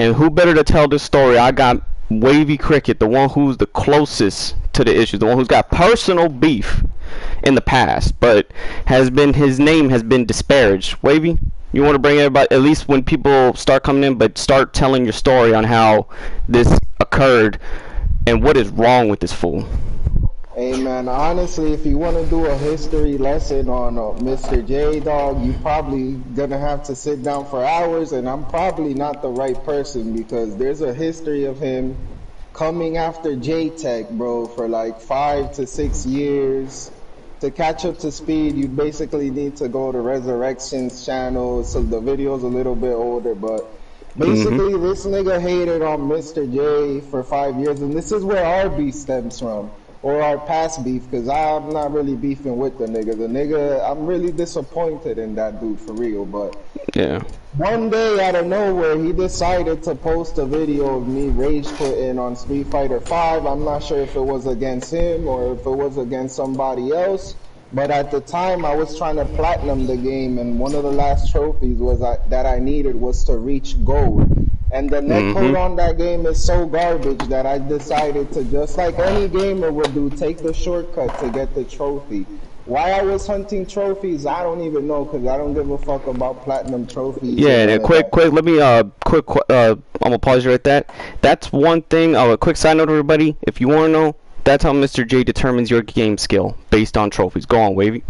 And who better to tell this story? I got Wavy Cricket, the one who's the closest to the issue, the one who's got personal beef in the past, but his name has been disparaged. Wavy, you want to bring everybody, at least when people start coming in, but start telling your story on how this occurred and what is wrong with this fool. Hey man, honestly, if you want to do a history lesson on Mr. J, dog, you probably gonna have to sit down for hours, and I'm probably not the right person because there's a history of him coming after J-Tech, bro, for like 5 to 6 years. To catch up to speed, you basically need to go to Resurrection's channel, so the video's a little bit older, but basically this nigga hated on Mr. J for 5 years, and this is where our beef stems from. Or our past beef, because I'm not really beefing with the nigga. The nigga, I'm really disappointed in that dude for real, but yeah. One day out of nowhere, he decided to post a video of me rage quitting on Street Fighter 5. I'm not sure if it was against him or if it was against somebody else, but at the time I was trying to platinum the game, and one of the last trophies was that I needed was to reach gold. And the netcode on that game is so garbage that I decided to, just like any gamer would do, take the shortcut to get the trophy. Why I was hunting trophies, I don't even know, because I don't give a fuck about platinum trophies. Yeah, quick, let me, I'm gonna pause you right there. That's one thing, a quick side note, everybody. If you want to know, that's how Mr. J determines your game skill, based on trophies. Go on, Wavy.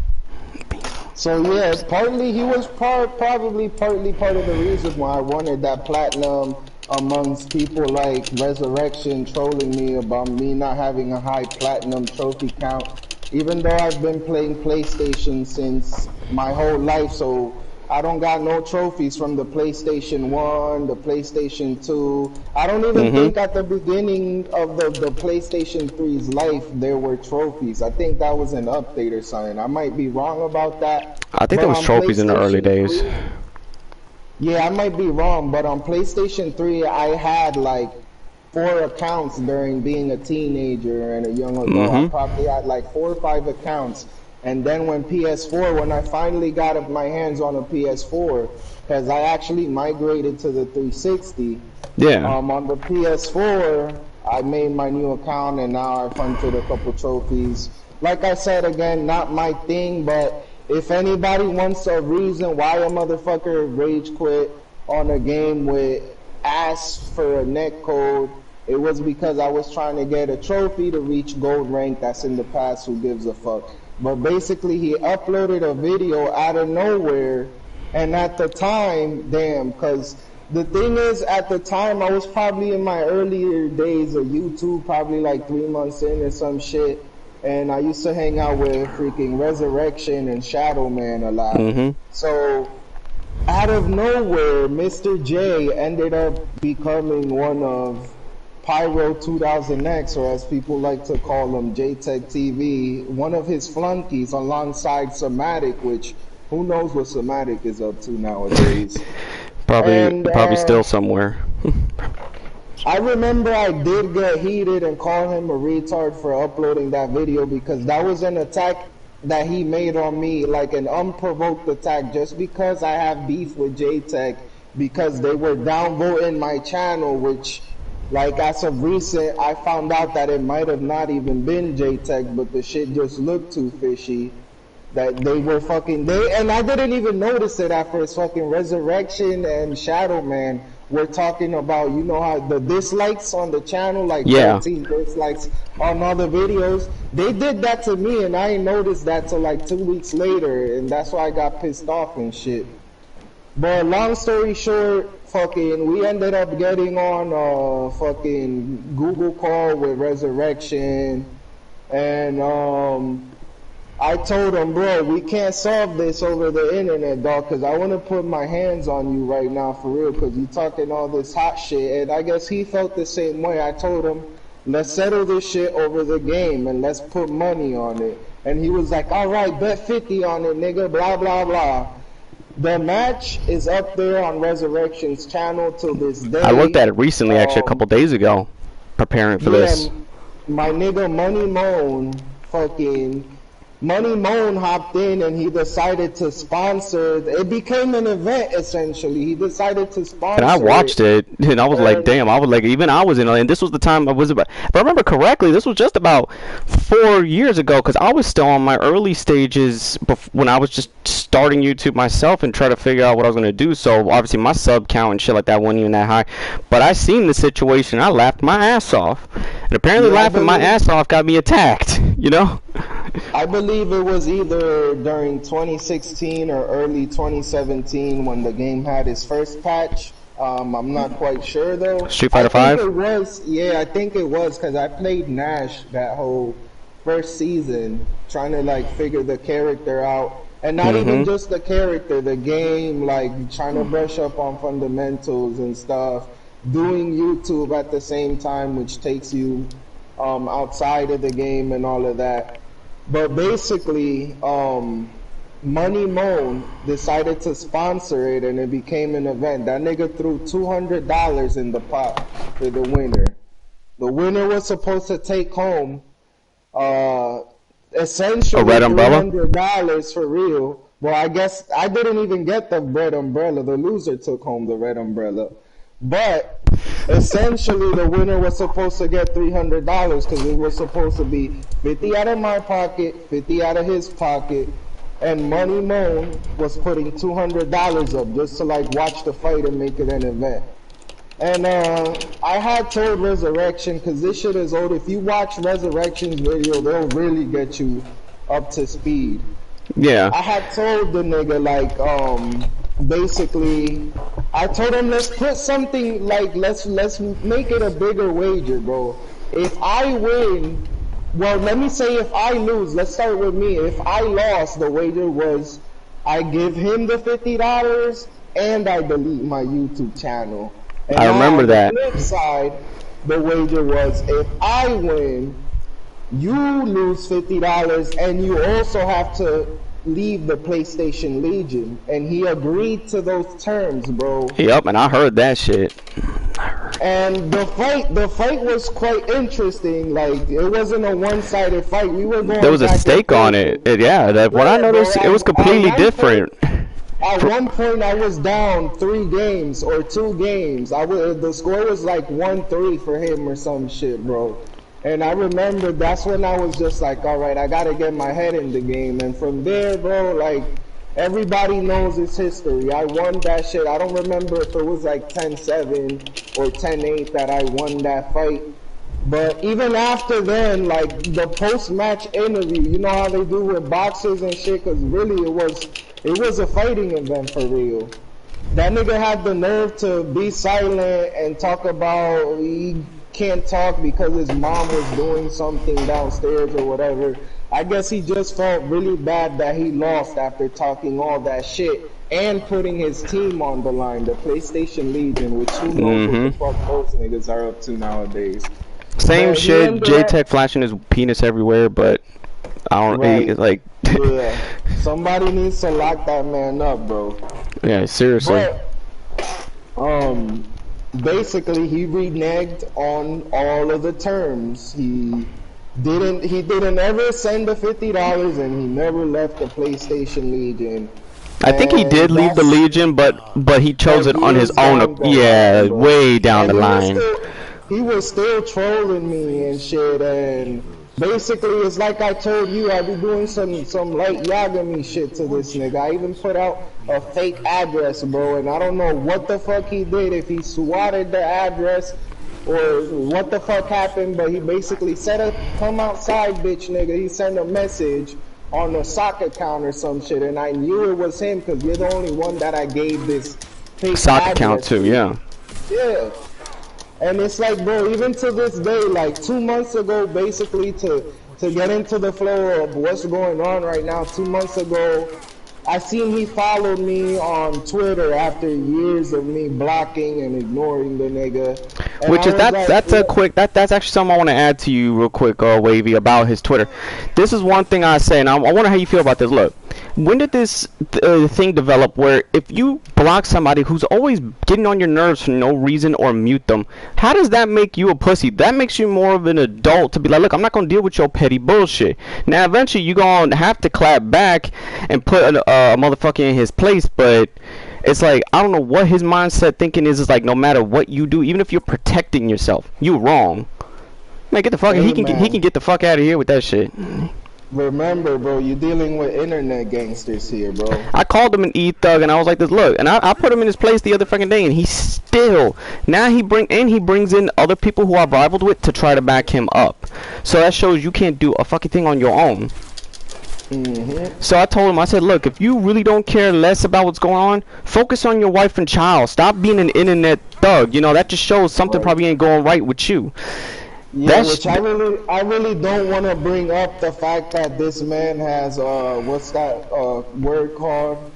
So yeah, partly he was probably partly part of the reason why I wanted that platinum amongst people like Resurrection trolling me about me not having a high platinum trophy count, even though I've been playing PlayStation since my whole life, so I don't got no trophies from the PlayStation 1, the PlayStation 2. I don't even think at the beginning of the PlayStation 3's life there were trophies. I think that was an update or something. I might be wrong about that. I think there was trophies in the early days. Yeah, I might be wrong, but on PlayStation 3 I had like 4 accounts during being a teenager and a young adult. I probably had like 4 or 5 accounts. And then when when I finally got my hands on a PS4, because I actually migrated to the 360. Yeah. On the PS4, I made my new account, and now I've hunted a couple trophies. Like I said, again, not my thing, but if anybody wants a reason why a motherfucker rage quit on a game with asked for a netcode, it was because I was trying to get a trophy to reach gold rank. That's in the past, who gives a fuck. But basically, he uploaded a video out of nowhere, and at the time, damn, because the thing is, at the time, I was probably in my earlier days of YouTube, probably like 3 months in or some shit, and I used to hang out with freaking Resurrection and Shadow Man a lot. So, out of nowhere, Mr. J ended up becoming one of Pyro 2000X, or as people like to call him, J-Tech TV, one of his flunkies alongside Somatic, which who knows what Somatic is up to nowadays. Probably still somewhere. I remember I did get heated and call him a retard for uploading that video, because that was an attack that he made on me, like an unprovoked attack, just because I have beef with J-Tech, because they were downvoting my channel, which, like, as of recent, I found out that it might have not even been J-Tech, but the shit just looked too fishy. That they were and I didn't even notice it at first. Fucking Resurrection and Shadow Man were talking about, you know how the dislikes on the channel, like 13 dislikes on all the videos. They did that to me, and I ain't noticed that till like 2 weeks later, and that's why I got pissed off and shit. But long story short, we ended up getting on a fucking Google call with Resurrection, and I told him, bro, we can't solve this over the internet, dog, because I want to put my hands on you right now for real, because you talking all this hot shit. And I guess he felt the same way. I told him, let's settle this shit over the game and let's put money on it. And he was like, all right, bet 50 on it, nigga, blah, blah, blah. The match is up there on Resurrection's channel till this day. I looked at it recently, actually, a couple days ago, preparing for this. My nigga Money Moan fucking Money Moan hopped in and he decided to sponsor. It became an event essentially. He decided to And I sponsor it. watched it, and I was like, And damn, I was like, even I was in it, and this was the time I was about, if I remember correctly, this was just about 4 years ago, because I was still on my early stages when I was just starting YouTube myself and trying to figure out what I was going to do, so obviously my sub count and shit like that wasn't even that high, but I seen the situation, I laughed my ass off, and apparently yeah, laughing my ass off got me attacked, you know? I believe it was either during 2016 or early 2017 when the game had its first patch. I'm not quite sure though. Street Fighter I think 5? it was, yeah, I think it was because I played Nash that whole first season trying to like figure the character out. And not even just the character, the game, like trying to brush up on fundamentals and stuff. Doing YouTube at the same time, which takes you outside of the game and all of that. But basically, Money Moan decided to sponsor it and it became an event. That nigga threw $200 in the pot for the winner. The winner was supposed to take home essentially A red umbrella? $300 for real. Well, I guess I didn't even get the red umbrella. The loser took home the red umbrella. But essentially, the winner was supposed to get $300 because it was supposed to be 50 out of my pocket, 50 out of his pocket, and Money Moan was putting $200 up just to like watch the fight and make it an event. And I had told Resurrection, because this shit is old, if you watch Resurrection's video, they'll really get you up to speed. Yeah. I had told the nigga like basically I told him let's put something like let's make it a bigger wager, bro. If I win, well, let me say if I lose, let's start with me. If I lost, the wager was I give him the $50 and I delete my YouTube channel. And I remember that. On the flip side, the wager was if I win, you lose $50 and you also have to leave the PlayStation Legion. And he agreed to those terms, bro. Yep, and I heard that shit. And the fight was quite interesting. Like, it wasn't a one-sided fight. We were going There was a back and stake on it. Yeah, what I noticed, it was completely different. At one point, I was down 3 games or 2 games. The score was like 1-3 for him or some shit, bro. And I remember that's when I was just like, all right, I gotta get my head in the game. And from there, bro, like, everybody knows its history. I won that shit. I don't remember if it was like 10-7 or 10-8 that I won that fight. But even after then, like, the post-match interview, you know how they do with boxers and shit? Because really, it was a fighting event for real. That nigga had the nerve to be silent and talk about he can't talk because his mom was doing something downstairs or whatever. I guess he just felt really bad that he lost after talking all that shit and putting his team on the line, the PlayStation Legion, which who knows what the fuck those niggas are up to nowadays. Same shit, J-Tech flashing his penis everywhere, but I don't, right. like... Yeah, somebody needs to lock that man up, bro. Yeah, seriously. But, basically, he reneged on all of the terms. He didn't ever send the $50, and he never left the PlayStation Legion. I think he did leave the Legion, but he chose it on his own. Yeah, way down the line. He was still trolling me and shit, and basically it's like I told you, I be doing some light Yagami shit to this nigga. I even put out a fake address, bro, and I don't know what the fuck he did, if he swatted the address or what the fuck happened, but he basically said, come outside, bitch nigga. He sent a message on a sock account or some shit, and I knew it was him because you're the only one that I gave this fake sock account to, yeah. Yeah. And it's like, bro, even to this day, like 2 months ago, basically to get into the flow of what's going on right now, 2 months ago, I seen he followed me on Twitter after years of me blocking and ignoring the nigga. And Which I is was like, that's a quick that's actually something I want to add to you real quick, Wavy, about his Twitter. This is one thing I say, and I wonder how you feel about this. Look, when did this thing develop where if you block somebody who's always getting on your nerves for no reason or mute them, how does that make you a pussy? That makes you more of an adult to be like, look, I'm not gonna deal with your petty bullshit. Now eventually you gonna have to clap back and put a motherfucker in his place, but it's like, I don't know what his mindset thinking is like, no matter what you do, even if you're protecting yourself, you wrong. Man, get the fuck, hey, he can get the fuck out of here with that shit. Remember, bro, you're dealing with internet gangsters here, bro. I called him an E-thug, and I was like, this, look, and I put him in his place the other fucking day, and he still, now he brings in other people who I've rivaled with to try to back him up. So that shows you can't do a fucking thing on your own. So I told him, I said, look, if you really don't care less about what's going on, focus on your wife and child. Stop being an internet thug. You know, that just shows something probably ain't going right with you. Yeah, which I really don't want to bring up the fact that this man has what's that word called?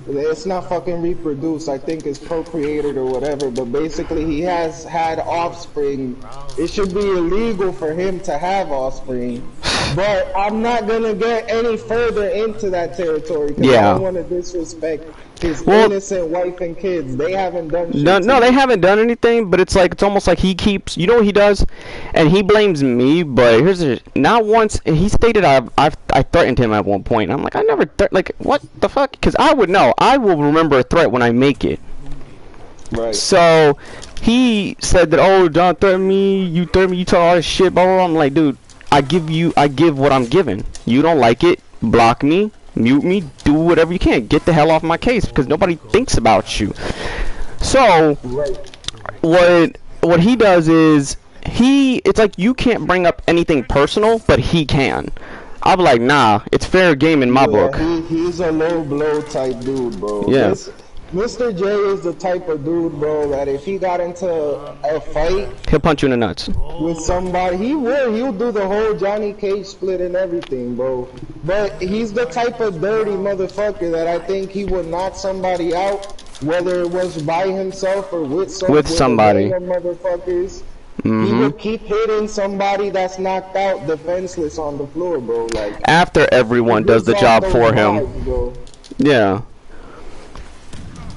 It's not fucking reproduced. I think it's procreated or whatever. But basically, he has had offspring. It should be illegal for him to have offspring. But I'm not gonna get any further into that territory because I don't want to disrespect his innocent wife and kids. They haven't done shit. No, they haven't done anything. But it's like, it's almost like he keeps. You know what he does? And he blames me. But here's the, not once he stated I threatened him at one point. I'm like, I never like, what the fuck? Because I would know. I will remember a threat when I make it. Right. So he said that, oh, John threatened me. You threatened me. You talk all this shit. Blah, blah, blah. I'm like, dude, I give what I'm given. You don't like it, block me, mute me, do whatever you can. Get the hell off my case because nobody thinks about you. So what he does is it's like you can't bring up anything personal, but he can. I'll be like, nah, it's fair game in my book. He's a low blow type dude, bro. Yeah. Mr. J is the type of dude, bro, that if he got into a fight, he'll punch you in the nuts. With somebody, he'll do the whole Johnny Cage split and everything, bro. But he's the type of dirty motherfucker that I think he would knock somebody out, whether it was by himself or with somebody. Motherfuckers. He would keep hitting somebody that's knocked out defenseless on the floor, bro. Like, after everyone does the job for him. Bro. Yeah.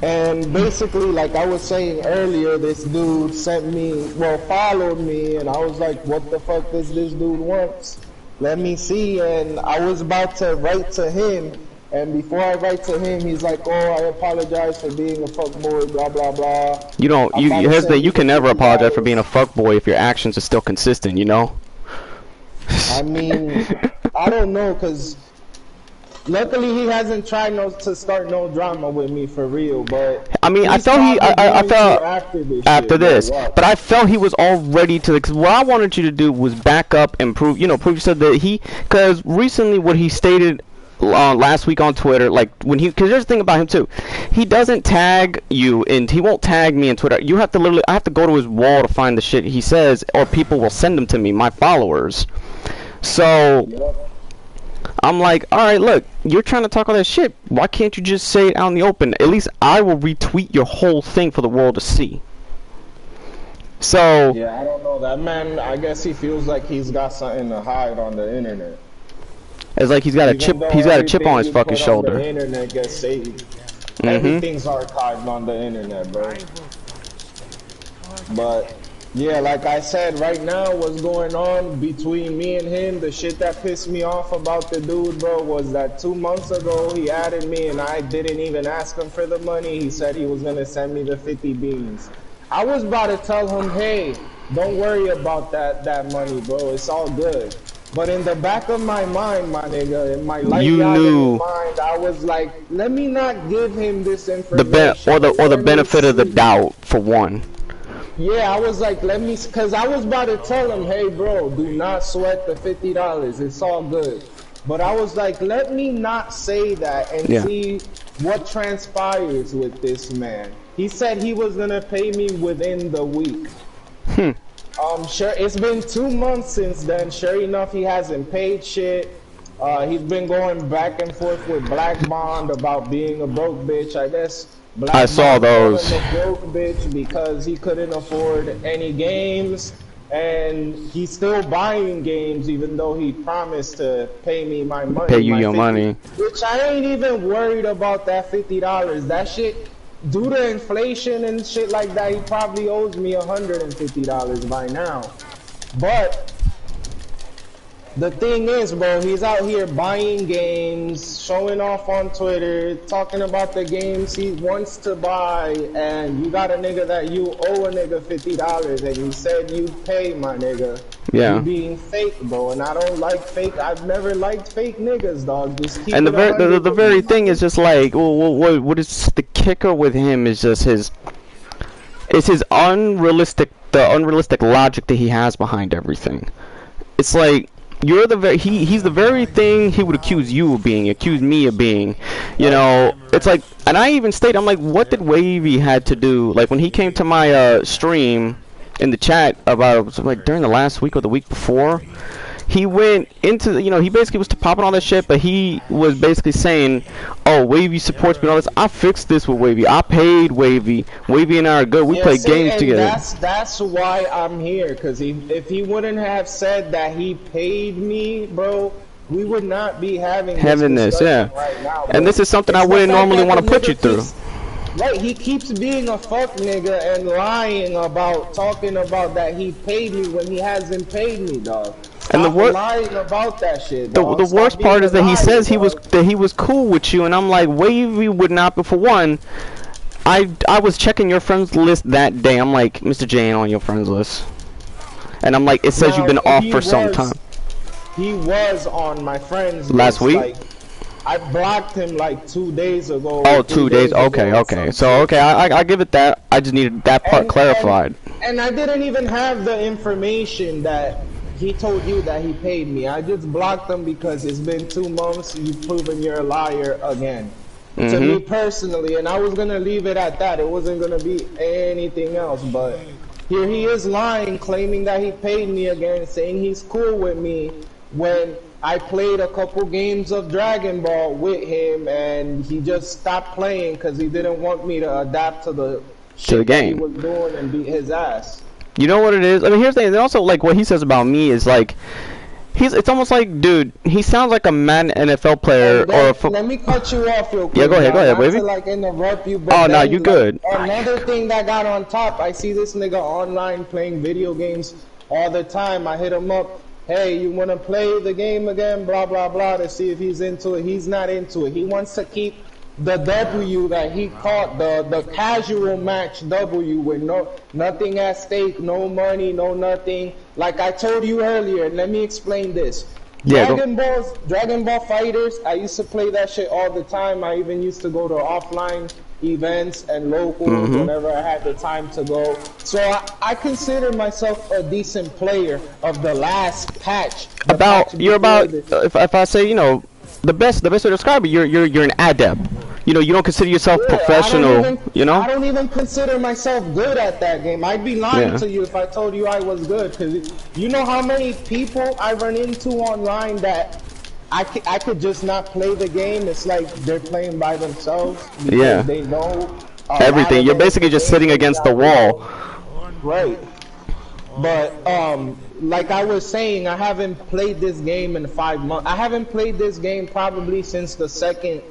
And basically, like I was saying earlier, this dude followed me, and I was like, what the fuck does this dude want? Let me see. And I was about to write to him, and before I write to him, he's like, oh, I apologize for being a fuckboy, blah, blah, blah. You don't, here's the, you can never apologize for being a fuckboy if your actions are still consistent, you know? I mean, I don't know, because luckily he hasn't tried to start no drama with me for real, but I mean, I felt after this, but I felt he was all ready to, because what I wanted you to do was back up and prove you said that because recently what he stated last week on Twitter, like when because there's the thing about him too, he doesn't tag you and he won't tag me on Twitter. You have to I have to go to his wall to find the shit he says, or people will send them to me, my followers. So I'm like, alright, look, you're trying to talk all that shit. Why can't you just say it out in the open? At least I will retweet your whole thing for the world to see. So yeah, I don't know. That man, I guess he feels like he's got something to hide on the internet. It's like he's got a chip on his fucking shoulder. The internet gets saved. Everything's archived on the internet, bro. But yeah, like I said, right now, what's going on between me and him, the shit that pissed me off about the dude, bro, was that 2 months ago, he added me and I didn't even ask him for the money. He said he was going to send me the 50 beans. I was about to tell him, hey, don't worry about that money, bro. It's all good. But in the back of my mind, my nigga, in my life mind, I was like, let me not give him this information. Or the benefit of the doubt, for one. Yeah, I was like, because I was about to tell him, hey, bro, do not sweat the $50. It's all good. But I was like, let me not say that and see what transpires with this man. He said he was going to pay me within the week. Sure, it's been 2 months since then. Sure enough, he hasn't paid shit. He's been going back and forth with Black Bond about being a broke bitch. I guess I Black saw Bond called those. him a broke bitch because he couldn't afford any games, and he's still buying games even though he promised to pay me my Pay money, you my your 50, money. which I ain't even worried about that $50. That shit, due to inflation and shit like that, he probably owes me $150 by now. But the thing is, bro, he's out here buying games, showing off on Twitter, talking about the games he wants to buy, and you got a nigga that you owe a nigga $50, and you said you'd pay, my nigga. You Yeah. being fake, bro, and I don't like fake. I've never liked fake niggas, dog. Just keep And it 100 the with me, very my thing is nigga. just like, well, what is the kicker with him is just his the unrealistic logic that he has behind everything. It's like he's the very thing he would accuse you of being, accuse me of being. You Yup. know, it's like, and I even state, I'm like, what did Wavy had to do? Like when he came to my stream in the chat about, it was like during the last week or the week before, he went into, he basically was popping all that shit, but he was basically saying, oh, Wavy supports me and all this. I fixed this with Wavy. I paid Wavy. Wavy and I are good. We Yeah, play see, games and together. that's why I'm here. Cause if he wouldn't have said that he paid me, bro, we would not be having this Having this, discussion yeah. right now, And bro. this is something I It's the wouldn't fact normally that want the to put you nigga through. keeps right. He keeps being a fuck nigga and lying about talking about that he paid me when he hasn't paid me, dog. And Stop lying about that shit, the dog. Stop worst being part a is that he liar, says dog. he was cool with you, and I'm like, Wavy would not. But for one, I was checking your friends list that day. I'm like, Mr. J ain't on your friends list, and I'm like, it says you've Now been off for some time. he was on my friends Last list. week? Like I blocked him like 2 days ago, Oh, 3 2 days. days ago, Okay, or okay. some So shit. okay, I give it that. I just needed that part And clarified. I didn't even have the information that he told you that he paid me. I just blocked him because it's been 2 months. You've proven you're a liar again. To me personally, and I was gonna leave it at that. It wasn't gonna be anything else. But here he is lying, claiming that he paid me again, saying he's cool with me when I played a couple games of Dragon Ball with him, and he just stopped playing because he didn't want me to adapt to the To the shit that he game. was doing and beat his ass. You know what it is? I mean, here's the thing. And also, like, what he says about me is like, it's almost like, dude, he sounds like a Madden NFL player And or then, a football. let me cut you off real quick. Yeah, go ahead, Not baby. to like interrupt you, but Oh, no, then, you like, good. another thing that got on top, I see this nigga online playing video games all the time. I hit him up, hey, you want to play the game again? Blah, blah, blah, to see if he's into it. He's not into it. He wants to keep the W that he caught, the casual match W with nothing at stake, no money, no nothing. Like I told you earlier, let me explain this. Yeah, Dragon Ball Fighters, I used to play that shit all the time. I even used to go to offline events and locals whenever I had the time to go. So I consider myself a decent player of the last patch. If I say, the best way to describe it, you're an adept. You don't consider yourself professional. I don't even consider myself good at that game. I'd be lying to you if I told you I was good. Because you know how many people I run into online that I could just not play the game. It's like they're playing by themselves because they know everything. You're basically just sitting against the wall. Right. But like I was saying, I haven't played this game in 5 months. I haven't played this game probably since the second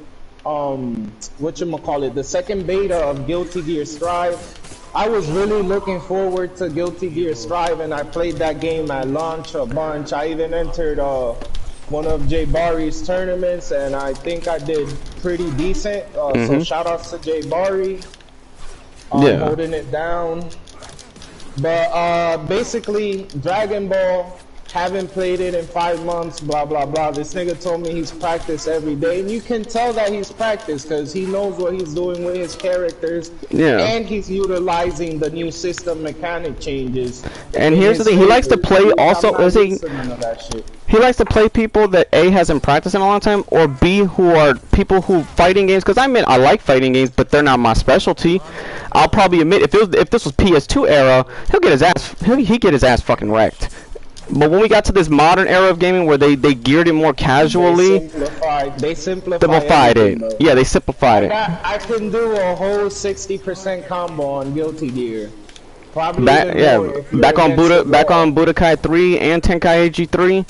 the second beta of Guilty Gear Strive. I was really looking forward to Guilty Gear Strive, and I played that game at launch a bunch. I even entered one of Jay Barry's tournaments, and I think I did pretty decent. So shout outs to Jay Barry, holding it down. But basically, Dragon Ball, haven't played it in 5 months, blah, blah, blah. This nigga told me he's practiced every day. And you can tell that he's practiced because he knows what he's doing with his characters. Yeah. And he's utilizing the new system mechanic changes. And here's the thing, he likes to play also, he likes to play people that A, hasn't practiced in a long time, or B, who are people who fighting games, because I like fighting games, but they're not my specialty. I'll probably admit, if this was PS2 era, he'd get his ass fucking wrecked. But when we got to this modern era of gaming where they geared it more casually, they simplified it. Bro. Yeah, they simplified it. I can do a whole 60% combo on Guilty Gear. Probably back on Budokai 3 and Tenkaichi AG3.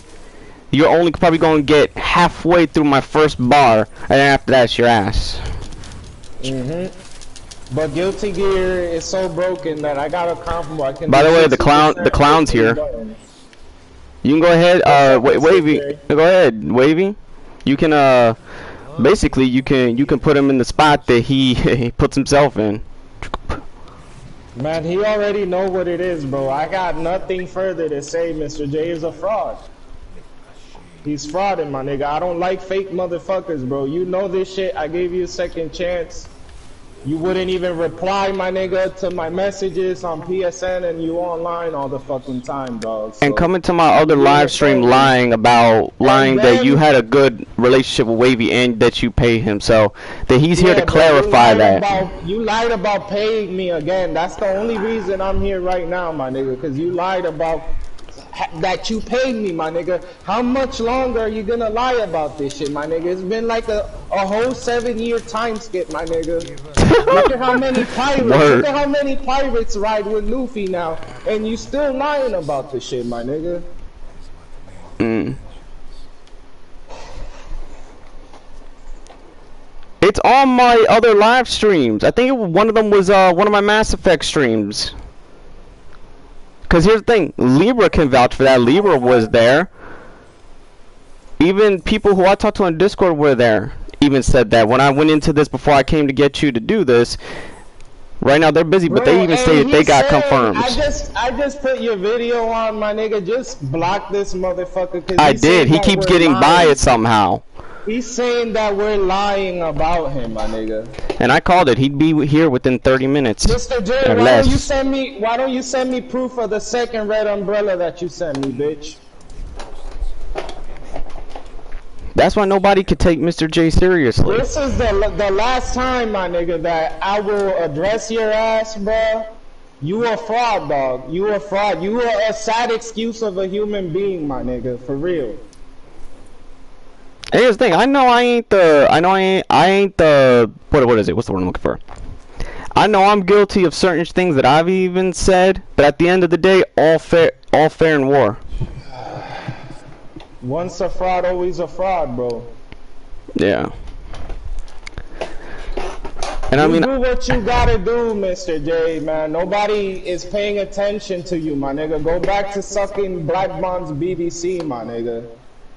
You're only probably going to get halfway through my first bar, and then after that, it's your ass. But Guilty Gear is so broken that I got a combo. I can. By the way, the clown's here. Buttons. You can go ahead, Wavy. Go ahead, Wavy. You can, basically, you can put him in the spot that he puts himself in. Man, he already know what it is, bro. I got nothing further to say. Mr. J is a fraud. He's frauding, my nigga. I don't like fake motherfuckers, bro. You know this shit. I gave you a second chance. You wouldn't even reply, my nigga, to my messages on PSN, and you online all the fucking time, dog. So, and coming to my other live stream lying that you had a good relationship with Wavy and that you paid him, so that he's here to clarify that. You lied about paying me again. That's the only reason I'm here right now, my nigga, because you lied about that you paid me, my nigga. How much longer are you gonna lie about this shit, my nigga? It's been like a whole 7-year time skip, my nigga. Look at how many pirates. Look at how many pirates ride with Luffy now, and you still lying about this shit, my nigga. It's on my other live streams. I think one of them was one of my Mass Effect streams. Because here's the thing, Libra can vouch for that. Libra was there. Even people who I talked to on Discord were there. Even said that when I went into this before I came to get you to do this. Right now they're busy, but they even stated they got confirmed. I just put your video on, my nigga. Just block this motherfucker. Cause I did. He keeps getting by it somehow. He's saying that we're lying about him, my nigga. And I called it. He'd be here within 30 minutes. Mr. J, why don't you send me proof of the second red umbrella that you sent me, bitch? That's why nobody could take Mr. J seriously. This is the last time, my nigga, that I will address your ass, bro. You a fraud, dog. You a fraud. You are a sad excuse of a human being, my nigga, for real. Here's the thing, I ain't the what is it? What's the word I'm looking for? I know I'm guilty of certain things that I've even said, but at the end of the day, all fair in war. Once a fraud, always a fraud, bro. Yeah. And I mean, do what you gotta do, Mr. J, man. Nobody is paying attention to you, my nigga. Go back to sucking Black Bond's BBC, my nigga.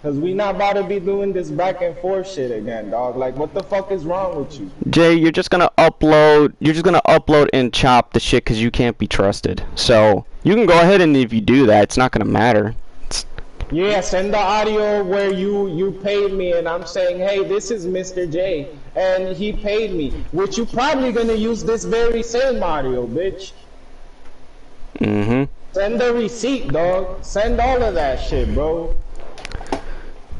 Cause we not about to be doing this back and forth shit again, dog. Like, what the fuck is wrong with you? Jay, you're just gonna upload and chop the shit cause you can't be trusted. So, you can go ahead and if you do that, it's not gonna matter. Yeah, send the audio where you paid me and I'm saying, hey, this is Mr. J and he paid me. Which you probably gonna use this very same audio, bitch. Send the receipt, dog. Send all of that shit, bro.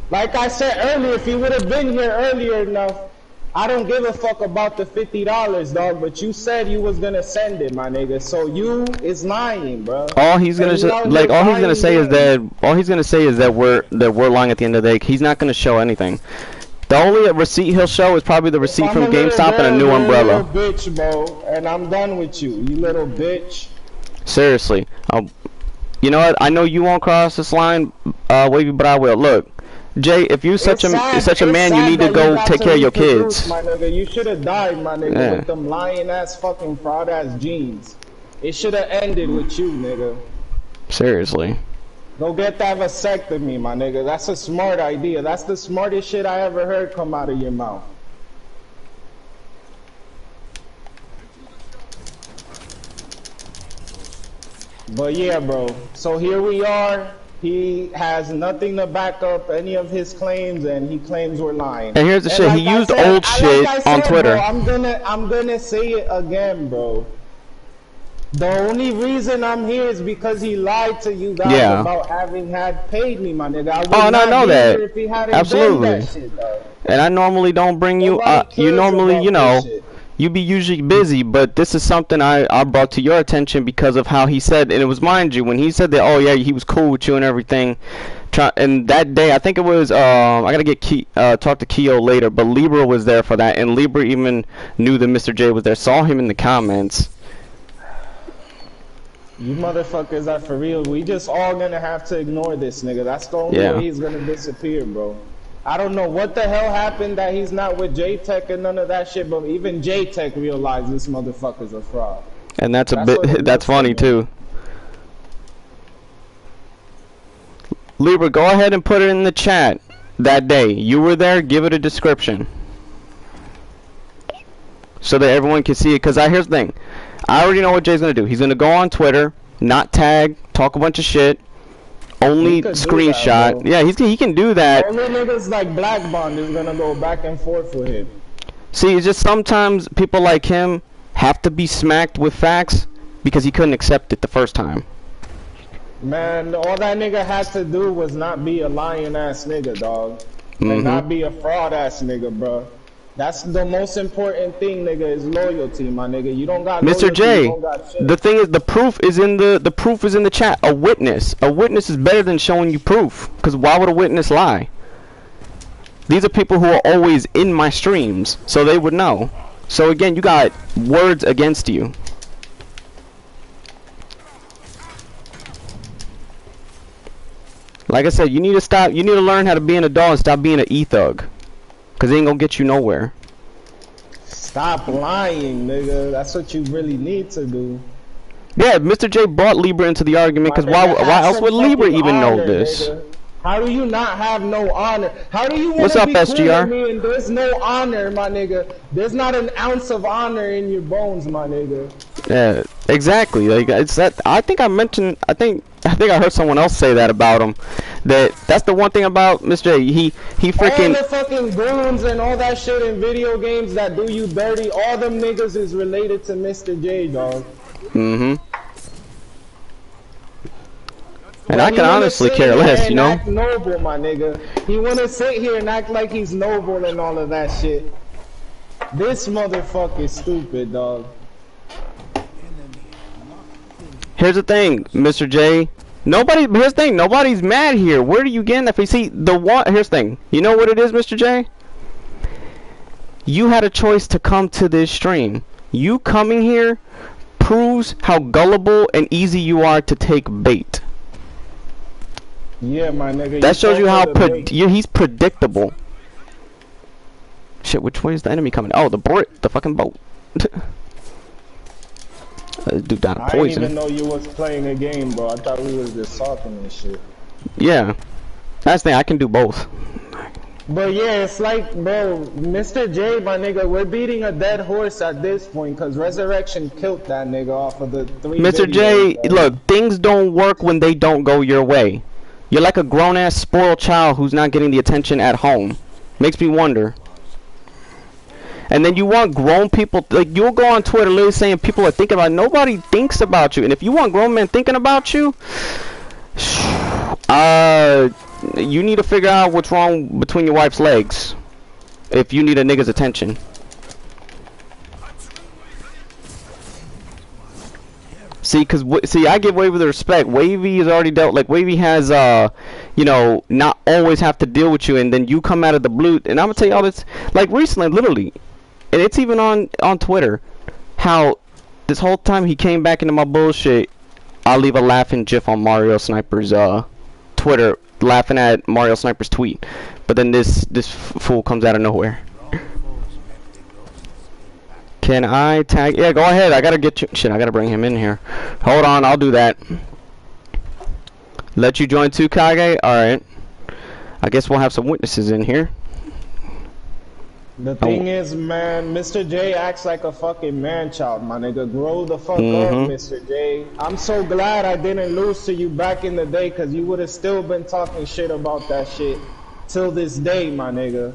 Like I said earlier, if you would have been here earlier enough, I don't give a fuck about the $50, dog. But you said you was gonna send it, my nigga. So you is lying, bro. All he's gonna say is that we're lying at the end of the day. He's not gonna show anything. The only receipt he'll show is probably the receipt from GameStop and a new umbrella. You little bitch, bro, and I'm done with you, you little bitch. Seriously, you know what? I know you won't cross this line, Wavy, but I will. Look. Jay, if you're such a man, you need to go take care of your kids. My nigga. You should have died, my nigga, with them lying ass fucking fraud ass jeans. It should have ended with you, nigga. Seriously. Go get that vasectomy, my nigga. That's a smart idea. That's the smartest shit I ever heard come out of your mouth. But yeah, bro. So here we are. He has nothing to back up any of his claims, and he claims we're lying. And here's the shit: he used old shit on Twitter. Bro, I'm gonna say it again, bro. The only reason I'm here is because he lied to you guys about having had paid me, my nigga. I know that. Absolutely. That shit, and I normally don't bring you. You normally, you know, You be usually busy, but this is something I brought to your attention because of how he said, and it was, mind you, when he said that, oh yeah, he was cool with you and everything. And that day, I think it was, I gotta get talk to Keo later, but Libra was there for that, and Libra even knew that Mr. J was there, saw him in the comments. You motherfuckers are for real. We just all gonna have to ignore this nigga. That's the only way he's gonna disappear, bro. I don't know what the hell happened that he's not with J-Tech and none of that shit, but even J-Tech realized this motherfucker's a fraud. And that's a bit, that's funny too. Libra, go ahead and put it in the chat that day. You were there, give it a description. So that everyone can see it, because here's the thing. I already know what Jay's gonna do. He's gonna go on Twitter, not tag, talk a bunch of shit, only screenshot. That, yeah, he can do that. Only niggas like Black Bond is gonna go back and forth with him. See, it's just sometimes people like him have to be smacked with facts because he couldn't accept it the first time. Man, all that nigga had to do was not be a lying ass nigga, dog. And not be a fraud ass nigga, bro. That's the most important thing, nigga, is loyalty, my nigga. You don't got Mr. loyalty, J, you don't got shit. The thing is, the proof is in the chat. A witness is better than showing you proof. Because why would a witness lie? These are people who are always in my streams, so they would know. So again, you got words against you. Like I said, you need to stop. You need to learn how to be an adult and stop being an e-thug. Cause it ain't gonna get you nowhere. Stop lying, nigga. That's what you really need to do. Yeah, Mr. J brought Libra into the argument, cause why else would Libra even know this? Nigga. How do you not have no honor? How do you want to be cool with me and there's no honor, my nigga? There's not an ounce of honor in your bones, my nigga. Yeah, exactly. Like it's that. I think I mentioned. I think I heard someone else say that about him. That's the one thing about Mr. J. He freaking. All the fucking goons and all that shit in video games that do you dirty. All them niggas is related to Mr. J, dog. And I can honestly care less, you know. Act noble, my nigga. He wanna sit here and act like he's noble and all of that shit. This motherfucker is stupid, dog. Here's the thing, Mr. J. Here's the thing. Nobody's mad here. Where do you get that? You see, here's the thing. You know what it is, Mr. J? You had a choice to come to this stream. You coming here proves how gullible and easy you are to take bait. Yeah, my nigga. That shows you how he's predictable. Shit, which way is the enemy coming? Oh, the fucking boat. Dude down I poison. didn't even know you was playing a game, bro. I thought we was just talking and shit. Yeah, that's the thing. I can do both. But yeah, it's like, bro, Mr. J, my nigga, we're beating a dead horse at this point, cause Resurrection killed that nigga off of the 3 Mr. J, look, things don't work when they don't go your way. You're like a grown-ass spoiled child who's not getting the attention at home. Makes me wonder. And then you want grown people, like, you'll go on Twitter literally saying people are thinking about, nobody thinks about you. And if you want grown men thinking about you, you need to figure out what's wrong between your wife's legs. If you need a nigga's attention. See, I give Wavy the respect. Wavy is already dealt, like, Wavy has, you know, not always have to deal with you, and then you come out of the blue, and I'm gonna tell you all this, like, recently, literally, and it's even on Twitter, how this whole time he came back into my bullshit, I'll leave a laughing gif on Mario Sniper's, Twitter, laughing at Mario Sniper's tweet, but then this fool comes out of nowhere. Can I tag? Yeah, go ahead. I gotta get you. Shit, I gotta bring him in here. Hold on, I'll do that. Let you join too, Kage? Alright. I guess we'll have some witnesses in here. The thing is, man, Mr. J acts like a fucking man-child, my nigga. Grow the fuck up, Mr. J. I'm so glad I didn't lose to you back in the day, because you would have still been talking shit about that shit till this day, my nigga.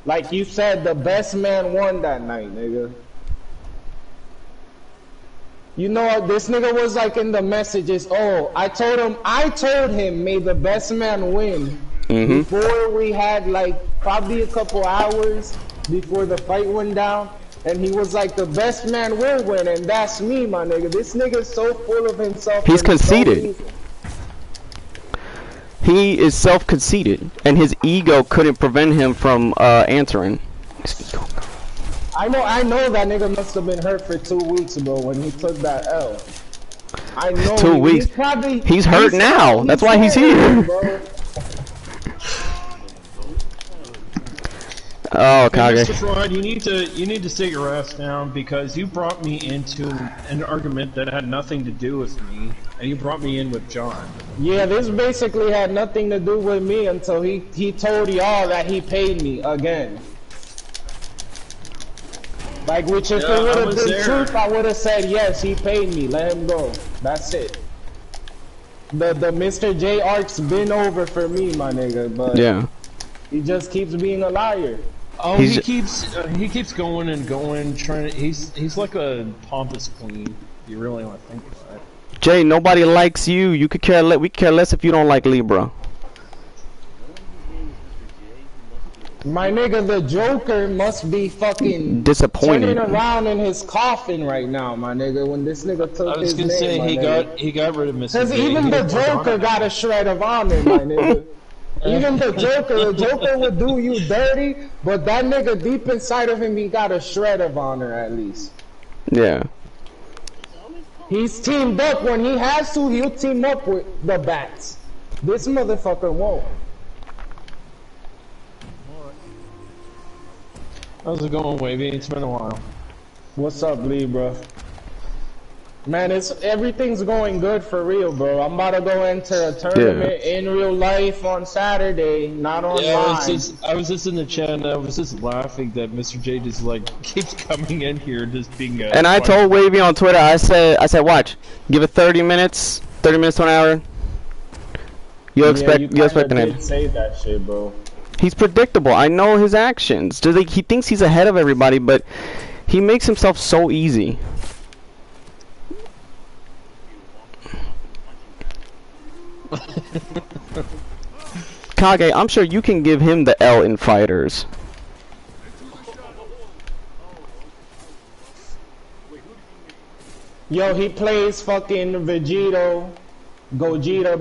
Like you said, the best man won that night, nigga. You know, this nigga was like in the messages, oh, I told him, may the best man win. Before we had like probably a couple hours before the fight went down. And he was like, the best man will win, and that's me, my nigga. This nigga's so full of himself. He's for no conceited. reason. He is self-conceited, and his ego couldn't prevent him from answering. I know that nigga must have been hurt for 2 weeks, bro, when he took that L. I know 2 weeks. He's hurt now. That's why he's here. Bro. Oh, Kage. Mr. Fraud, you need to sit your ass down because you brought me into an argument that had nothing to do with me, and you brought me in with John. Yeah, this basically had nothing to do with me until he told y'all that he paid me again. Like, which if it would have been truth, I would have said yes, he paid me. Let him go. That's it. The Mr. J arc's been over for me, my nigga, but yeah, he just keeps being a liar. Oh, he keeps going and going, trying to. He's like a pompous queen. You really want to think about it. Jay, nobody likes you. You could care we could care less if you don't like Libra. My nigga, the Joker must be fucking disappointed, turning around in his coffin right now, my nigga. When this nigga took his name, he got rid of Mr. J. Because even the Joker got a shred of honor, my nigga. Even the Joker would do you dirty, but that nigga deep inside of him, he got a shred of honor at least. Yeah. He's teamed up when he has to. He'll team up with the bats. This motherfucker won't. How's it going, Wavy? It's been a while. What's up, Lee, bro? Man, everything's going good for real, bro. I'm about to go into a tournament in real life on Saturday, not online. Yeah, I was just in the chat and I was just laughing that Mr. J just like keeps coming in here just being a And I told Wavy on Twitter, I said watch, give it 30 minutes to an hour. You'll expect an end. Say that shit, bro. He's predictable. I know his actions. He thinks he's ahead of everybody, but he makes himself so easy. Kage, I'm sure you can give him the L in fighters. Yo, he plays fucking Gogeta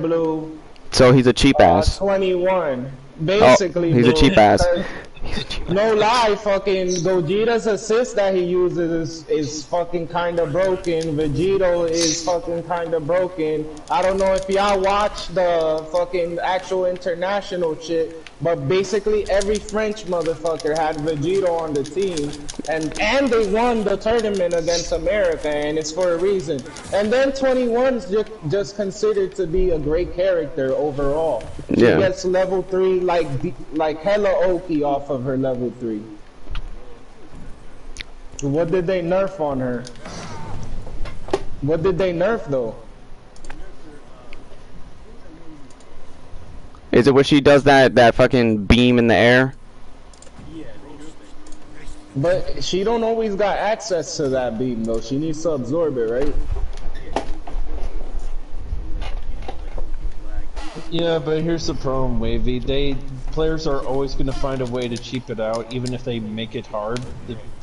Blue. So he's a cheap ass. 21. Basically, he's a cheap ass. No lie, fucking Gogeta's assist that he uses is fucking kinda broken. Vegito is fucking kinda broken. I don't know if y'all watch the fucking actual international shit, but basically every French motherfucker had Vegito on the team, and they won the tournament against America, and it's for a reason. And then 21's just considered to be a great character overall. She gets level 3 like hella Oki off of her level 3. What did they nerf on her? What did they nerf though? Is it where she does that fucking beam in the air? But she don't always got access to that beam though. She needs to absorb it, right? Yeah, but here's the problem, Wavy. Players are always going to find a way to cheap it out, even if they make it hard.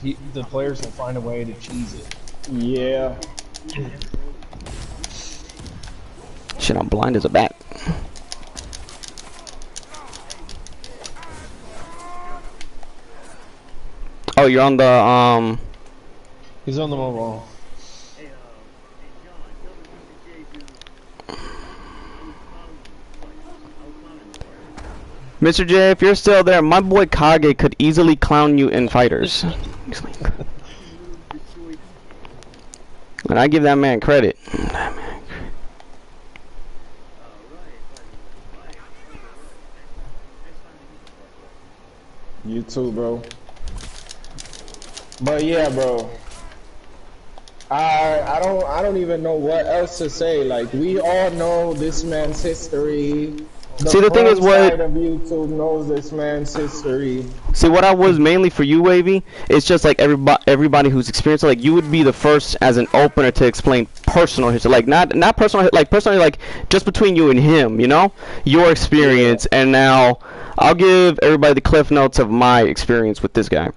The players will find a way to cheese it. Yeah. Shit, I'm blind as a bat. Oh, you're on the He's on the mobile. Mr. J, if you're still there, my boy Kage could easily clown you in fighters. And I give that man credit. You too, bro. But yeah, bro. I don't even know what else to say. Like, we all know this man's history. See, the thing is, what of YouTube knows this man's history. See, what I was mainly for you, Wavy, it's just like everybody who's experienced it, like you would be the first as an opener to explain personal history, like not personal, like personally, like just between you and him, you know, your experience. And now I'll give everybody the cliff notes of my experience with this guy,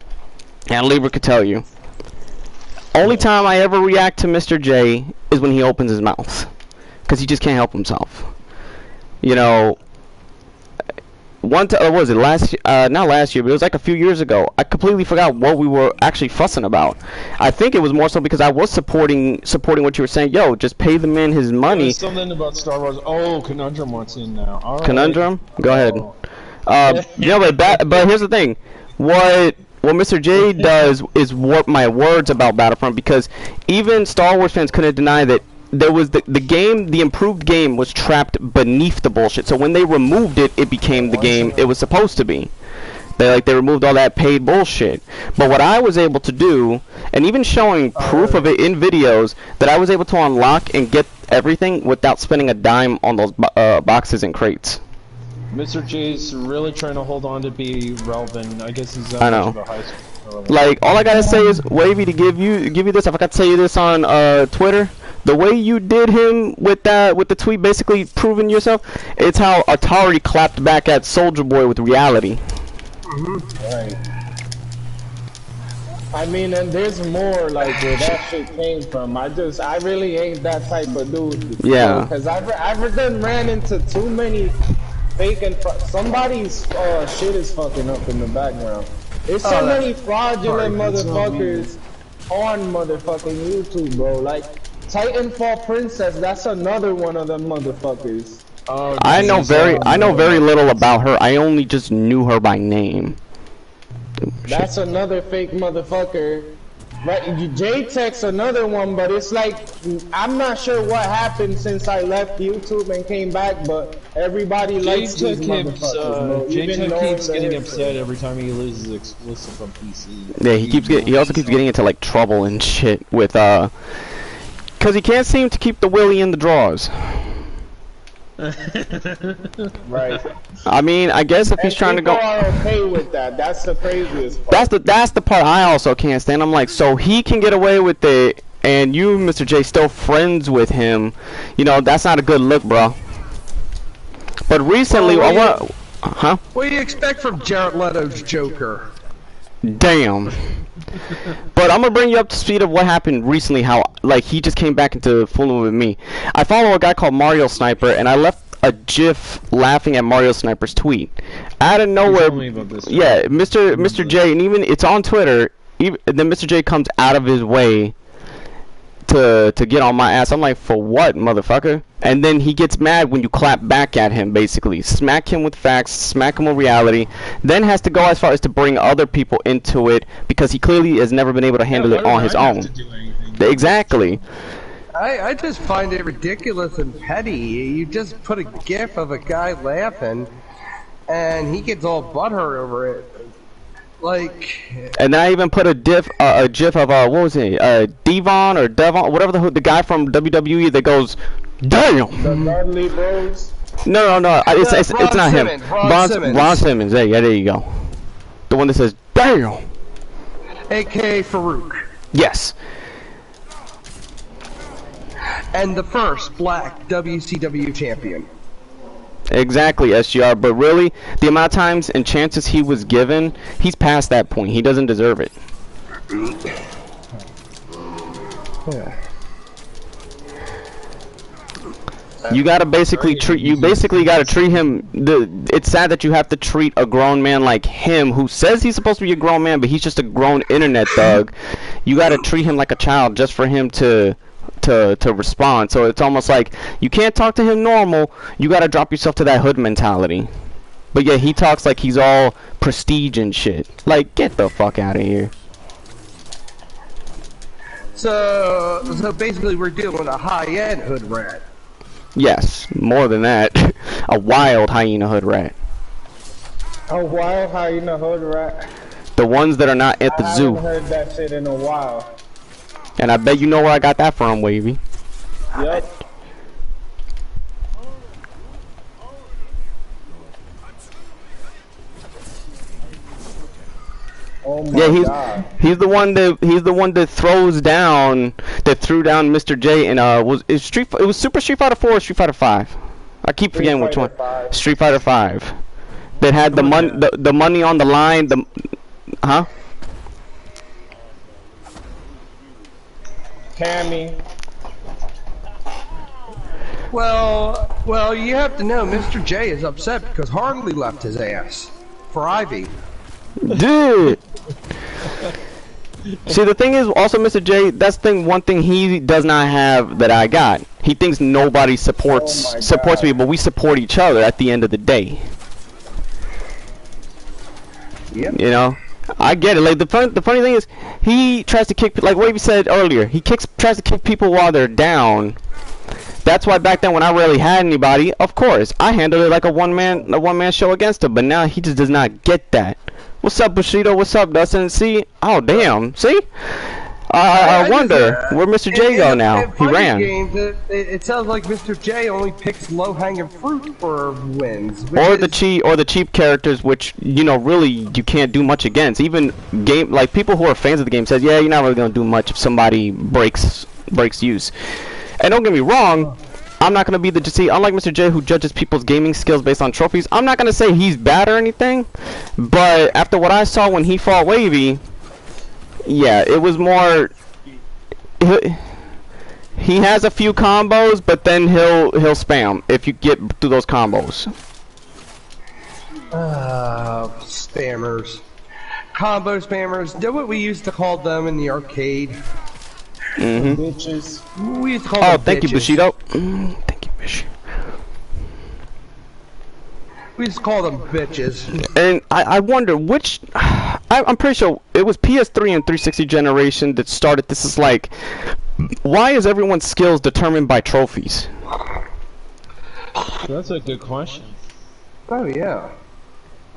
and Libra could tell you. Only time I ever react to Mr. J is when he opens his mouth, because he just can't help himself. You know, what was it, not last year, but it was like a few years ago. I completely forgot what we were actually fussing about. I think it was more so because I was supporting what you were saying. Yo, just pay the man his money. There's something about Star Wars. Oh, Conundrum wants in now. All right. Conundrum? Go ahead. But here's the thing. What Mr. J does is warp my words about Battlefront, because even Star Wars fans couldn't deny that there was the improved game was trapped beneath the bullshit. So when they removed it, it became the game it was supposed to be. They removed all that paid bullshit. But what I was able to do, and even showing proof of it in videos, that I was able to unlock and get everything without spending a dime on those boxes and crates. Mr. J's really trying to hold on to be relevant. I guess he's I know. much of a high school. Like, all I gotta say is, Wavy, to give you this. If I could tell you this on Twitter, the way you did him with the tweet, basically proving yourself, it's how Atari clapped back at Soldier Boy with Reality. Right. I mean, and there's more like where that shit came from. I really ain't that type of dude. Yeah. Because I've done ran into too many fake and somebody's shit is fucking up in the background. There's so many fraudulent motherfuckers on motherfucking YouTube, bro. Like Titanfall Princess, that's another one of them motherfuckers. I know very little about her. I only just knew her by name. That's another fake motherfucker. Right, J-Tech's another one, but it's like, I'm not sure what happened since I left YouTube and came back, but everybody likes these motherfuckers, J-Tech keeps getting upset every time he loses exclusive on PC. Yeah, he also keeps getting into like trouble and shit with cause he can't seem to keep the willy in the drawers. Right. I mean, I guess if he's trying to go, people are okay with that. That's the craziest part. That's the part I also can't stand. I'm like, so he can get away with it, and you, Mr. J, still friends with him. You know, that's not a good look, bro. But recently, What do you expect from Jared Leto's Joker? Damn. But I'm gonna bring you up to speed of what happened recently. How like he just came back into fooling with me. I follow a guy called Mario Sniper, and I left a GIF laughing at Mario Sniper's tweet. Out of nowhere, yeah, Mr. J, and even it's on Twitter. Then Mr. J comes out of his way to get on my ass. I'm like, for what, motherfucker? And then he gets mad when you clap back at him, basically. Smack him with facts, smack him with reality, then has to go as far as to bring other people into it because he clearly has never been able to handle it on his own. Exactly. I just find it ridiculous and petty. You just put a gif of a guy laughing, and he gets all butthurt over it. Like, and then I even put a gif of what was it, Devon or Devon, whatever the guy from WWE that goes, damn. The Dudley Bros. No, it's not Simmons, him. Ron Simmons. Yeah, there you go. The one that says, damn. A.K.A. Farouk. Yes. And the first black WCW champion. Exactly, SGR, but really, the amount of times and chances he was given, he's past that point. He doesn't deserve it. Yeah. You gotta basically treat him. It's sad that you have to treat a grown man like him, who says he's supposed to be a grown man, but he's just a grown internet thug. You gotta treat him like a child just for him to respond. So it's almost like you can't talk to him normal. You gotta drop yourself to that hood mentality. But yeah, he talks like he's all prestige and shit. Like, get the fuck out of here. So basically, we're dealing with a high-end hood rat. Yes, more than that. A wild hyena hood rat. A wild hyena hood rat. The ones that are not at the zoo. I haven't heard that shit in a while. And I bet you know where I got that from, Wavy. Yep. Oh my God. he's the one that threw down Mr. J and it was Super Street Fighter 4 or Street Fighter 5. I keep forgetting which one. Street Fighter 5. That had the money on the line, Cammy. Well, you have to know, Mr. J is upset because Harley left his ass for Ivy. Dude. See, the thing is, also, Mr. J, that's one thing he does not have that I got. He thinks nobody supports me, but we support each other at the end of the day. Yep. You know, I get it. Like the funny thing is, he tries to kick, like Wavy said earlier, tries to kick people while they're down. That's why back then when I rarely had anybody, of course, I handled it like a one man show against him. But now he just does not get that. What's up, Bushido? What's up, Dustin? See? Oh, damn. See? I wonder where Mr. J go now. He ran. Games, it sounds like Mr. J only picks low-hanging fruit for wins. Or the cheap characters, which really you can't do much against. Even like people who are fans of the game says, yeah, you're not really gonna do much if somebody breaks use. And don't get me wrong, I'm not gonna be unlike Mr. J who judges people's gaming skills based on trophies. I'm not gonna say he's bad or anything, but after what I saw when he fought Wavy, yeah, it was more. He has a few combos, but then he'll spam if you get through those combos. Spammers, combo spammers. Know what we used to call them in the arcade? Bitches. We used to call them thank bitches. you, Bushido. Thank you, Bish. We just call them bitches. And I wonder which. I'm pretty sure it was PS3 and 360 generation that started. This is like, why is everyone's skills determined by trophies? That's a good question. Oh yeah.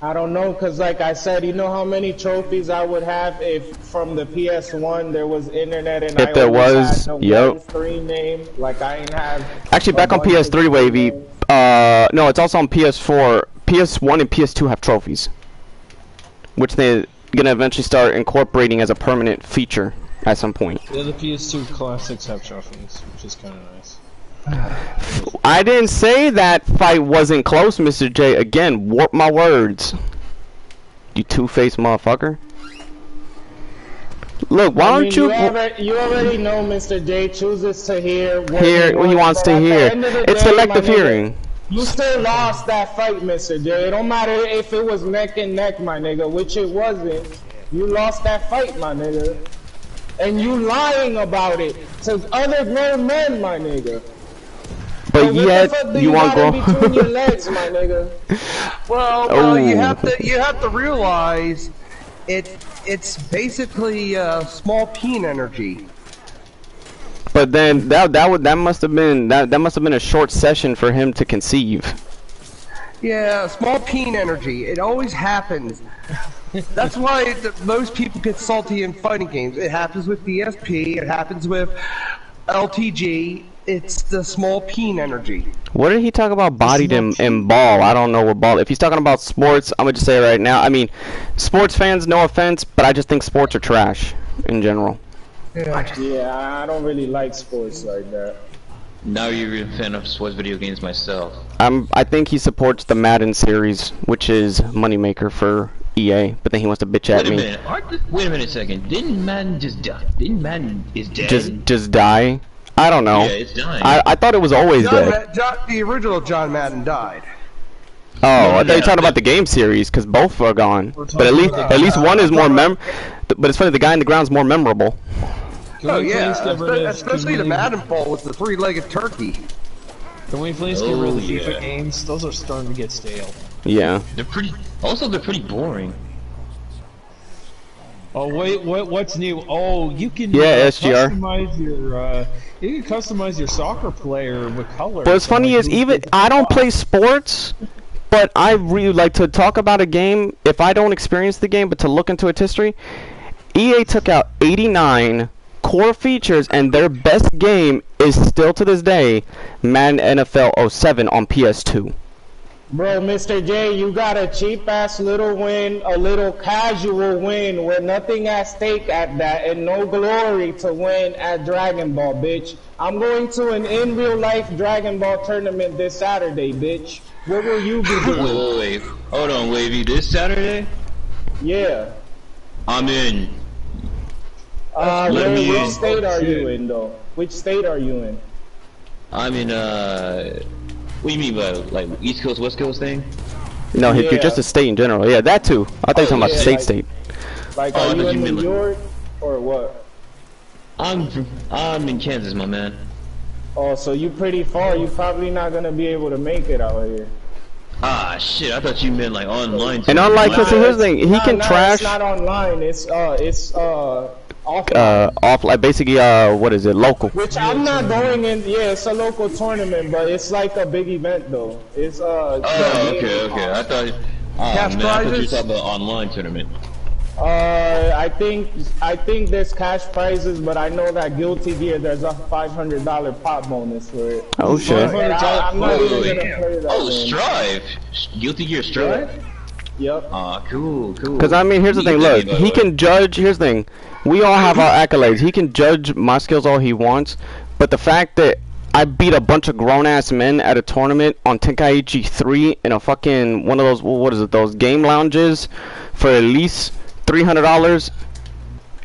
I don't know, cause like I said, you know how many trophies I would have if from the PS1 there was internet and If there was, one screen name, like I ain't have. Actually, back on PS3, Wavy. No, it's also on PS4. PS1 and PS2 have trophies, which they're gonna eventually start incorporating as a permanent feature at some point. Yeah, the PS2 classics have trophies, which is kind of nice. I didn't say that fight wasn't close, Mr. J. Again, warp my words. You two-faced motherfucker. Look, why don't you... You already know Mr. J chooses to hear what he wants to hear. It's selective hearing. You still lost that fight, Mr. J. It don't matter if it was neck and neck, my nigga, which it wasn't. You lost that fight, my nigga. And you lying about it to other grown men, my nigga. But yet, you want to go between your legs, my nigga. Well, you have to realize it's basically small peen energy. But then that must have been a short session for him to conceive. Yeah, small peen energy. It always happens. That's why most people get salty in fighting games. It happens with DSP. It happens with LTG. It's the small peen energy. What did he talk about? Bodied in ball. I don't know what ball. If he's talking about sports, I'm gonna just say right now. I mean, sports fans, no offense, but I just think sports are trash in general. Yeah, I don't really like sports like that. Now you're a fan of sports video games myself. I think he supports the Madden series, which is moneymaker for EA, but then he wants to bitch at me. Wait a minute a second. Didn't Madden just die? Didn't Madden is dead? Just die? I don't know. Yeah, it's dying. I thought it was always dead. The original John Madden died. Oh, I thought you were talking about the game series, because both are gone. But at least one is more But it's funny, the guy in the ground's more memorable. Oh yeah, especially the Madden Bowl with the three-legged turkey. Can we please get rid of the FIFA games? Those are starting to get stale. Yeah. They're pretty boring. Oh wait, what's new? Oh, you can SGR. You can customize your soccer player with colors. But what's funny is I don't play sports, but I really like to talk about a game if I don't experience the game, but to look into its history. EA took out 89 core features, and their best game is still to this day Madden NFL 07 on PS2. Bro, Mr. J, you got a cheap-ass little win, a little casual win with nothing at stake at that and no glory to win at Dragon Ball, bitch. I'm going to an in-real-life Dragon Ball tournament this Saturday, bitch. What will you be doing? Wait. Hold on, Wavy. This Saturday? Yeah. I'm in. Let me Which in. state are you in, though? Which state are you in? I'm in what do you mean by like East Coast, West Coast thing? No, Yeah. just a state in general. Yeah, that too. I thought you were talking about the yeah, state like- state. Like, Oh, I are you thought in you meant New like- York or what? I'm in Kansas, my man. Oh, so you pretty far. You probably not gonna be able to make it out here. Ah, shit, I thought you meant like online. And unlike him, see, here's the thing. He Nah, can nah, trash. It's not online. It's offline. Off like basically what is it, local. Which I'm not going in. Yeah, it's a local tournament, but it's like a big event though. It's Oh, okay. I thought. Cash Man, I thought you were prizes? talking about online tournament. I think there's cash prizes, but I know that Guilty Gear there's a $500 pop bonus for it. Oh shit. But I'm not even gonna Damn. play that. Oh, game. Strive. Guilty Gear Strive. Yep. Cool. Because I mean, here's the thing. Look, he can judge. Here's the thing. We all have our accolades. He can judge my skills all he wants, but the fact that I beat a bunch of grown-ass men at a tournament on Tenkaichi 3 in a fucking one of those, what is it, those game lounges for at least $300,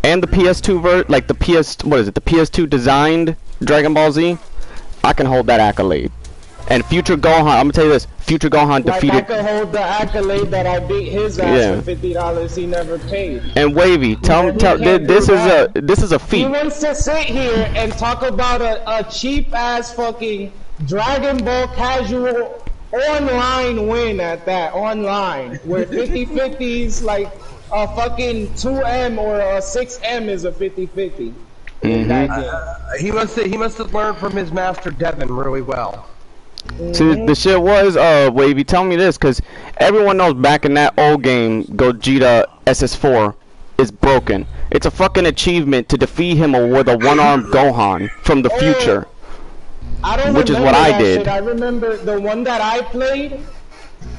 and the PS2 like the PS2 designed Dragon Ball Z, I can hold that accolade. And Future Gohan, I'm gonna tell you this, Future Gohan Like I defeated. could hold the accolade that I beat his ass for $50 he never paid. And Wavy, tell can't do this that. is a He feat. wants to sit here and talk about a cheap ass fucking Dragon Ball casual online win at that, online, where 50-50s like a fucking 2M or a 6M is a 50-50. He must have learned from his master Devin really well. See, the shit was, Wavy, tell me this, because everyone knows back in that old game, Gogeta SS4 is broken. It's a fucking achievement to defeat him with a one-armed Gohan from the future. I don't Which is remember what I that did. shit. I remember the one that I played.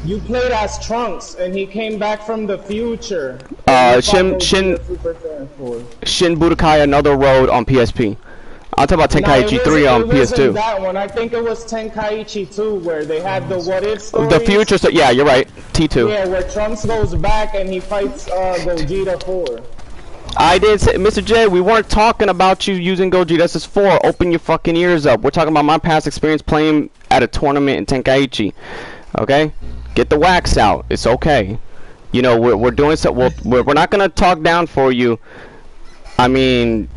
You played as Trunks, and he came back from the future. Shin Budokai Another Road on PSP. I'm talking about Tenkaichi 3 on it wasn't PS2. that one. I think it was Tenkaichi 2 where they had the what if stories. The future, yeah, you're right. T2. Yeah, where Trunks goes back and he fights Gogeta 4. I did say, Mr. J, we weren't talking about you using Gogeta SS4. Open your fucking ears up. We're talking about my past experience playing at a tournament in Tenkaichi. Okay? Get the wax out. It's okay. You know, we're doing so. We're not gonna talk down for you. I mean,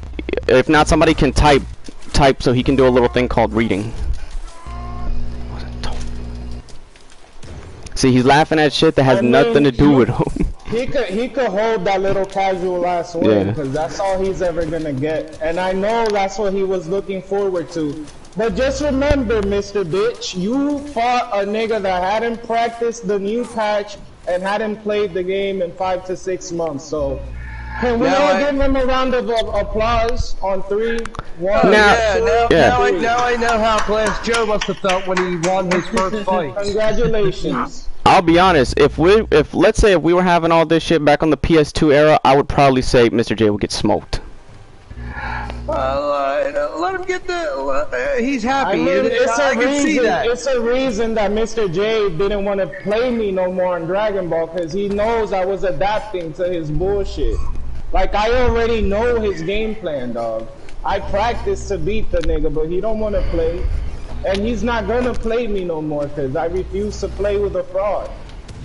if not, somebody can type so he can do a little thing called reading. See, he's laughing at shit that has nothing to do with him. He could hold that little casual ass win Yeah. because that's all he's ever gonna get, and I know that's what he was looking forward to. But just remember, Mr. Bitch, you fought a nigga that hadn't practiced the new patch and hadn't played the game in 5 to 6 months. So can we all give him a round of applause on 3, 1? Now I know how Glass Joe must have felt when he won his first fight. Congratulations. I'll be honest, if let's say if we were having all this shit back on the PS2 era, I would probably say Mr. J would get smoked. Let him get the. He's happy. I mean, I can see that. It's a reason that Mr. J didn't want to play me no more on Dragon Ball because he knows I was adapting to his bullshit. Like, I already know his game plan, dog. I practiced to beat the nigga, but he don't want to play. And he's not gonna play me no more because I refuse to play with a fraud.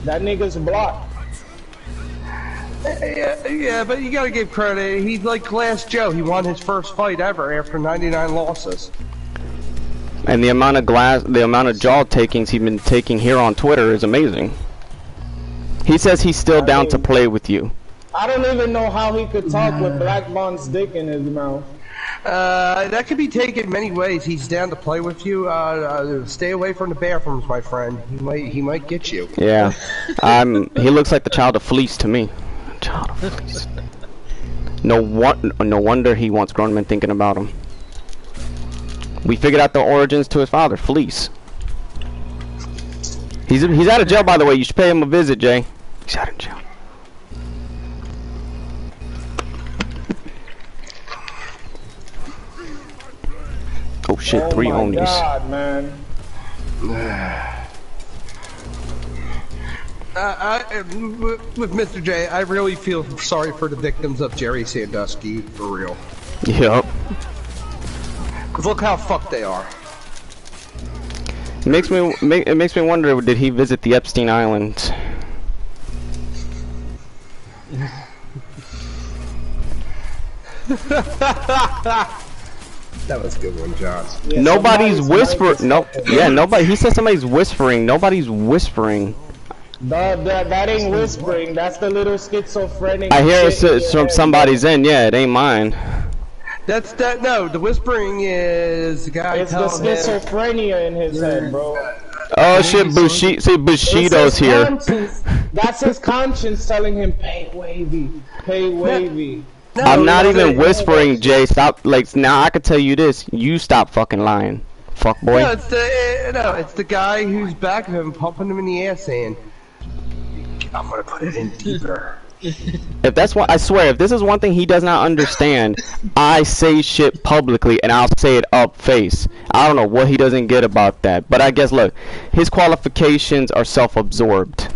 That nigga's blocked. Yeah, but you gotta give credit. He's like Glass Joe. He won his first fight ever after 99 losses. And the amount of jaw takings he's been taking here on Twitter is amazing. He says he's still down to play with you. I don't even know how he could talk with Black Bond's dick in his mouth. That could be taken many ways. He's down to play with you. Stay away from the bathrooms, my friend. He might get you. Yeah, he looks like the child of Fleece to me. Child of Fleece. No wonder he wants grown men thinking about him. We figured out the origins to his father, Fleece. He's out of jail, by the way. You should pay him a visit, Jay. He's out of jail. Oh shit, 3 Oh my Onis. God, man. With Mr. J, I really feel sorry for the victims of Jerry Sandusky, for real. Yep. Cause look how fucked they are. It makes me wonder, did he visit the Epstein Islands? That was a good one, John. Yeah, Nobody's whispering. No, yeah, talking. nobody. He said somebody's whispering. Nobody's whispering. That ain't whispering. That's the little schizophrenic. I hear shit in it's your from head, somebody's end. Yeah, it ain't mine. That's that. No, the whispering is the guy It's the telling him. schizophrenia in his head, bro. Oh shit, Bushido. See, Bushido's It's his here. conscience. That's his conscience telling him, pay wavy, pay wavy. No, I'm not no, even no, whispering, Jay. Stop. Like now, I can tell you this. You stop fucking lying, fuck boy. No, it's the guy who's back of him, pumping him in the ass, saying, "I'm gonna put it in deeper." If that's what I swear, if this is one thing he does not understand, I say shit publicly and I'll say it up face. I don't know what he doesn't get about that, but I guess look, his qualifications are self-absorbed.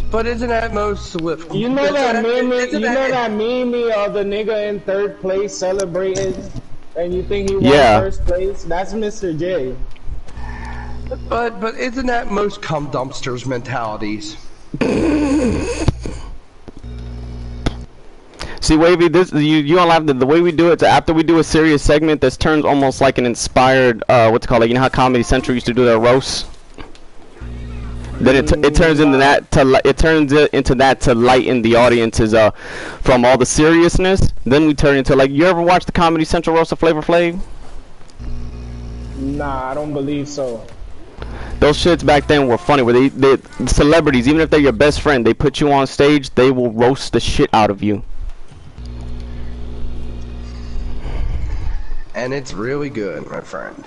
But isn't that most with You know that meme? You know that meme of the nigga in third place celebrating, and you think he won first place? That's Mr. J. But isn't that most cum dumpsters mentalities? See, Wavy, this you don't have the way we do it. After we do a serious segment, this turns almost like an inspired what's it called? Like, you know how Comedy Central used to do their roasts. Then it turns into that to lighten the audiences from all the seriousness. Then we turn into like, you ever watch the Comedy Central roast of Flavor Flav? Nah, I don't believe so. Those shits back then were funny, where the celebrities, even if they're your best friend, they put you on stage, they will roast the shit out of you. And it's really good, my friend.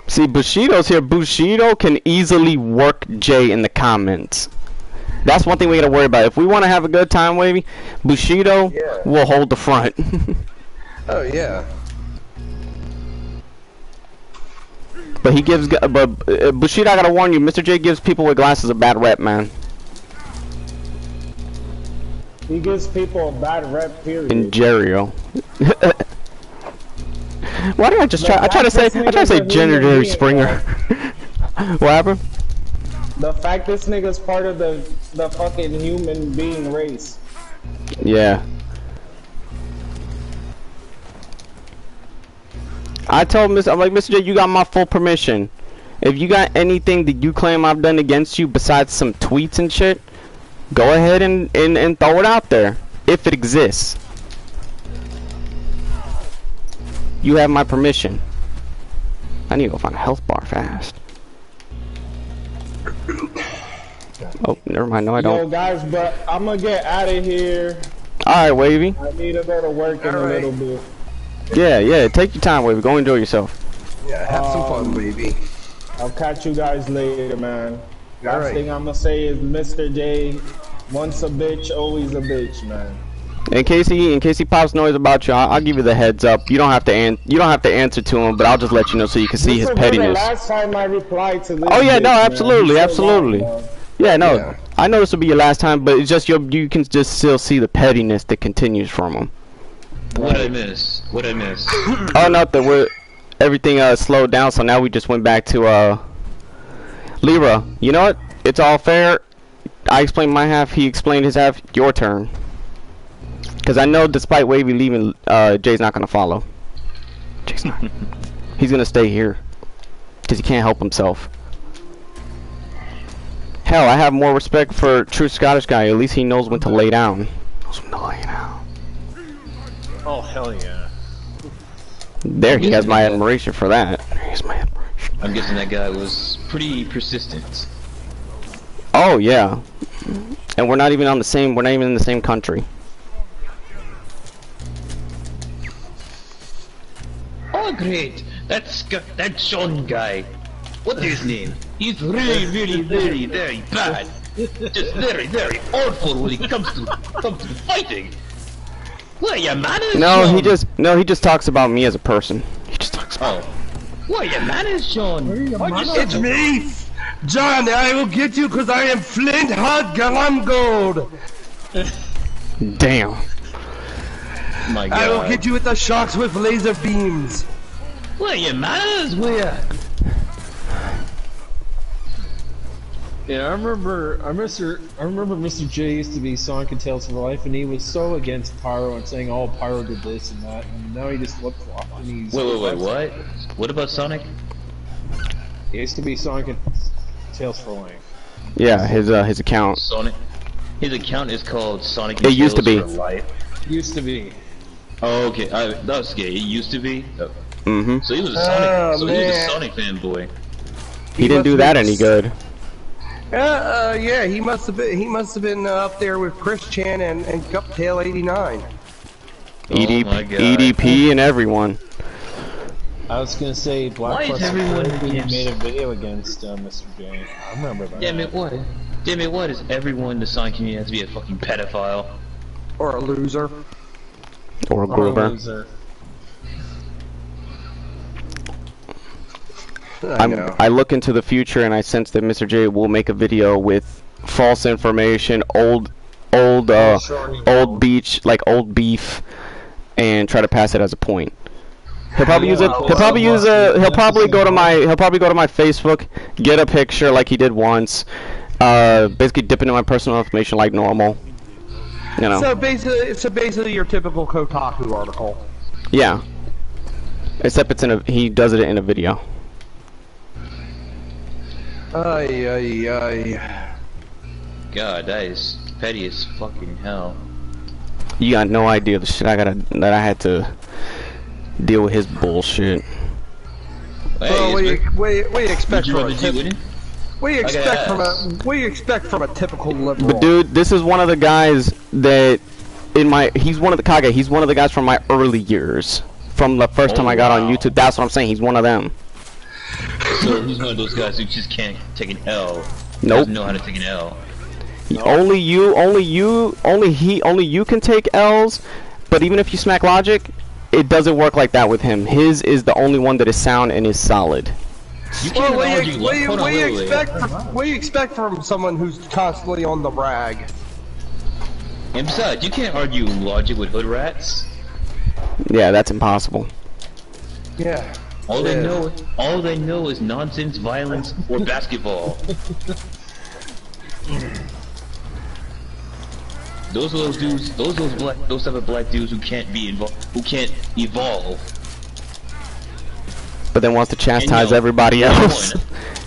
See, Bushido's here. Bushido can easily work Jay in the comments. That's one thing we gotta worry about. If we want to have a good time, Wavy, Bushido will hold the front. Oh yeah. But he gives, Bushido, I gotta warn you, Mr. J gives people with glasses a bad rep, man. He gives people a bad rep, period. In Jerio. Why did I just try? I try to say Gender Springer. What happened? The fact this nigga's part of the fucking human being race. Yeah. I told I'm like, Mr. J, you got my full permission. If you got anything that you claim I've done against you besides some tweets and shit, go ahead and throw it out there. If it exists. You have my permission. I need to go find a health bar fast. Oh, never mind. No, I don't. Yo, guys, but I'm gonna get out of here. Alright, Wavy. I need to go to work in a little bit. Yeah, take your time, Wavy. Go enjoy yourself. Yeah, have some fun, baby. I'll catch you guys later, man. Last right. thing I'm gonna say is Mr. J, once a bitch, always a bitch, man. In case he pops noise about you, I'll give you the heads up. You don't have to answer to him, but I'll just let you know so you can see his pettiness. The last time I replied to this. Oh yeah, bitch, no, absolutely, man. absolutely. Long, yeah, no, Yeah. I know this will be your last time, but it's just you can just still see the pettiness that continues from him. What I miss? What I miss? Oh, nothing. Everything slowed down, so now we just went back to Lyra. You know what? It's all fair. I explained my half. He explained his half. Your turn. Because I know, despite Wavy leaving, Jay's not gonna follow. Jay's not. He's gonna stay here because he can't help himself. Hell, I have more respect for true Scottish guy. At least he knows when to lay down. Knows when to lay down. Oh, hell yeah. There, he has my admiration for that. Here's my admiration. I'm guessing that guy was pretty persistent. Oh yeah, and we're not even on the same. We're not even in the same country. Oh great, that Sean guy. What is his name? He's really, really, very, very bad. Just very, very awful when it comes to fighting. What are your manners, No, he just talks about me as a person. He just talks about. Oh. What are your manners, Sean? It's me, John. I will get you because I am flint hot glam gold. Damn. My God. I will hit you with the shocks with laser beams. What are your manners? Where? Yeah, I remember Mr. J used to be Sonic and Tails for Life, and he was so against Pyro and saying, "Oh, Pyro did this and that," and now he just flip-flopped and he's... Wait, what? What about Sonic? He used to be Sonic and Tails for Life. Yeah, his account. Sonic. His account is called Sonic and It used to Tails be. for Life. Used to be. Oh, okay. That's gay. It used to be. Oh. Mm-hmm. So he was a Sonic. Oh, so he was a man. Sonic fanboy. He didn't do that any good. Yeah, he must have been up there with Chris Chan and Guptail 89. EDP, my God. EDP and everyone. I was gonna say Black Why is Plus everyone Security against- made a video against Mr. J. I remember that. Damn it! What? Damn it! What is everyone in the Sonic community has to be a fucking pedophile? Or a loser. Or a Or a Grover. loser. I know. I look into the future and I sense that Mr. J will make a video with false information, old beach, like old beef, and try to pass it as a point. He'll probably use it. He'll probably use a. He'll probably go to my. He'll probably go to my Facebook, get a picture like he did once, basically dip into my personal information like normal. You know. So basically your typical Kotaku article. Yeah. Except it's in a. He does it in a video. Ay. God, that is petty as fucking hell. You got no idea the shit that I had to deal with his bullshit. Hey, Well, what do you expect from a what do you expect from what do you expect from a typical liberal? But dude, this is one of the guys that he's one of the Kage. He's one of the guys from my early years. From the first time I got on YouTube. That's what I'm saying. He's one of them. So he's one of those guys who just can't take an L. Nope. Doesn't know how to take an L. Only you can take L's, but even if you smack logic, it doesn't work like that with him. His is the only one that is sound and is solid. You can't Well, argue. what do you Wait. expect from someone who's constantly on the rag? And besides, you can't argue logic with hood rats. Yeah, that's impossible. Yeah. All they know is nonsense, violence, or basketball. Those dudes, those type of black dudes who can't evolve. But then wants to chastise And yo, everybody number else. one,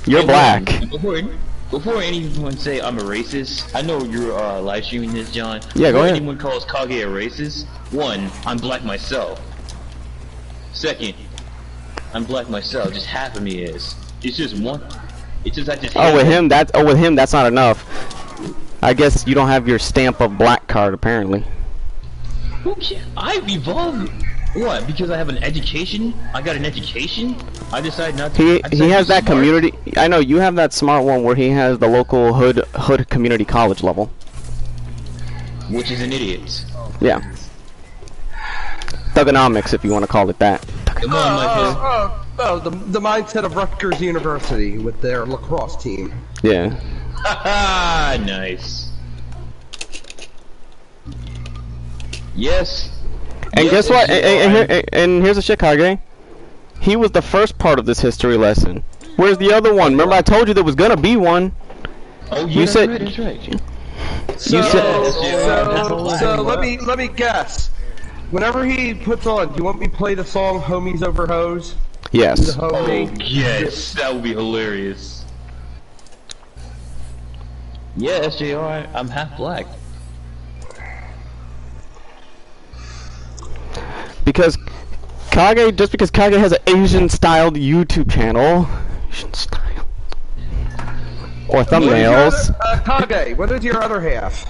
You're number black. one, Before anyone say I'm a racist, I know you're live streaming this, John. Yeah, go Before ahead. anyone calls Kage a racist, one, I'm black myself. Second, I'm black myself. Just half of me is. It's just one. It's just I just. Oh, with him that's not enough. I guess you don't have your stamp of black card apparently. Who cares? I've evolved. What? Because I have an education? I got an education? I decide not to. He has that smart. community. I know you have that smart one where he has the local hood community college level. Which is an idiot. Yeah. Thugonomics, if you want to call it that. Come on, my The mindset of Rutgers University with their lacrosse team. Yeah. Haha, nice. Yes. And Yes, guess what? it's And here's the shit, Kage. He was the first part of this history lesson. Where's the other one? Remember I told you there was gonna be one. Oh, You said- that's right. So, said- so let me guess. Whenever he puts on, do you want me to play the song "Homies Over Hoes"? Yes. Oh, yes, that would be hilarious. Yeah, SJR, I'm half black. Because Kage, just because Kage has an Asian-styled YouTube channel, Asian style, or thumbnails. Kage, what is your other half?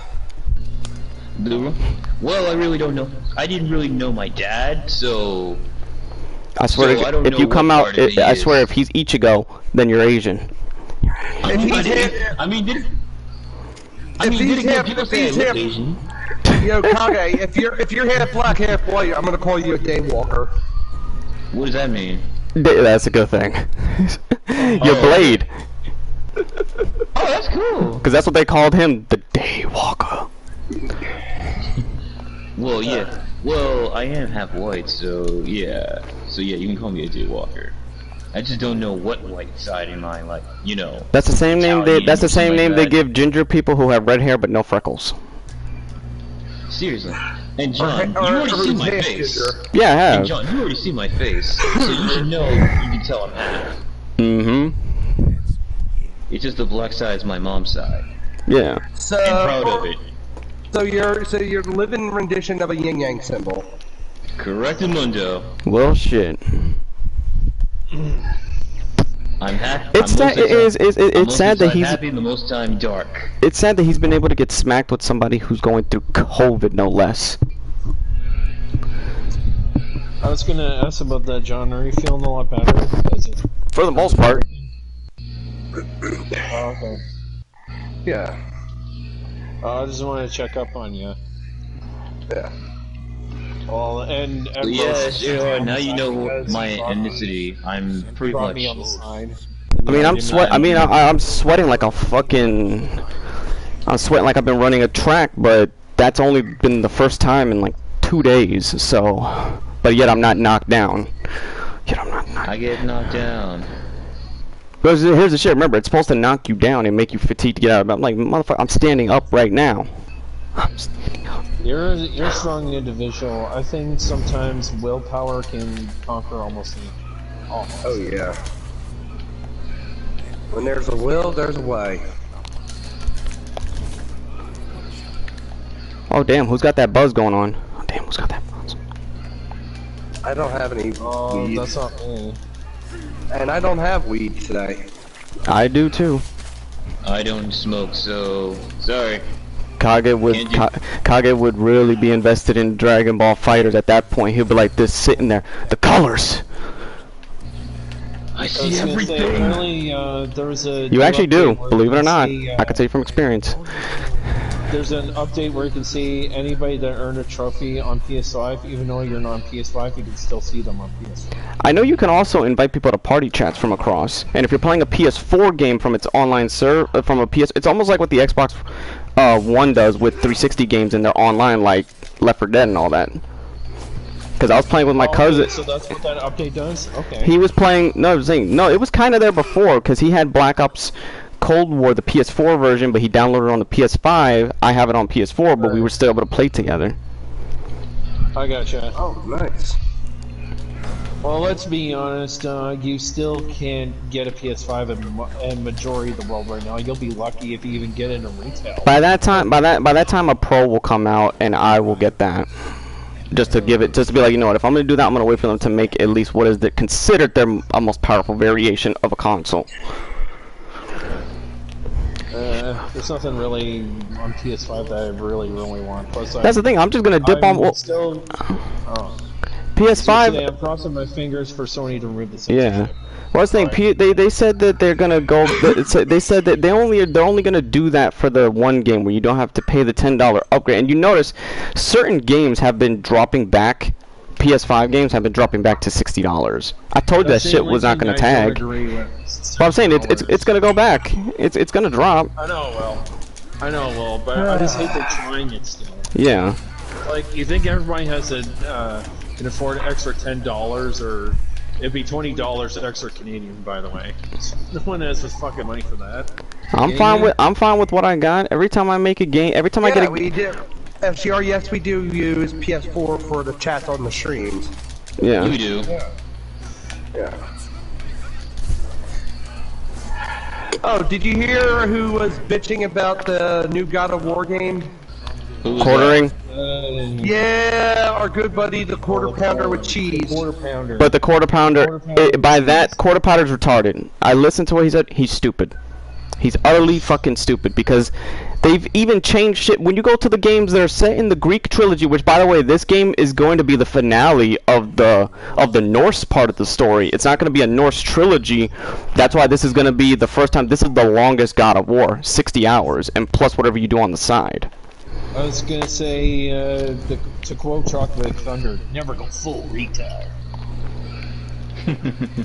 Well, I really don't know. I didn't really know my dad, so... I swear, So, I don't if know you what come out, part of he I is. swear, if he's Ichigo, then you're Asian. If he's I mean, I mean, these then again, people say I these look half, Asian. yo, Kage, if you're half black, half white, I'm gonna call you a daywalker. What does that mean? That's a good thing. Your Oh. Blade. Oh, that's cool. Because that's what they called him, the Daywalker. Well, yeah. Well, I am half white, so yeah. So yeah, you can call me a daywalker. I just don't know what white side am I, like, you know. That's the same name. That's the same name they that. give ginger people who have red hair but no freckles. Seriously. And John, you Or already see who's my half face. ginger. Yeah, I And have. John, you already see my face, so you should know. You can tell I'm half. Mm-hmm. It's just the black side's my mom's side. Yeah. So, I'm proud of it. So you're the living rendition of a yin yang symbol. Correctamundo. Well, shit. I'm happy. It's sad. It's sad that he's. happy and the most time dark. It's sad that he's been able to get smacked with somebody who's going through COVID, no less. I was gonna ask about that, John. Are you feeling a lot better? For the most part. Oh, okay. Yeah. I just wanted to check up on you. Yeah. Well, and Yeah, sure. Now you know my ethnicity. I'm pretty brought much. me on the side. I mean, I'm sweating like a fucking. I'm sweating like I've been running a track, but that's only been the first time in like 2 days. So, but yet I'm not knocked down. I get knocked down. Because here's the shit. Remember, it's supposed to knock you down and make you fatigued to get out of bed. I'm like, motherfucker, I'm standing up right now. I'm standing up. You're a strong individual. I think sometimes willpower can conquer almost all. Oh yeah. When there's a will, there's a way. Oh damn, who's got that buzz going on? Oh damn, who's got that buzz? I don't have any weed. That's not me. And I don't have weed today. I do too. I don't smoke, so sorry. Kage would really be invested in Dragon Ball Fighters at that point. He'll be like this, sitting there. The colors. I see everything. Apparently, there was a. You actually do, believe it or not. See, I can tell you from experience. There's an update where you can see anybody that earned a trophy on PS5, even though you're not on PS5, you can still see them on PS5. I know you can also invite people to party chats from across, and if you're playing a PS4 game from its online from a PS, it's almost like what the Xbox One does with 360 games in their online, like Left 4 Dead and all that. Because I was playing with my cousin. So that's what that update does? Okay. He was playing. No, I was saying no. It was kind of there before because he had Black Ops Cold War, the PS4 version, but he downloaded it on the PS5. I have it on PS4, but we were still able to play together. I gotcha. Oh, nice. Well, let's be honest. You still can't get a PS5 in majority of the world right now. You'll be lucky if you even get it in retail. By that time, a Pro will come out, and I will get that. Just to be like, you know what? If I'm gonna do that, I'm gonna wait for them to make at least what is considered their most powerful variation of a console. There's nothing really on PS5 that I really want. Plus, That's the thing. I'm just gonna dip on. PS5. Today, I'm crossing my fingers for Sony to remove the censorship. Yeah. Well, I was thinking, they said that they're gonna go. They said that they're only gonna do that for the one game where you don't have to pay the $10 upgrade. And you notice, certain games have been dropping back. PS5 games have been dropping back to $60. I told you that shit was not gonna tag. But I'm saying it's gonna go back. It's gonna drop. I know, but I just hate they're trying it still. Yeah. Like, you think everybody has can afford an extra $10, or it'd be $20 extra Canadian, by the way. No one has the fucking money for that. I'm fine with what I got. Every time I make a game, every time I get a we do. FCR, yes, we do use PS4 for the chat on the streams. Yeah. You do. Yeah. Oh, did you hear who was bitching about the new God of War game? Quartering. Yeah, our good buddy, the quarter pounder with cheese. Quarter pounder. But the quarter pounder, by that, quarter pounder's retarded. I listened to what he said. He's stupid. He's utterly fucking stupid because they've even changed shit. When you go to the games that are set in the Greek trilogy, which by the way, this game is going to be the finale of the Norse part of the story. It's not going to be a Norse trilogy. That's why this is going to be the first time. This is the longest God of War, 60 hours, and plus whatever you do on the side. I was gonna say, to quote Chocolate Thunder, never go full retard.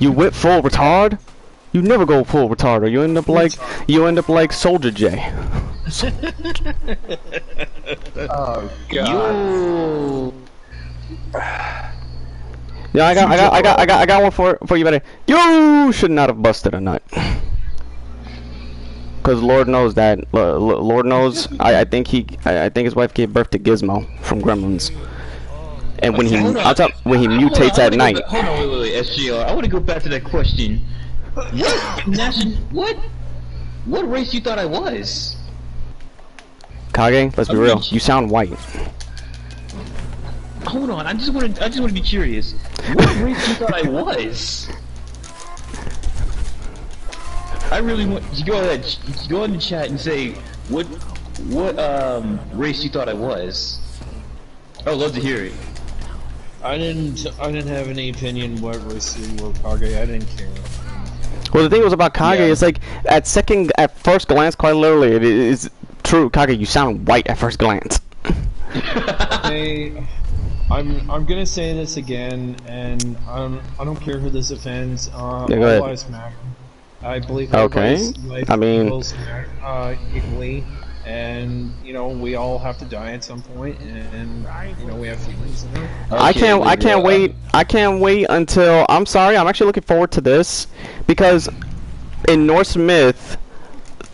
You went full retard? You never go full retard, or you end up like Soldier J. Oh god. Yeah, I got one for you, buddy. You should not have busted a nut. Cause Lord knows that. Lord knows. I think his wife gave birth to Gizmo from Gremlins. And when he mutates at night. Hold on, wait, SGR. I want to go back to that question. What race you thought I was? Kage, let's be real. You sound white. Hold on, I just want to be curious. What race you thought I was? I really want you go in the chat and say what race you thought I was. I would love to hear it. I didn't have any opinion what race you were, Kage. I didn't care. Well, the thing was about Kage is like at first glance, quite literally, it is true. Kage, you sound white at first glance. Hey, I'm gonna say this again, and I don't care who this offends. All lives matter. I believe everybody's life equals equally, and you know we all have to die at some point, and you know we have feelings. You know? I can't wait. I can't wait until. I'm sorry. I'm actually looking forward to this because in Norse myth,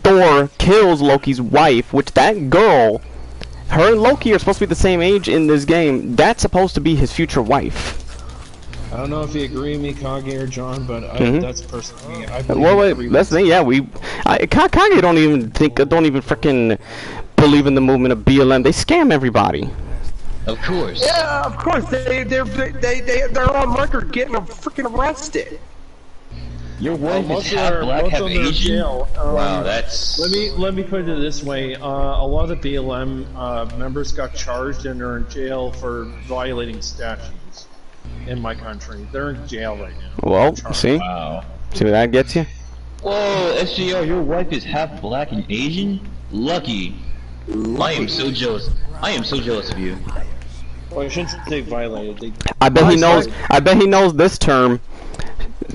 Thor kills Loki's wife, which that girl, her and Loki are supposed to be the same age in this game. That's supposed to be his future wife. I don't know if you agree with me, Kage or John, but that's personally. That's the thing. Yeah, Kage don't even freaking believe in the movement of BLM. They scam everybody. Of course. Yeah, of course. They're on record getting them freaking arrested. Your wife is half black, half Asian. Wow, that's. Let me put it this way: a lot of the BLM members got charged and are in jail for violating statutes. In my country, they're in jail right now. Well, see, wow. See what that gets you? Whoa, SGR, your wife is half black and Asian? Lucky. I am so jealous. I am so jealous of you. Well, I shouldn't say violated. I bet he knows. I bet he knows this term.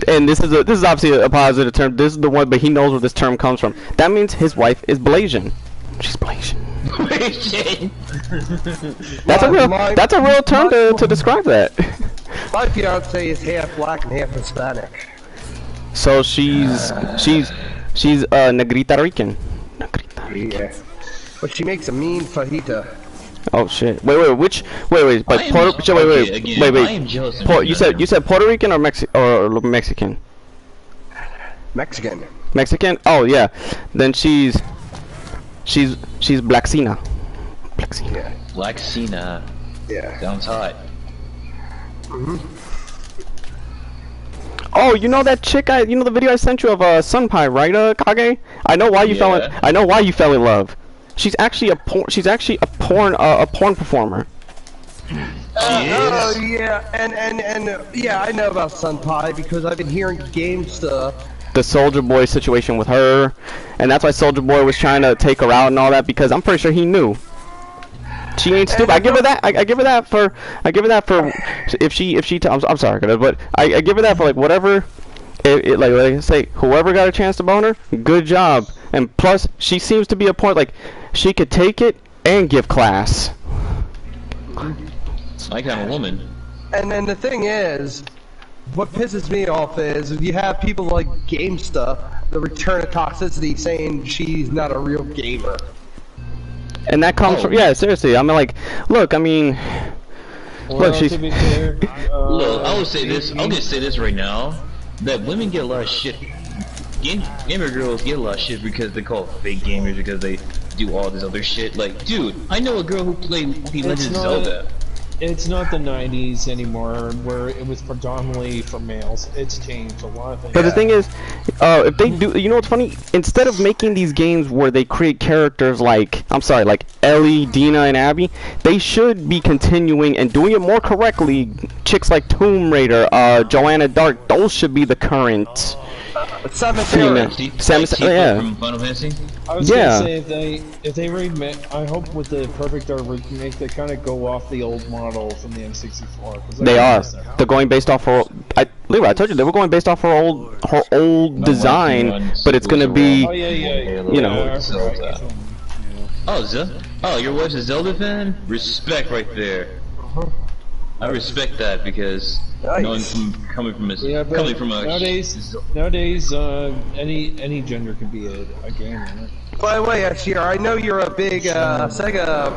And this is obviously a positive term. This is the one, but he knows where this term comes from. That means his wife is Blasian. She's Blasian. That's a real term to describe that. My fiance is half black and half Hispanic. So she's Negrita Rican. Yeah. But she makes a mean fajita. Oh shit! Wait. But I am jealous of you said Puerto Rican or Mexican? Mexican. Mexican? Oh yeah. Then she's Blacksina. Yeah. Blacksina. Yeah. Sounds hot. Oh, you know that chick? You know the video I sent you of Sunpie, right, Kage? I know why you fell in love. She's actually a porn performer. Yeah, and yeah, I know about Sunpie because I've been hearing game stuff. The Soldier Boy situation with her, and that's why Soldier Boy was trying to take her out and all that because I'm pretty sure he knew. She ain't stupid. I give her that. I give her that for if she. I'm sorry, but I give her that for like whatever. Like I say, whoever got a chance to bone her, good job. And plus, she seems to be a point like she could take it and give class. It's my kind of woman. And then the thing is, what pisses me off is you have people like GameStuff, the return of toxicity, saying she's not a real gamer. And that comes from seriously. I mean, like, look, I mean, look, she's. To be fair, Look, I will say this. I'll just say this right now: that women get a lot of shit. Gamer girls get a lot of shit because they call fake gamers because they do all this other shit. Like, dude, I know a girl who played Legend of Zelda. It's not the 90s anymore, where it was predominantly for males. It's changed a lot of things. But the thing is, if they do, you know what's funny? Instead of making these games where they create characters like, I'm sorry, like Ellie, Dina, and Abby, they should be continuing and doing it more correctly. Chicks like Tomb Raider, Joanna Dark, those should be the current female. Yeah. From Final Fantasy? I was gonna say if they remake, I hope with the Perfect Dark remake they kind of go off the old model from the N64. They are. They're going based off her. Leroy, I told you they were going based off her old design, but it's gonna be, you know. Oh, your wife's a Zelda fan? Respect right there. I respect that because coming from a nowadays any gender can be a gamer. By the way, Ashir, I know you're a big Sega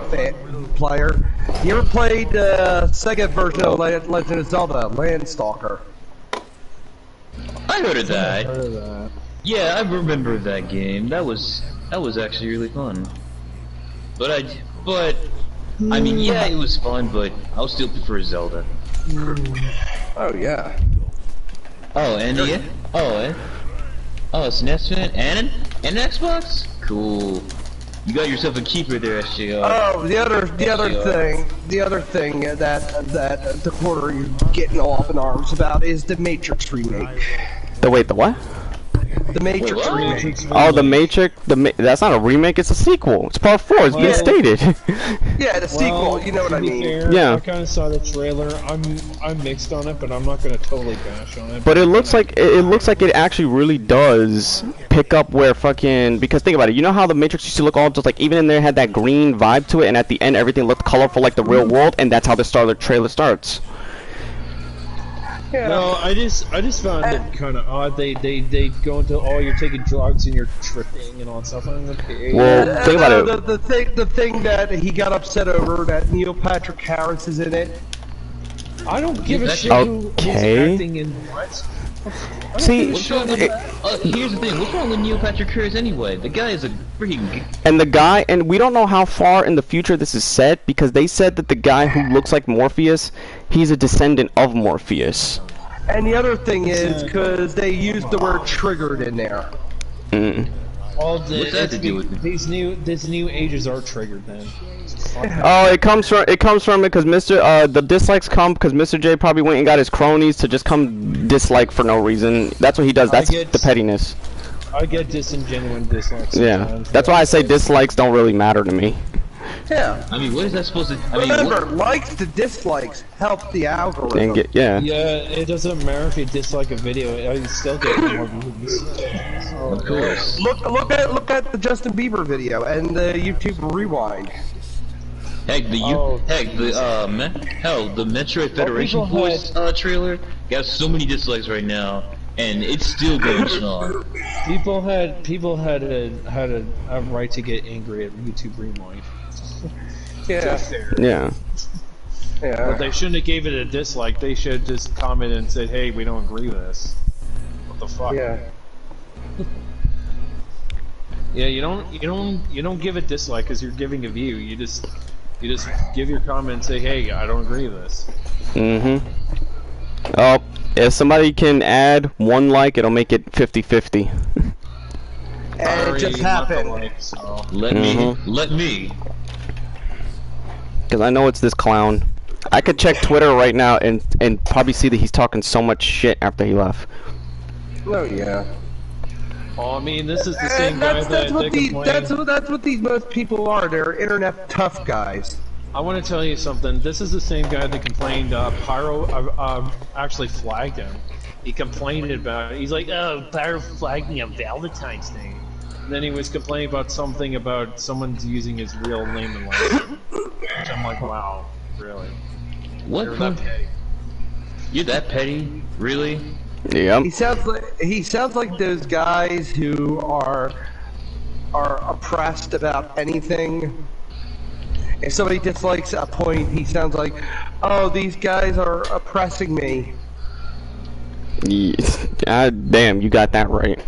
player. You ever played the Sega version of Legend of Zelda, Landstalker? I heard of that. Yeah, I remember that game. That was actually really fun. But I mean, yeah, it was fun, but I'll still prefer Zelda. Oh yeah. Oh, and SNES fan and an Xbox. Cool. You got yourself a keeper there, SJR. Oh, the other thing that the quarter you're getting all up in arms about is the Matrix remake. The what? The Matrix remake. Oh, the Matrix. That's not a remake. It's a sequel. It's part 4. It's been stated. Yeah, the sequel. You know what I mean? Fair, yeah. I kind of saw the trailer. I'm mixed on it, but I'm not gonna totally bash on it. But it looks like it actually really does pick up where fucking, because think about it. You know how the Matrix used to look all just like, even in there had that green vibe to it, and at the end everything looked colorful like the real world, and that's how the trailer starts. Yeah. No, I just found it kind of odd. They go into, oh, you're taking drugs and you're tripping and all that stuff. Well, think about it. The thing that he got upset over, that Neil Patrick Harris is in it. I don't give a shit who's acting in what. See, here's the thing. What's wrong with Neil Patrick Harris anyway? The guy is a freaking. And we don't know how far in the future this is set, because they said that the guy who looks like Morpheus, he's a descendant of Morpheus. And the other thing is because they used the word "triggered" in there. What's that to do with it? These new ages are triggered, then. Oh, it comes from it because the dislikes come because Mr. J probably went and got his cronies to just come dislike for no reason. That's what he does. That's the pettiness. I get disingenuous dislikes. Yeah, that's why I say dislikes don't really matter to me. Yeah. I mean, what is that supposed to? Remember, likes to dislikes help the algorithm. Yeah, it doesn't matter if you dislike a video. I still get more views. Of course. Look at the Justin Bieber video and the YouTube Rewind. Heck, the Metroid Federation Force trailer got so many dislikes right now, and it's still going strong. People had a right to get angry at YouTube Rewind. Yeah. But they shouldn't have gave it a dislike. They should have just commented and said, "Hey, we don't agree with this." What the fuck? Yeah. Yeah, you don't give a dislike because you're giving a view. You just give your comment and say, "Hey, I don't agree with this." Oh, if somebody can add one like, it'll make it 50-50. And it just happened. Let me. Because I know it's this clown. I could check Twitter right now and probably see that he's talking so much shit after he left. Oh yeah. Oh, I mean, this is the same guy that's what these most people are. They're internet tough guys. I want to tell you something. This is the same guy that complained. Pyro actually flagged him. He complained about it. He's like, "Oh, Pyro flagged me on Valentine's Day." And then he was complaining about something about someone's using his real name and last name. Which I'm like, wow, really? What? You're that petty? You're that petty? Really? Yeah. He sounds like those guys who are oppressed about anything. If somebody dislikes a point, he sounds like, "Oh, these guys are oppressing me." God damn, you got that right.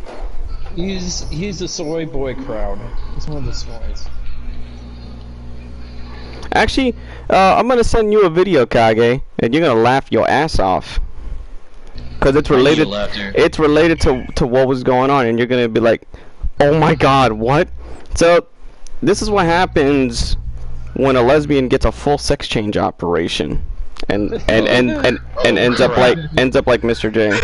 He's the soy boy crowd. He's one of the soys. Actually, I'm gonna send you a video, Kage, and you're gonna laugh your ass off. Cause it's related. It's related to what was going on, and you're gonna be like, "Oh my God, what?" So, this is what happens when a lesbian gets a full sex change operation, and ends up like Mr. J.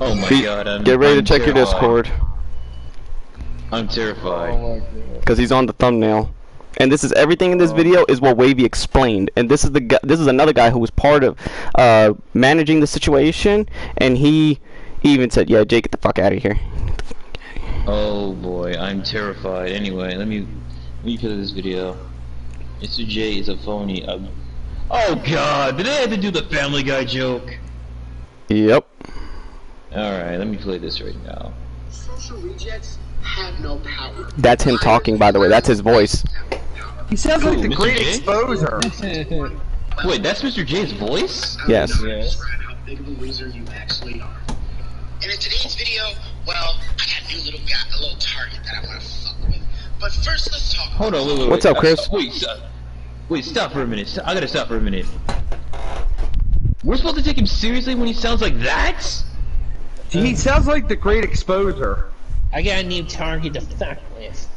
Oh my God! Get ready to check your Discord. I'm terrified. Oh my God. Because he's on the thumbnail. And this is everything in this video is what Wavy explained, and this is the guy, this is another guy who was part of managing the situation, and he even said, "Yeah, Jay, get the fuck out of here." Oh boy, I'm terrified. Anyway, let me play this video. Mr. J is a phony. Oh God, did I have to do the Family Guy joke? Yep. All right, let me play this right now. Social rejects have no power. That's him talking, by the way. That's his voice. He sounds like the Mr. great J? exposer. Wait, that's Mr. J's voice? Yes. Describe how big of a loser you actually are. And in today's video, well, I got a new little guy, a little target that I want to fuck with. But first, let's talk. Hold on, wait. What's up, Chris? Wait, stop for a minute. I gotta stop for a minute. We're supposed to take him seriously when he sounds like that? He sounds like the great exposer. I got a new target to fuck with.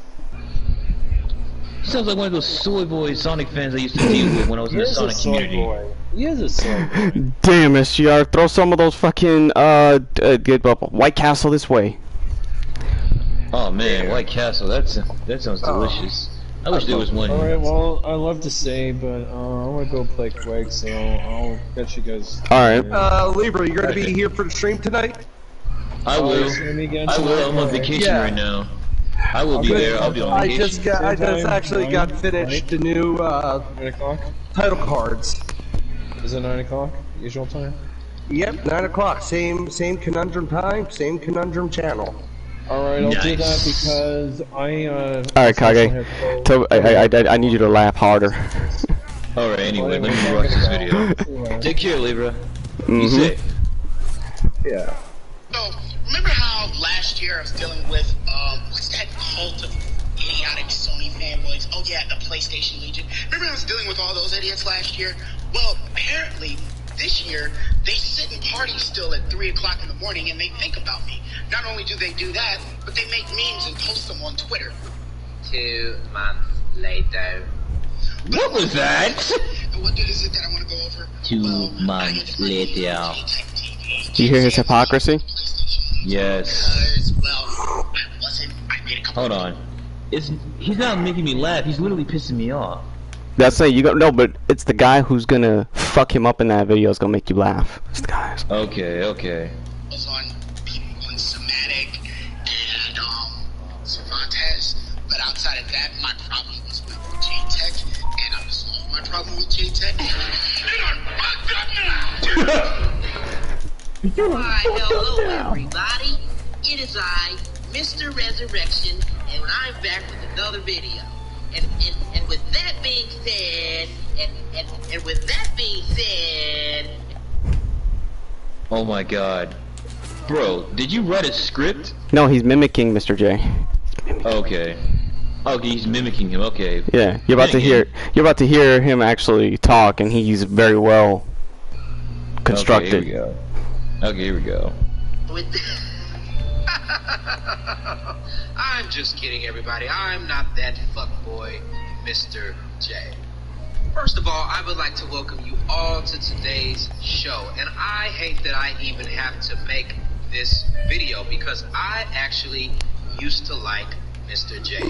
He sounds like one of those soy boy Sonic fans I used to deal with when I was in the Sonic community. He is a soy boy. Damn, SGR, throw some of those fucking White Castle this way. Oh man, White Castle, that sounds delicious. I wish there was one. Alright, well, I love to say, but I want to go play Quake, so I'll catch you guys. Alright. Libra, you're gonna be here for the stream tonight? I will. I will. I'm on vacation right now. I will be there. I'll be on vacation. I just actually got finished the new 9 o'clock? title cards. Is it 9 o'clock? Usual time? Yep, 9 o'clock. Same conundrum time, same conundrum channel. Alright, I'll do that because Alright, Kage. I need you to laugh harder. Alright, anyway, let me watch this video. Take care, Libra. Be safe. Yeah. So, remember how last year I was dealing with, what's that cult of idiotic Sony fanboys? Oh yeah, the PlayStation Legion. Remember I was dealing with all those idiots last year? Well, apparently, this year, they sit and party still at 3 o'clock in the morning and they think about me. Not only do they do that, but they make memes and post them on Twitter. 2 months later. What was that? What is it that I want to go over? 2 months later. Do you hear his hypocrisy? Yes. Well, I made a couple. Hold on. He's not making me laugh. He's literally pissing me off. That's it. No, but it's the guy who's gonna fuck him up in that video is gonna make you laugh. It's the guy. Okay. Was on Somatic and Cervantes, but outside of that, my problem was with J-Tech, and I resolved my problem with J-Tech. And I'm fucked up now. Why, hello everybody. It is I, Mr. Resurrection, and I'm back with another video. And with that being said, and with that being said... Oh my God. Bro, did you write a script? No, he's mimicking Mr. J. Okay. Okay, he's mimicking him, okay. Yeah, you're about to hear him actually talk, and he's very well constructed. Okay, here we go. I'm just kidding, everybody. I'm not that fuckboy, Mr. J. First of all, I would like to welcome you all to today's show. And I hate that I even have to make this video because I actually used to like Mr. J.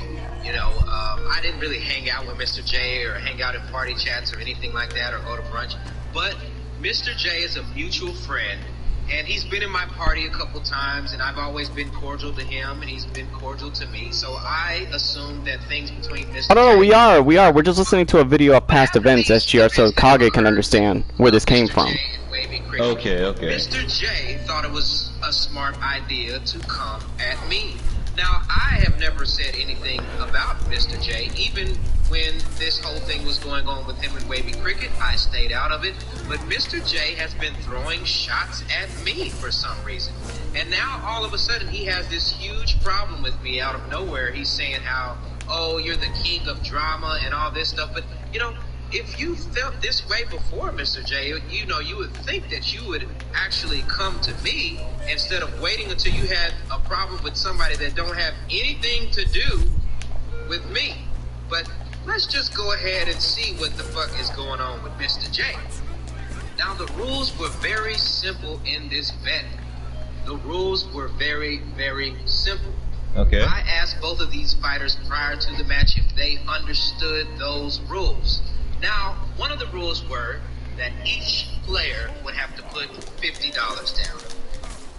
You know, I didn't really hang out with Mr. J or hang out in party chats or anything like that or go to brunch. But Mr. J is a mutual friend. And he's been in my party a couple times, and I've always been cordial to him, and he's been cordial to me. So I assume that things between Mr. Oh no, we are. We're just listening to a video of past events, SGR, so Kage can understand where this came from. Okay. Mr. J thought it was a smart idea to come at me. Now, I have never said anything about Mr. J, even when this whole thing was going on with him and Wavy Cricket. I stayed out of it, but Mr. J has been throwing shots at me for some reason. And now, all of a sudden, he has this huge problem with me out of nowhere. He's saying how, oh, you're the king of drama and all this stuff, but, you know, if you felt this way before, Mr. J, you know, you would think that you would actually come to me instead of waiting until you had a problem with somebody that don't have anything to do with me. But let's just go ahead and see what the fuck is going on with Mr. J. Now, the rules were very simple in this bet. The rules were very, very simple. Okay. I asked both of these fighters prior to the match if they understood those rules. Now, one of the rules were that each player would have to put $50 down.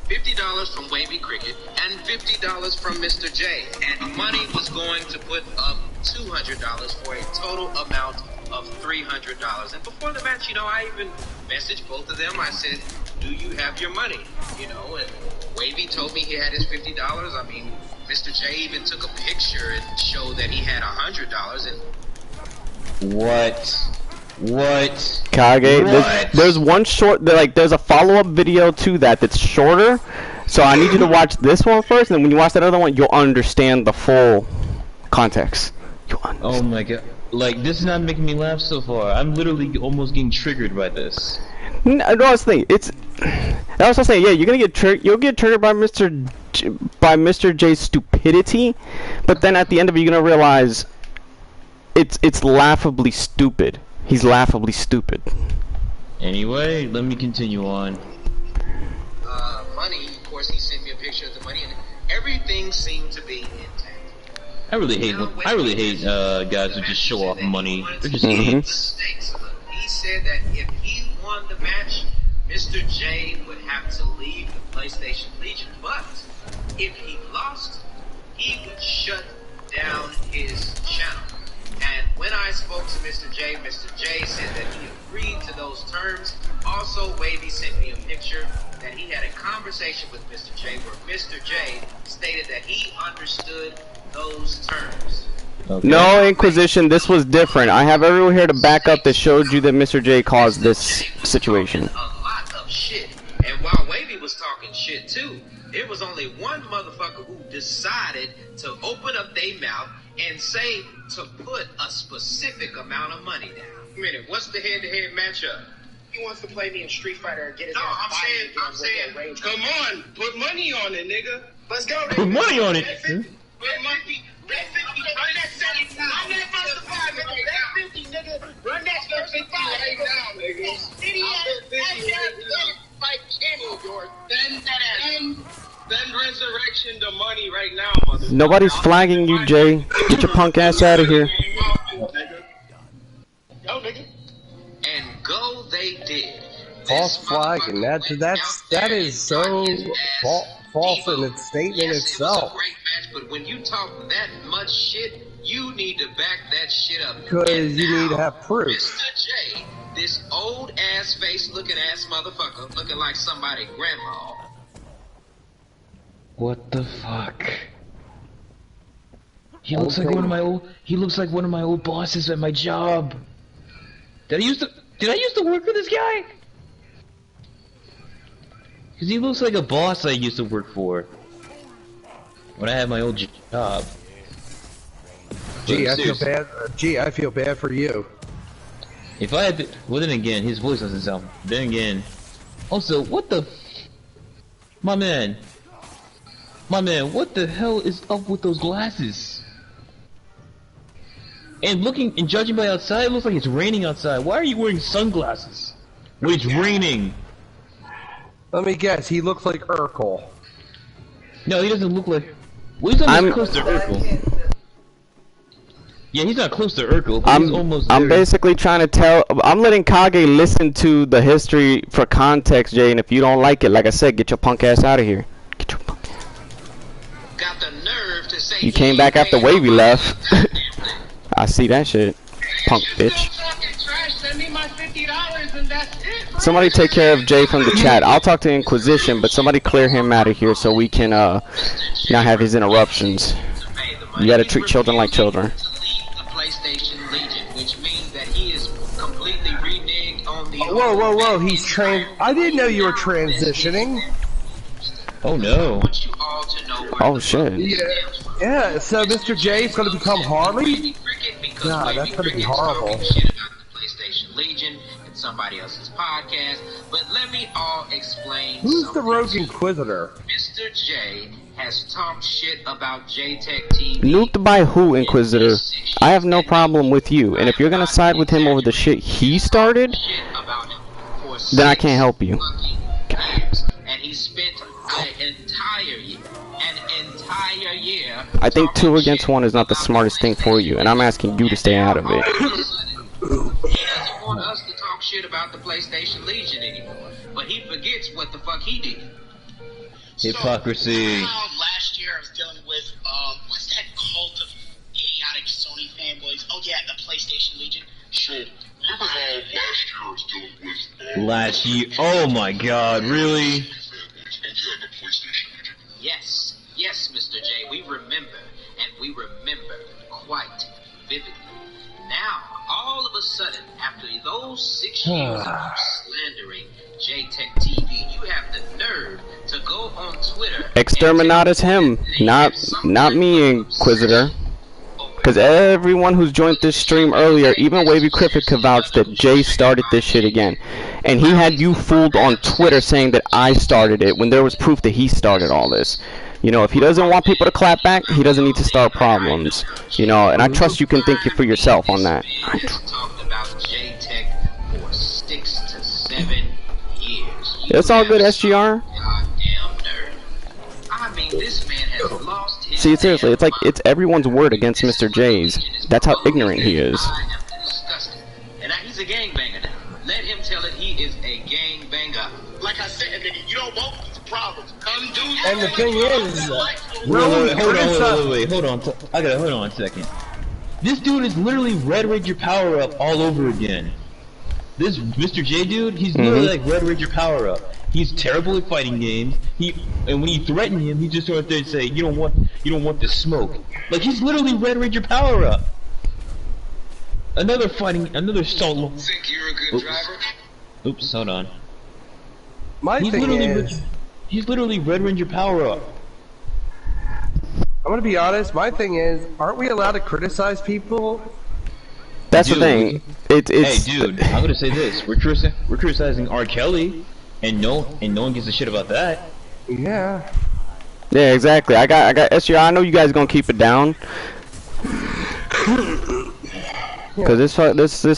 $50 from Wavy Cricket and $50 from Mr. J. And money was going to put up $200 for a total amount of $300. And before the match, you know, I even messaged both of them. I said, do you have your money? You know, and Wavy told me he had his $50. I mean, Mr. J even took a picture and showed that he had $100. And What? Kage, What? there's one short, there's a follow-up video to that's shorter. So I need you to watch this one first, and when you watch that other one, you'll understand the full context. You'll understand. Oh my god. Like, this is not making me laugh so far. I'm literally almost getting triggered by this. No, that's the thing. I was saying, yeah, you're gonna get triggered. You'll get triggered by Mr. J's stupidity, but then at the end of it, you're gonna realize it's laughably stupid. He's laughably stupid. Anyway, let me continue on. Money, of course, he sent me a picture of the money, and everything seemed to be intact. I really hate guys who just show off money. They're just idiots. He said that if he won the match, Mr. J would have to leave the PlayStation Legion, but if he lost, he would shut down his channel. And when I spoke to Mr. J said that he agreed to those terms. Also, Wavy sent me a picture that he had a conversation with Mr. J where Mr. J stated that he understood those terms. Okay. No, Inquisition, this was different. I have everyone here to back up that showed you that Mr. J caused this situation. A lot of shit. And while Wavy was talking shit too, there was only one motherfucker who decided to open up their mouth and say to put a specific amount of money down. Wait a minute, what's the head-to-head matchup? He wants to play me in Street Fighter and get his No, ass I'm saying, come on, put money on it, nigga. Let's go. Put money on it. Bet 50, bet 50, run that 75, run that first 5, nigga. Bet 50, nigga. Run that first 5 right now, nigga. Idiot, fight Kenny, George. Send Resurrection the money right now, mother. Nobody's flagging you, Jay. Get your punk ass out of here. Go, nigga. And go they did. False flagging. That is so false in its statement itself. It was a great match, but when you talk that much shit, you need to back that shit up. Because you need to have proof. Mr. J, this old ass face looking ass motherfucker, looking like somebody's grandma. What the fuck? He looks like one of my old bosses at my job. Did I used to work for this guy? Cause he looks like a boss I used to work for when I had my old job. Gee, I feel bad. Gee, I feel bad for you. If I had to, well then again, his voice doesn't sound. Then again, also, what the? My man, what the hell is up with those glasses? And judging by outside, it looks like it's raining outside. Why are you wearing sunglasses when it's raining? Let me guess, he looks like Urkel. No, he doesn't look like. Well, he's almost close to Urkel. Yeah, he's not close to Urkel, but he's almost there. I'm basically trying to tell. I'm letting Kage listen to the history for context, Jay. And if you don't like it, like I said, get your punk ass out of here. Get your punk ass. Got the nerve to say You came back after Wavy left. I see that shit, punk bitch. Send me my $50 and that's it. Somebody take care of Jay from the chat. I'll talk to Inquisition, but somebody clear him out of here so we can not have his interruptions. You gotta treat children like children. Whoa, he's I didn't know you were transitioning. Oh no. Oh shit. Yeah, so Mr. J is gonna become Harley? God, that's gonna be horrible. somebody else's podcast, but let me all explain. Who's the Rogue Inquisitor? Mr. J has talked shit about JTech TV. Nuked by who, Inquisitor? I have no problem with you, and if you're gonna side with him over the shit he started, then I can't help you. And he spent an entire year. I think 2 against 1 is not the smartest thing for you, and I'm asking you to stay out of it. He doesn't want us to talk shit about the PlayStation Legion anymore, but he forgets what the fuck he did. Hypocrisy. Last year I was dealing with, what's that cult of idiotic Sony fanboys? Oh yeah, the PlayStation Legion. Sure. Remember how last year I was dealing with, last year? Oh my god, really? Yes, Mr. J, we remember, and we remember quite vividly. Now, all of a sudden, after those 6 years of slandering JTech TV, you have the nerve to go on Twitter. Exterminatus him, not me, Inquisitor. Because everyone who's joined this stream earlier, even Wavy Cricket could vouch that Jay started this shit again. And he had you fooled on Twitter saying that I started it when there was proof that he started all this. You know, if he doesn't want people to clap back, he doesn't need to start problems. You know, and I trust you can think for yourself on that. Talked about JTech for 6 to 7 years. It's all good, SGR. I mean, this man has lost his. See, seriously, it's like it's everyone's word against Mr. J's. That's how ignorant he is. And he's a gangbanger now. Let him tell it. He is a gangbanger. like I said, nigga, you don't want these problems. Come do. And the thing is, wait, hold on. I gotta hold on a second. This dude is literally Red Ranger power up all over again. This Mr. J dude, he's literally like Red Ranger power up. He's terrible at fighting games. And when you threaten him, he just sort of there and say, you don't want the smoke. Like he's literally Red Ranger power up. Another solo. Think you're a good driver? Oops, hold on. He's literally Red Ranger power up. I'm gonna be honest. My thing is, aren't we allowed to criticize people? That's the thing. It's hey, dude. I'm gonna say this: we're criticizing R. Kelly, and no one gives a shit about that. Yeah. Yeah, exactly. I got SGR. I know you guys gonna keep it down. Cause this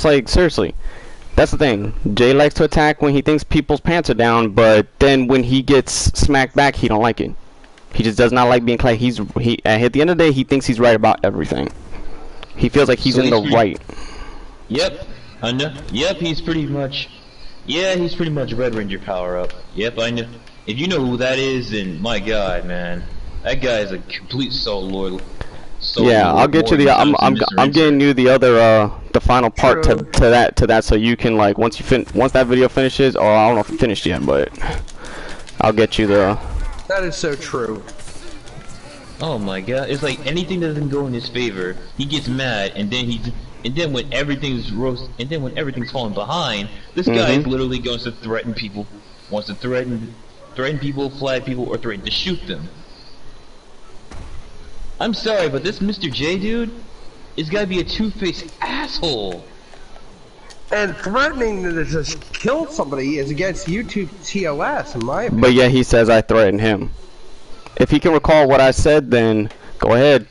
like seriously, that's the thing. Jay likes to attack when he thinks people's pants are down, but then when he gets smacked back, he don't like it. He just does not like being claimed. At the end of the day, he thinks he's right about everything. He feels like he's in the right. Yep, I know. Yep, he's pretty much. Yeah, he's pretty much Red Ranger power up. Yep, I know. If you know who that is, then my God, man, that guy is a complete soul loyal. Yeah, I'll get you the. I'm getting you the other the final part to that so you can like once that video finishes, or I don't know if it finished yet, but I'll get you the. That is so true. Oh my God! It's like anything doesn't go in his favor, he gets mad, and then when everything's falling behind, this guy is literally going to threaten people, wants to threaten people, flag people, or threaten to shoot them. I'm sorry, but this Mr. J dude is gotta be a two-faced asshole. And threatening to just kill somebody is against YouTube TOS, in my opinion. But yeah, he says I threatened him. If he can recall what I said, then go ahead.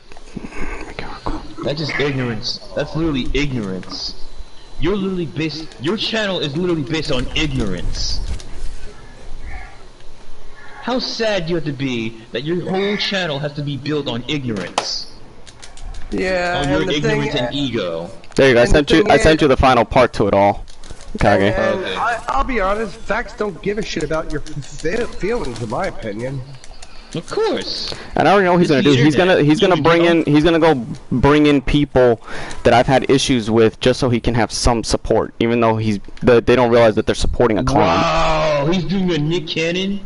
That's just ignorance. That's literally ignorance. Your channel is literally based on ignorance. How sad do you have to be that your whole channel has to be built on ignorance? Yeah, on your ignorance and ego. There you go. I sent you the final part to it all. Okay. I'll be honest. Facts don't give a shit about your feelings, in my opinion. Of course. And I already know what he's gonna do. He's gonna go bring in people that I've had issues with just so he can have some support, even though they don't realize that they're supporting a clone. Wow, he's doing a Nick Cannon.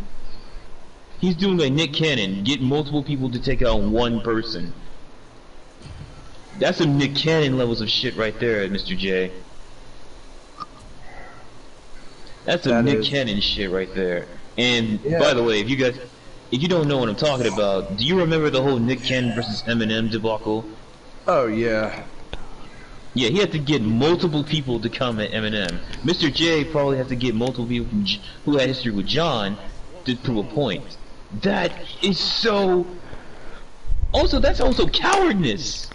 He's doing like Nick Cannon, get multiple people to take out one person. That's some Nick Cannon levels of shit right there, Mr. J. That's some Nick Cannon shit right there. And by the way, if you don't know what I'm talking about, do you remember the whole Nick Cannon versus Eminem debacle? Oh yeah. Yeah, he had to get multiple people to come at Eminem. Mr. J probably had to get multiple people who had history with John to prove a point. That is so... Also, that's also cowardice!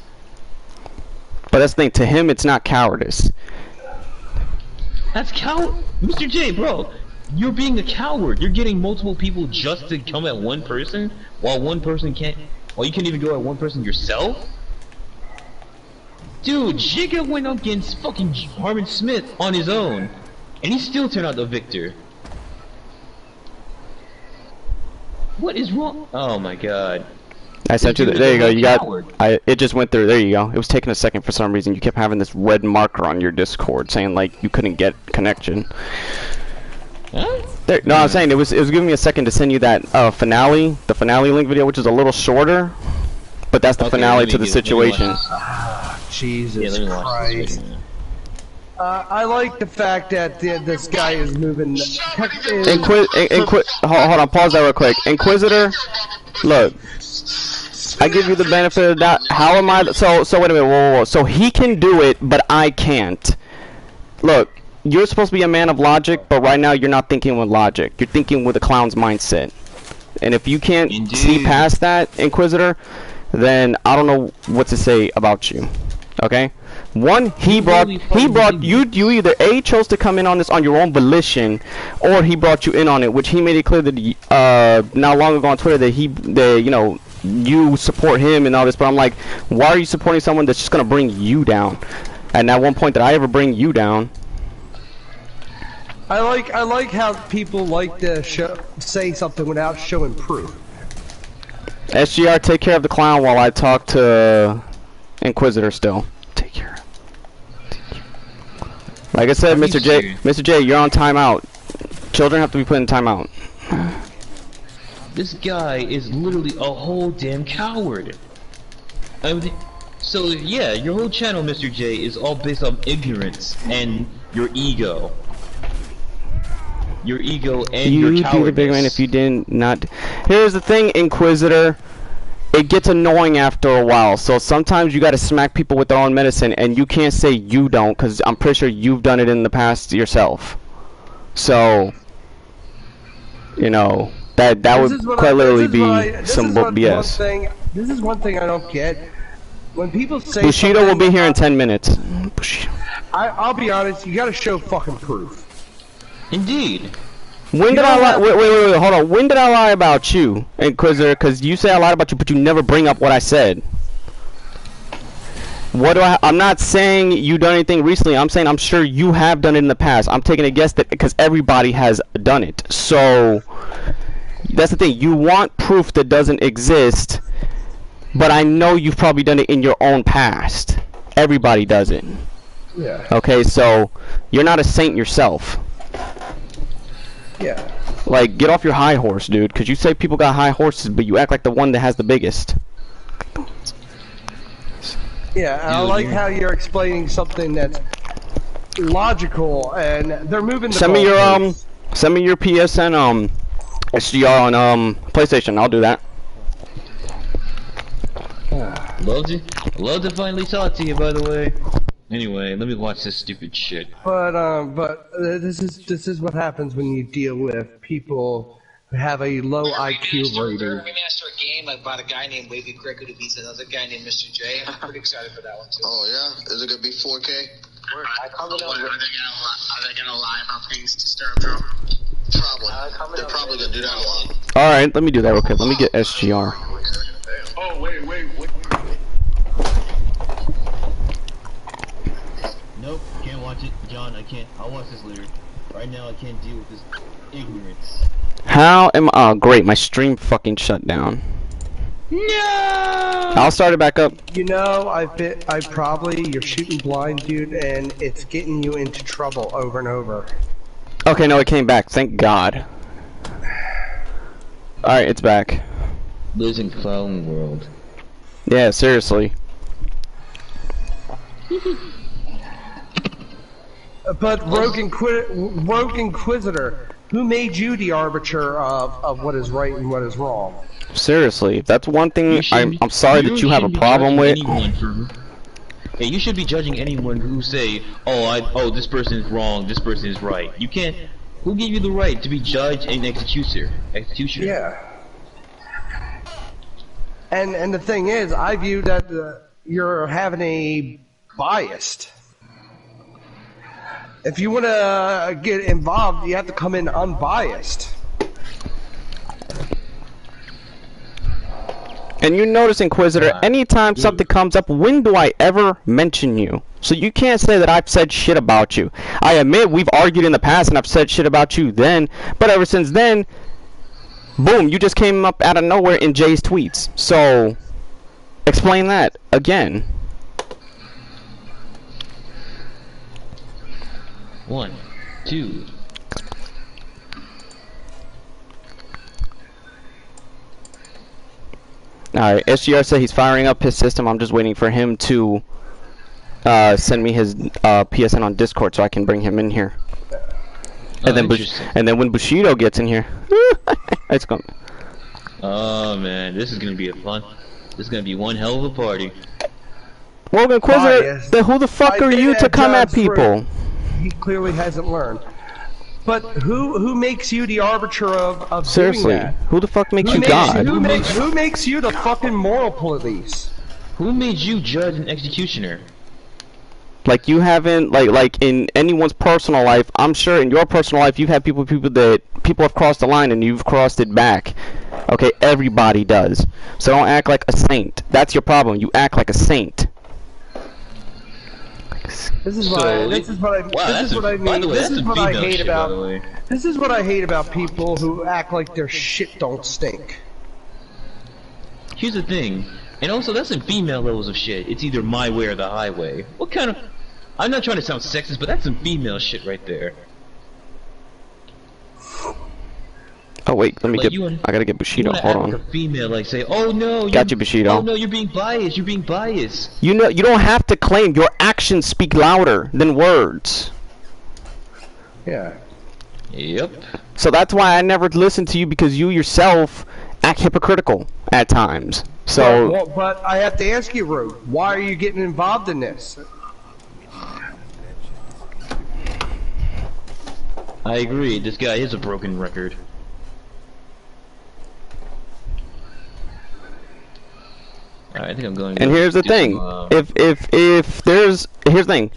But that's the thing, to him it's not cowardice. That's Mr. J, bro, you're being a coward. You're getting multiple people just to come at one person, while one person can't... While you can't even go at one person yourself? Dude, Jigga went up against fucking Harmon Smith on his own, and he still turned out the victor. What is wrong? Oh my god. I sent you there you go, you got, it just went through, there you go. It was taking a second for some reason. You kept having this red marker on your Discord saying like you couldn't get connection. Huh? There, no, I'm saying it was giving me a second to send you that the finale link video, which is a little shorter, but that's the finale to the situation. Jesus Christ. I like the fact that this guy is moving. Hold on, pause that real quick. Inquisitor, look, I give you the benefit of the doubt. How am I? So wait a minute. Whoa. So he can do it, but I can't. Look, you're supposed to be a man of logic, but right now you're not thinking with logic. You're thinking with a clown's mindset. And if you can't see past that, Inquisitor, then I don't know what to say about you. Okay? One, he brought you either A, chose to come in on this on your own volition, or he brought you in on it, which he made it clear that not long ago on Twitter that you know, you support him and all this. But I'm like, why are you supporting someone that's just gonna bring you down? And at one point did I ever bring you down? I like how people like to say something without showing proof. SGR, take care of the clown while I talk to Inquisitor still. Take care. Like I said, Mr. J, you're on timeout. Children have to be put in timeout. This guy is literally a whole damn coward. So yeah, your whole channel, Mr. J, is all based on ignorance and your ego. Your ego and your cowardness. You do the big man if you didn't not. Here's the thing, Inquisitor. It gets annoying after a while, so sometimes you gotta smack people with their own medicine, and you can't say you don't, because I'm pretty sure you've done it in the past yourself. So, you know, that would quite literally be some BS. This is one thing I don't get. When people say Bushido will be here in 10 minutes. I'll be honest, you gotta show fucking proof. Indeed. When did I lie? Wait, hold on. When did I lie about you, Inquisitor? Because you say I lied about you, but you never bring up what I said. What do I'm not saying you done anything recently. I'm saying I'm sure you have done it in the past. I'm taking a guess that because everybody has done it. So that's the thing. You want proof that doesn't exist, but I know you've probably done it in your own past. Everybody does it. Yeah. Okay, so you're not a saint yourself. Yeah. Like, get off your high horse, dude, because you say people got high horses, but you act like the one that has the biggest. Yeah, I like how you're explaining something that's logical, and they're moving the send me your PSN SGR on PlayStation. I'll do that. Love to finally talk to you, by the way. Anyway, let me watch this stupid shit. But this is what happens when you deal with people who have a low IQ rating. Remaster a game about a guy named Wavy Cricket who beats another guy named Mr. J. I'm pretty excited for that one too. Oh yeah, is it gonna be 4K? Are they gonna lie about things to stir up trouble? Probably. They're probably gonna do that a lot. All right, let me do that real quick. Let me get SGR. Oh wait. Nope, can't watch it, John. I can't. I'll watch this later. Right now, I can't deal with this ignorance. How am I? Oh, great, my stream fucking shut down. No! I'll start it back up. You know, you're shooting blind, dude, and it's getting you into trouble over and over. Okay, no, it came back. Thank God. All right, it's back. Losing clown world. Yeah, seriously. But Rogue Inquisitor, who made you the arbiter of what is right and what is wrong? Seriously, that's one thing I'm sorry that you have a problem with. Hey, you should be judging anyone who say, oh, this person is wrong, this person is right. You can't. Who gave you the right to be judge and executioner? Yeah. And the thing is, I view that you're having a biased. If you want to get involved, you have to come in unbiased. And you notice, Inquisitor, anytime something comes up, when do I ever mention you? So you can't say that I've said shit about you. I admit we've argued in the past and I've said shit about you then, but ever since then, boom, you just came up out of nowhere in Jay's tweets. So, explain that again. 1, 2. Alright, SGR said he's firing up his system. I'm just waiting for him to send me his PSN on Discord so I can bring him in here. And then when Bushido gets in here, it's going. Oh man, this is gonna be this is gonna be one hell of a party. Well, Inquisitor, then who the fuck are you to come at people? He clearly hasn't learned. But who makes you the arbiter of Seriously, doing that? who the fuck makes you God? Who makes you the fucking moral police? Who made you judge and executioner? Like you haven't, like in anyone's personal life, I'm sure in your personal life you've had people have crossed the line and you've crossed it back. Okay, everybody does. So don't act like a saint. That's your problem. You act like a saint. This is what I hate about people who act like their shit don't stink. Here's the thing, and also that's some female levels of shit. It's either my way or the highway. What kind of? I'm not trying to sound sexist, but that's some female shit right there. Oh wait, let me I gotta get Bushido. Hold on. Like a female, like say, oh no, got you, Bushido. Oh no, you're being biased. You're being biased. You know, you don't have to claim. Your actions speak louder than words. Yeah. Yep. So that's why I never listen to you, because you yourself act hypocritical at times. So. Well, but I have to ask you, Rude, why are you getting involved in this? I agree. This guy is a broken record. Alright, I think I'm going. And here's the thing: if here's the thing,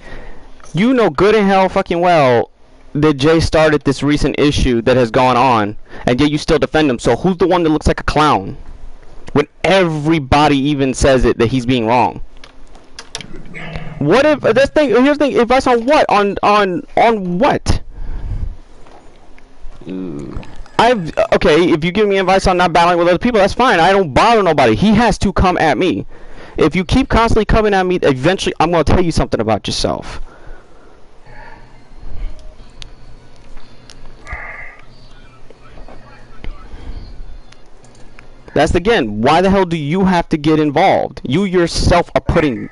you know good and hell fucking well that Jay started this recent issue that has gone on, and yet you still defend him. So who's the one that looks like a clown when everybody even says it that he's being wrong? What if this thing? Here's the thing: advice on what? On what? Okay, if you give me advice on not battling with other people, that's fine. I don't bother nobody. He has to come at me. If you keep constantly coming at me, eventually I'm going to tell you something about yourself. That's again, why the hell do you have to get involved? You yourself are putting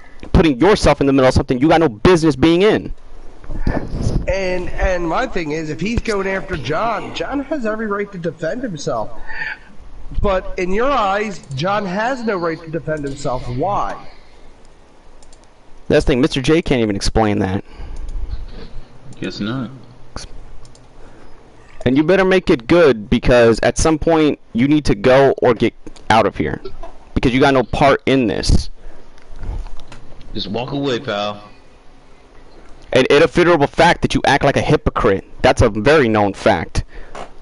yourself in the middle of something you got no business being in. And my thing is, if he's going after John has every right to defend himself. But in your eyes, John has no right to defend himself. Why? That's the thing, Mr. J can't even explain that. Guess not. And you better make it good, because at some point you need to go or get out of here, because you got no part in this. Just walk away, pal. And it's a federal fact that you act like a hypocrite. That's a very known fact.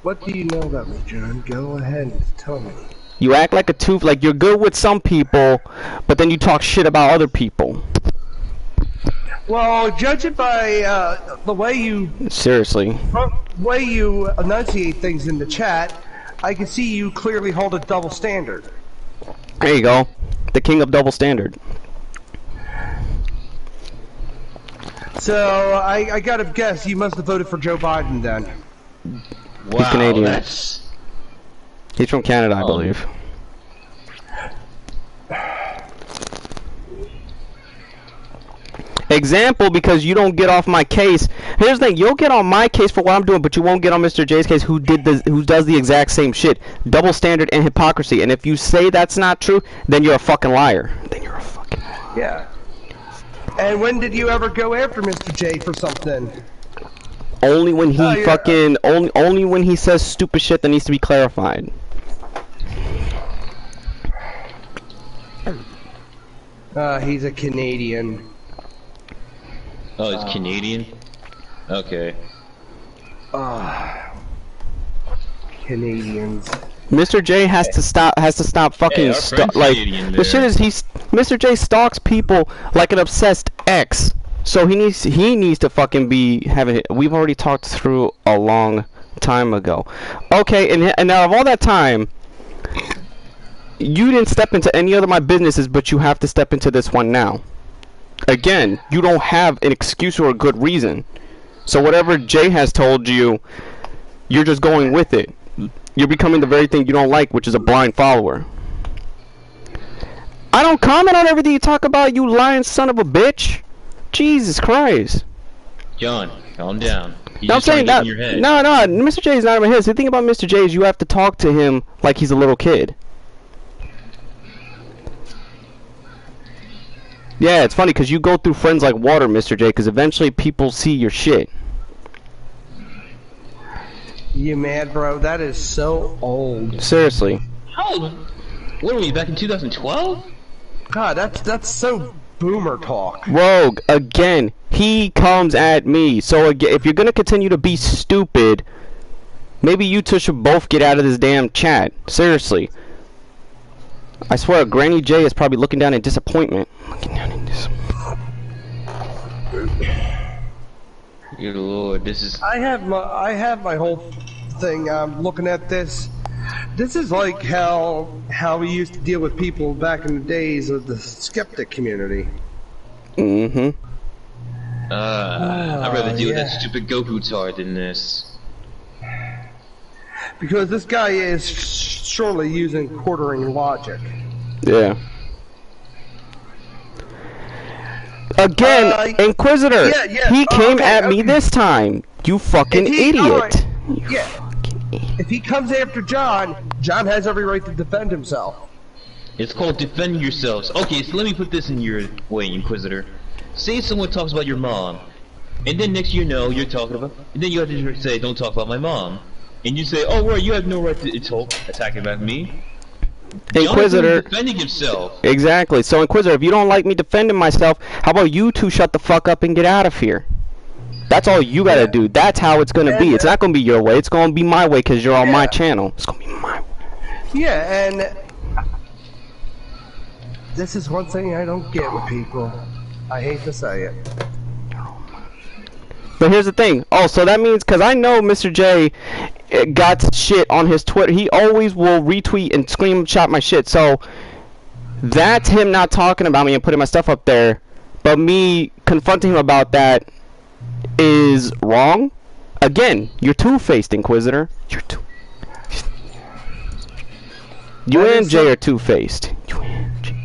What do you know about me, John? Go ahead and tell me. You act like a tooth, like you're good with some people, but then you talk shit about other people. Well, judge it by the way you... Seriously. The way you enunciate things in the chat, I can see you clearly hold a double standard. There you go. The king of double standard. So, I gotta guess, you must have voted for Joe Biden then. Wow, he's Canadian. That's... He's from Canada, I believe. Example, because you don't get off my case. Here's the thing: you'll get on my case for what I'm doing, but you won't get on Mr. J's case, who does the exact same shit. Double standard and hypocrisy. And if you say that's not true, then you're a fucking liar. Then you're a fucking liar. Yeah. And when did you ever go after Mr. J for something? Only when he only when he says stupid shit that needs to be clarified. He's a Canadian. Oh, he's Canadian? Okay. Canadians. Mr. J has to stop fucking like the shit is Mr. J stalks people like an obsessed ex. So he needs to fucking be having it. We've already talked through a long time ago. Okay, and now of all that time, you didn't step into any other of my businesses, but you have to step into this one now. Again, you don't have an excuse or a good reason. So whatever Jay has told you, you're just going with it. You're becoming the very thing you don't like, which is a blind follower. I don't comment on everything you talk about, you lying son of a bitch. Jesus Christ. John, calm down. No, I'm saying that. No, Mr. J is not in my head. The thing about Mr. J is you have to talk to him like he's a little kid. Yeah, it's funny because you go through friends like water, Mr. J, because eventually people see your shit. You mad, bro? That is so old. Seriously. How old? What are we, back in 2012? God, that's so boomer talk. Rogue, again, he comes at me. So again, if you're gonna continue to be stupid, maybe you two should both get out of this damn chat. Seriously. I swear, Granny J is probably looking down in disappointment. Looking down in disappointment. Good lord, this is... I have my whole thing. I'm looking at this. This is like how we used to deal with people back in the days of the skeptic community. Mm-hmm. I'd rather deal with that stupid Goku tard than this. Because this guy is surely using quartering logic. Yeah. Again, Inquisitor, he came at me this time. You fucking idiot. If he comes after John, John has every right to defend himself. It's called defend yourselves. Okay, so let me put this in your way, Inquisitor. Say someone talks about your mom, and then next you know you're talking about, and then you have to say, don't talk about my mom. And you say, oh, well, you have no right to attack about me. Inquisitor defending himself. Exactly. So Inquisitor, if you don't like me defending myself, how about you two shut the fuck up and get out of here? That's all you gotta do. That's how it's gonna be. It's not gonna be your way. It's gonna be my way because you're on my channel. It's gonna be my way. Yeah, and this is one thing I don't get with people. I hate to say it. But here's the thing. Oh, so that means, because I know Mr. J got shit on his Twitter. He always will retweet and screenshot my shit. So that's him not talking about me and putting my stuff up there. But me confronting him about that is wrong. Again, you're two-faced, Inquisitor. You're two. You and Jay are two-faced. You and Jay.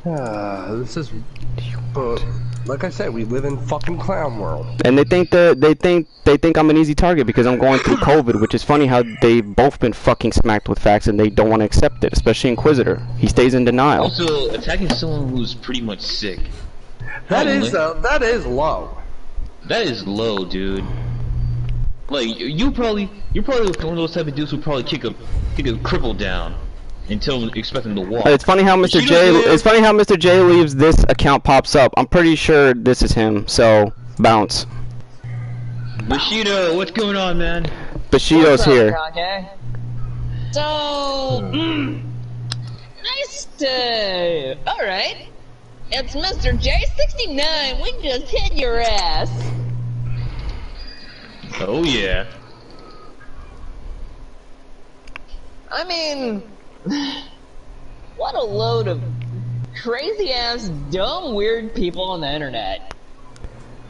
This is, like I said, we live in fucking clown world. And they think I'm an easy target because I'm going through COVID, which is funny how they've both been fucking smacked with facts and they don't want to accept it, especially Inquisitor. He stays in denial. Also, attacking someone who's pretty much sick. That is low. That is low, dude. Like you're probably one of those type of dudes who probably kick a cripple down until expect him to walk. It's funny how Mr. J leaves this account pops up. I'm pretty sure this is him. So bounce. Bushido, what's going on, man? Bushido's here. So, nice to. All right, it's MrJ625. We just hit your ass. Oh yeah. I mean, what a load of crazy-ass, dumb, weird people on the internet.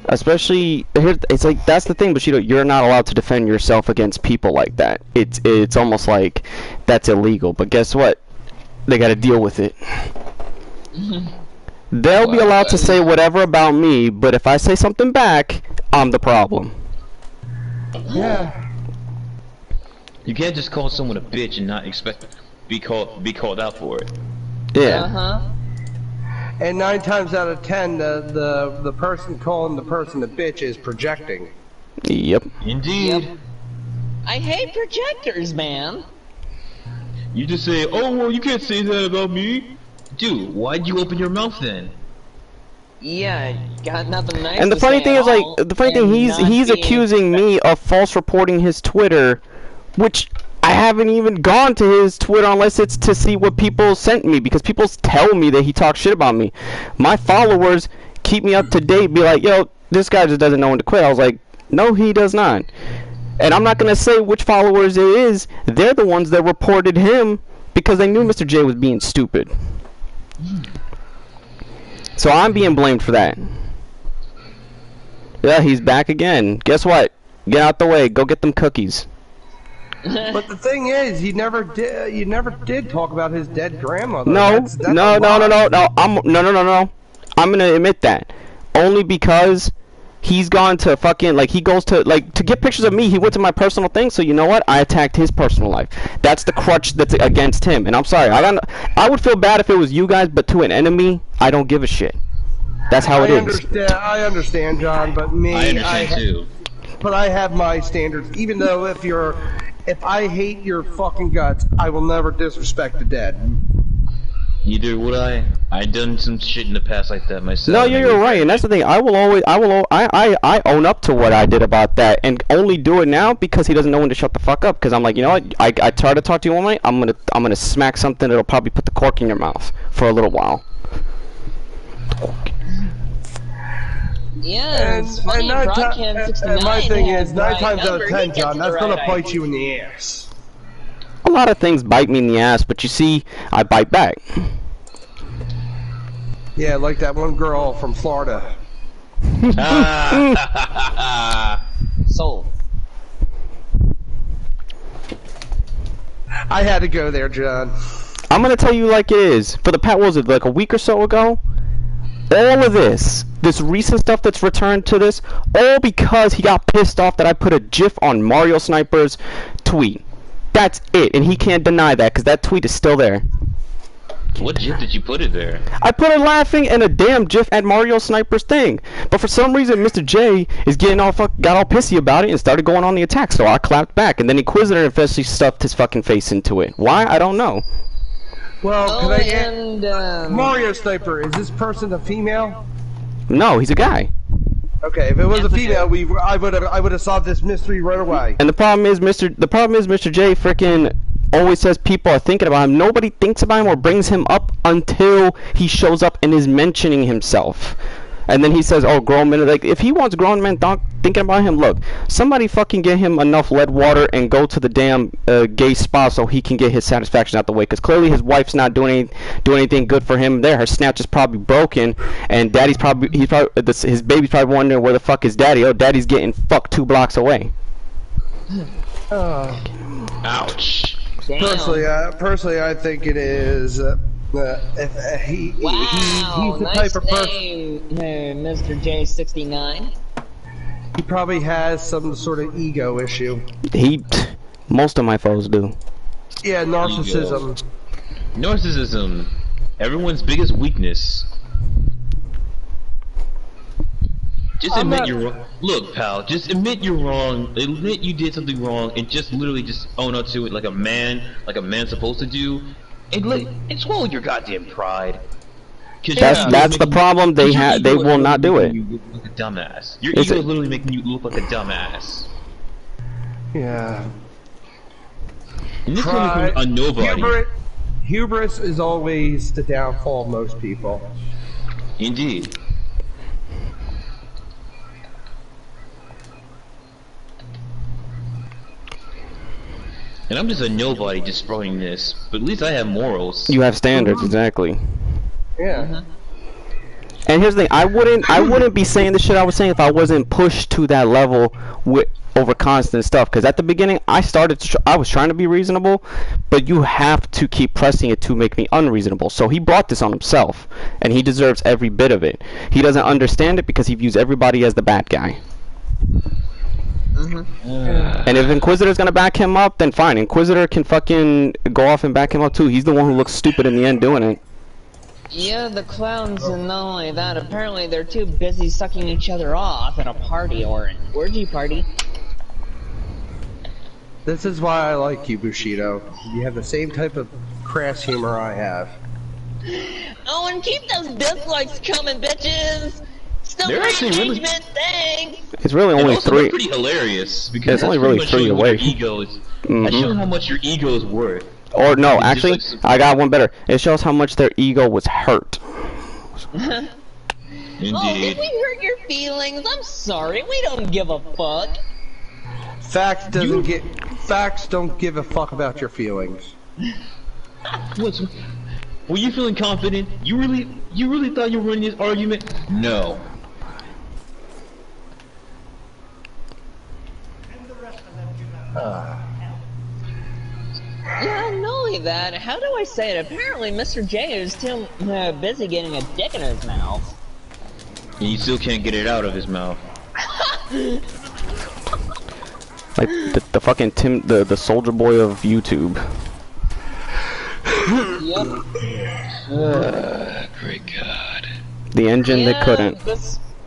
Especially, it's like, that's the thing, Bushido, you're not allowed to defend yourself against people like that. It's almost like that's illegal, but guess what? They gotta deal with it. They'll be allowed to say whatever about me, but if I say something back, I'm the problem. Yeah. You can't just call someone a bitch and not expect be called out for it. Yeah. And 9 times out of 10, the person calling the person a bitch is projecting. Yep. Indeed. Yep. I hate projectors, man. You just say, "Oh well, you can't say that about me." Dude, why'd you open your mouth then? Yeah, got nothing nice. And the funny thing is, like, the funny thing, he's accusing me of false reporting his Twitter, which I haven't even gone to his Twitter unless it's to see what people sent me, because people tell me that he talks shit about me. My followers keep me up to date, be like, yo, this guy just doesn't know when to quit. I was like, no, he does not. And I'm not going to say which followers it is. They're the ones that reported him because they knew Mr. J was being stupid. So I'm being blamed for that. Yeah, he's back again. Guess what? Get out the way. Go get them cookies. But the thing is, you never did talk about his dead grandmother. No, that's no. I'm gonna admit that only because he's gone to fucking, like, he goes to, like, to get pictures of me. He went to my personal thing. So you know what? I attacked his personal life. That's the crutch that's against him. And I'm sorry. I would feel bad if it was you guys, but to an enemy, I don't give a shit. That's how it is. I understand, John, but me, I understand too. But I have my standards. Even though if I hate your fucking guts, I will never disrespect the dead. Neither would I. I done some shit in the past like that myself. No, you're right, and that's the thing. I own up to what I did about that, and only do it now because he doesn't know when to shut the fuck up. Because I'm like, you know what? I try to talk to you one way. I'm gonna smack something that'll probably put the cork in your mouth for a little while. Yeah, and my thing is, 9 times out of 10, John, that's gonna bite you in the ass. A lot of things bite me in the ass, but you see, I bite back. Yeah, like that one girl from Florida. Sold. I had to go there, John. I'm gonna tell you like it is. For the what was it, like a week or so ago? All of this recent stuff that's returned to this, all because he got pissed off that I put a GIF on Mario Sniper's tweet. That's it, and he can't deny that because that tweet is still there. What GIF did you put it there? I put it laughing and a damn GIF at Mario Sniper's thing, but for some reason Mr. J is got all pissy about it and started going on the attack. So I clapped back, and then Inquisitor eventually stuffed his fucking face into it. Why? I don't know. Well, can I get Mario Sniper? Is this person a female? No, he's a guy. Okay, if it was a female, I would have solved this mystery right away. And the problem is Mr. J freaking always says people are thinking about him. Nobody thinks about him or brings him up until he shows up and is mentioning himself. And then he says, oh, grown men. Like, if he wants grown men thinking about him, look, somebody fucking get him enough lead water and go to the damn gay spa so he can get his satisfaction out the way. Because clearly his wife's not doing anything good for him there. Her snatch is probably broken, and daddy's his baby's probably wondering where the fuck is daddy. Oh, daddy's getting fucked 2 blocks away. Ouch. Personally, I think it is. He's the type of person. Mr. J625. He probably has some sort of ego issue. Most of my foes do. Yeah, narcissism. Narcissism, everyone's biggest weakness. Just admit you're wrong. Look, pal, just admit you're wrong. Admit you did something wrong, and just literally just own up to it like a man's supposed to do. And swallow your goddamn pride. That's the problem. They will not do it. You look like a dumbass. Your ego is literally making you look like a dumbass. Yeah. And this coming from a nobody. Hubris is always the downfall of most people. Indeed. And I'm just a nobody just throwing this, but at least I have morals. You have standards, exactly. Yeah. And here's the thing: I wouldn't be saying the shit I was saying if I wasn't pushed to that level over constant stuff. Because at the beginning, I was trying to be reasonable, but you have to keep pressing it to make me unreasonable. So he brought this on himself, and he deserves every bit of it. He doesn't understand it because he views everybody as the bad guy. And if Inquisitor's gonna back him up, then fine. Inquisitor can fucking go off and back him up too. He's the one who looks stupid in the end doing it. Yeah, the clowns, and not only that, apparently they're too busy sucking each other off at a party or an orgy party. This is why I like you, Bushido. You have the same type of crass humor I have. Oh, and keep those dislikes coming, bitches! Still They're actually really... thanks! It's really only also, 3. They're pretty hilarious because it's only really 3 away. Ego is. That's showing how much your ego is worth. Or no, actually, I got one better. It shows how much their ego was hurt. Indeed. Oh, did we hurt your feelings? I'm sorry, we don't give a fuck. Facts don't give a fuck about your feelings. Were you feeling confident? You really thought you were winning this argument? No. Yeah, not only that, how do I say it? Apparently Mr. J is too busy getting a dick in his mouth. And he still can't get it out of his mouth. Like the fucking the soldier boy of YouTube. Yep. Great God. The engine that couldn't.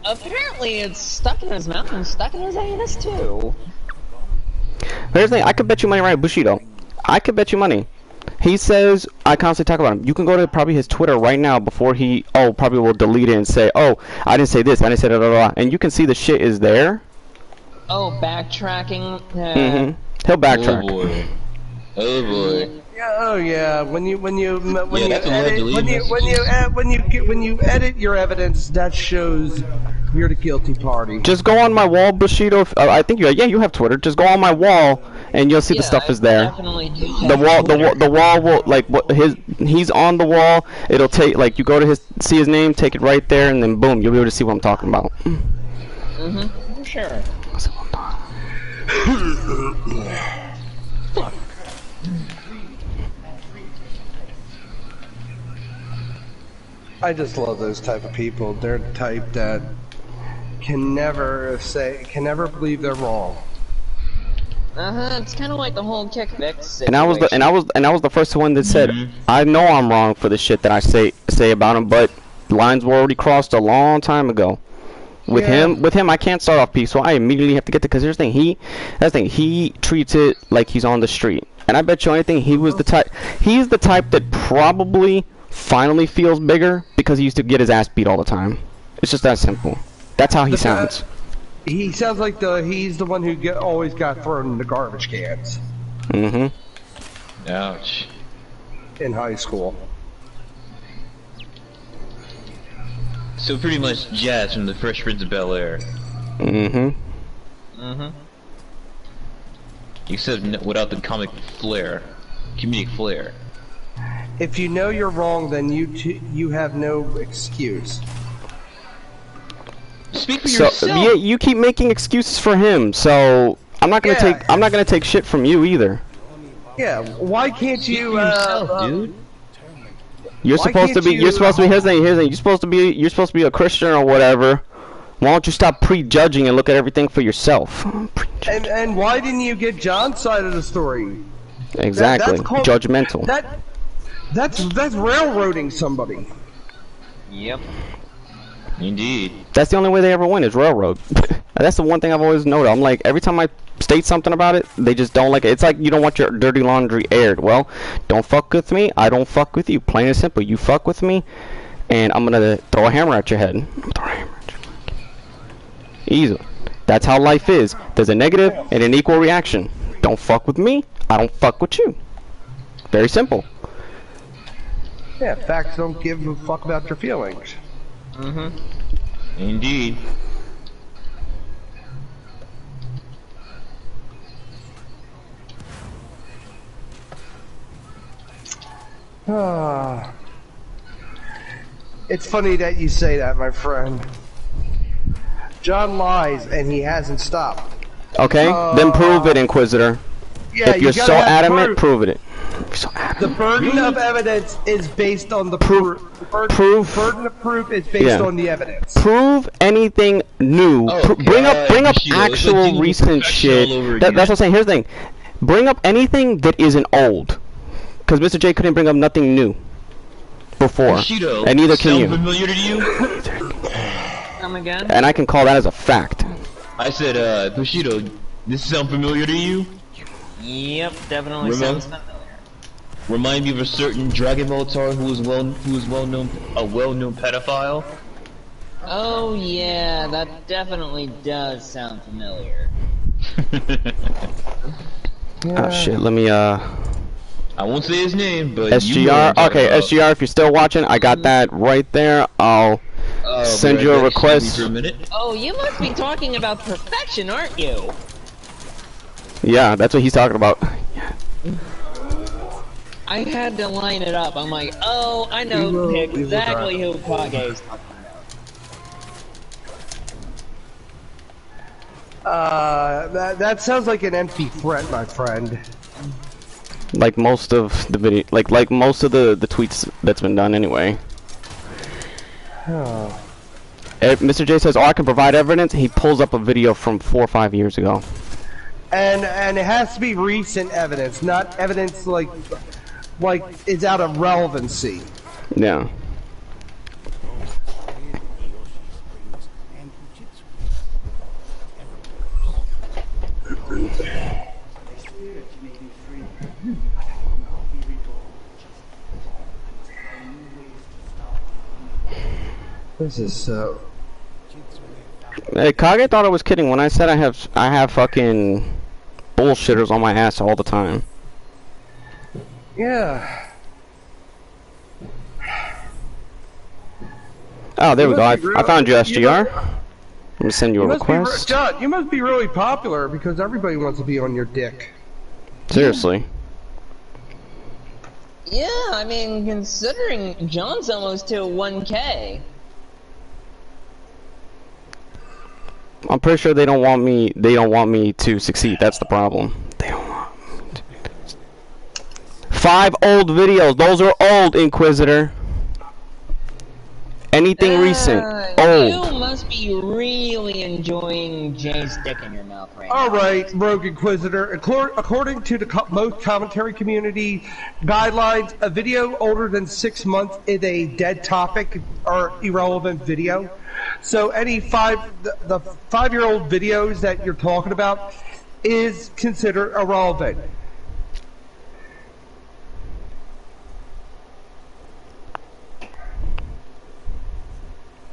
Apparently it's stuck in his mouth and stuck in his anus too. Here's the thing, I could bet you money, right, Bushido. I could bet you money. He says, I constantly talk about him. You can go to probably his Twitter right now before he, probably will delete it and say, oh, I didn't say this, I didn't say da. And you can see the shit is there. Oh, backtracking. He'll backtrack. Oh boy. Oh boy. Yeah, oh yeah. When you edit your evidence, that shows you're the guilty party. Just go on my wall, Bushido. I think you have Twitter. Just go on my wall, and you'll see the stuff is there. The wall will he's on the wall. It'll take you go to see his name, take it right there, and then boom, you'll be able to see what I'm talking about. For sure. Fuck. I just love those type of people. They're the type that can never believe they're wrong. It's kind of like the whole kick Vicks situation. And I was the first one that said, I know I'm wrong for the shit that I say about him, but lines were already crossed a long time ago. With him, I can't start off peaceful. I immediately have to get to, because here's the thing, he treats it like he's on the street. And I bet you anything, he's the type that probably finally feels bigger because he used to get his ass beat all the time. It's just that simple. That's how he sounds. He sounds like he's the one who always got thrown in the garbage cans. Ouch. In high school. So pretty much Jazz from the Fresh Prince of Bel-Air. Except without the comedic flair. If you know you're wrong, then you have no excuse. Speak for yourself. Yeah, you keep making excuses for him, so I'm not gonna take shit from you either. Yeah, why can't you? Speak for yourself, dude. You're supposed to be. Here's the thing. You're supposed to be a Christian or whatever. Why don't you stop prejudging and look at everything for yourself? And why didn't you get John's side of the story? Exactly. Judgmental. That's railroading somebody. Yep. Indeed. That's the only way they ever win is railroad. That's the one thing I've always noted. I'm like, every time I state something about it, they just don't like it. It's like you don't want your dirty laundry aired. Well, don't fuck with me, I don't fuck with you. Plain and simple. You fuck with me, and I'm gonna throw a hammer at your head. Easy. That's how life is. There's a negative and an equal reaction. Don't fuck with me, I don't fuck with you. Very simple. Yeah, facts don't give a fuck about your feelings. Indeed. It's funny that you say that, my friend. John lies, and he hasn't stopped. Okay, then prove it, Inquisitor. Yeah, if you're so adamant, prove it. If you're so adamant. The burden of evidence is based on the proof. Burden of proof is based on the evidence. Prove anything new. Bring up actual recent shit. That's what I'm saying. Here's the thing. Bring up anything that isn't old. Because Mr. J couldn't bring up nothing new before. Bushido, and neither can you. Familiar to you? Come again? And I can call that as a fact. I said, Bushido, this sound familiar to you? Yep, definitely sounds familiar. Remind me of a certain Dragon Ball star who is well-known pedophile. Oh yeah, that definitely does sound familiar. Oh shit, let me I won't say his name, but SGR. Okay, SGR, if you're still watching, I got that right there. I'll send you a request. Oh, you must be talking about perfection, aren't you? Yeah, that's what he's talking about. I had to line it up. I'm like, oh, I know exactly who Kage is talking about. That sounds like an empty threat, my friend. Like most of the video, like most of the tweets that's been done anyway. Oh. Mr. J says, "Oh, I can provide evidence." He pulls up a video from 4 or 5 years ago. And it has to be recent evidence, not evidence like it's out of relevancy. Yeah. This is so. Hey, Kage thought I was kidding when I said I have fucking bullshitters on my ass all the time. Yeah. Oh, there we go. I found you, SGR. Let me send you a request. John, you must be really popular because everybody wants to be on your dick. Seriously. Yeah, I mean, considering John's almost to 1K. I'm pretty sure they don't want me. They don't want me to succeed. That's the problem. They don't want me to. 5 old videos. Those are old, Inquisitor. Anything recent, old. You must be really enjoying Jay's dick in your mouth right now. Alright, Rogue Inquisitor. According to the most commentary community guidelines, a video older than 6 months is a dead topic or irrelevant video. So any the 5-year-old videos that you're talking about is considered irrelevant.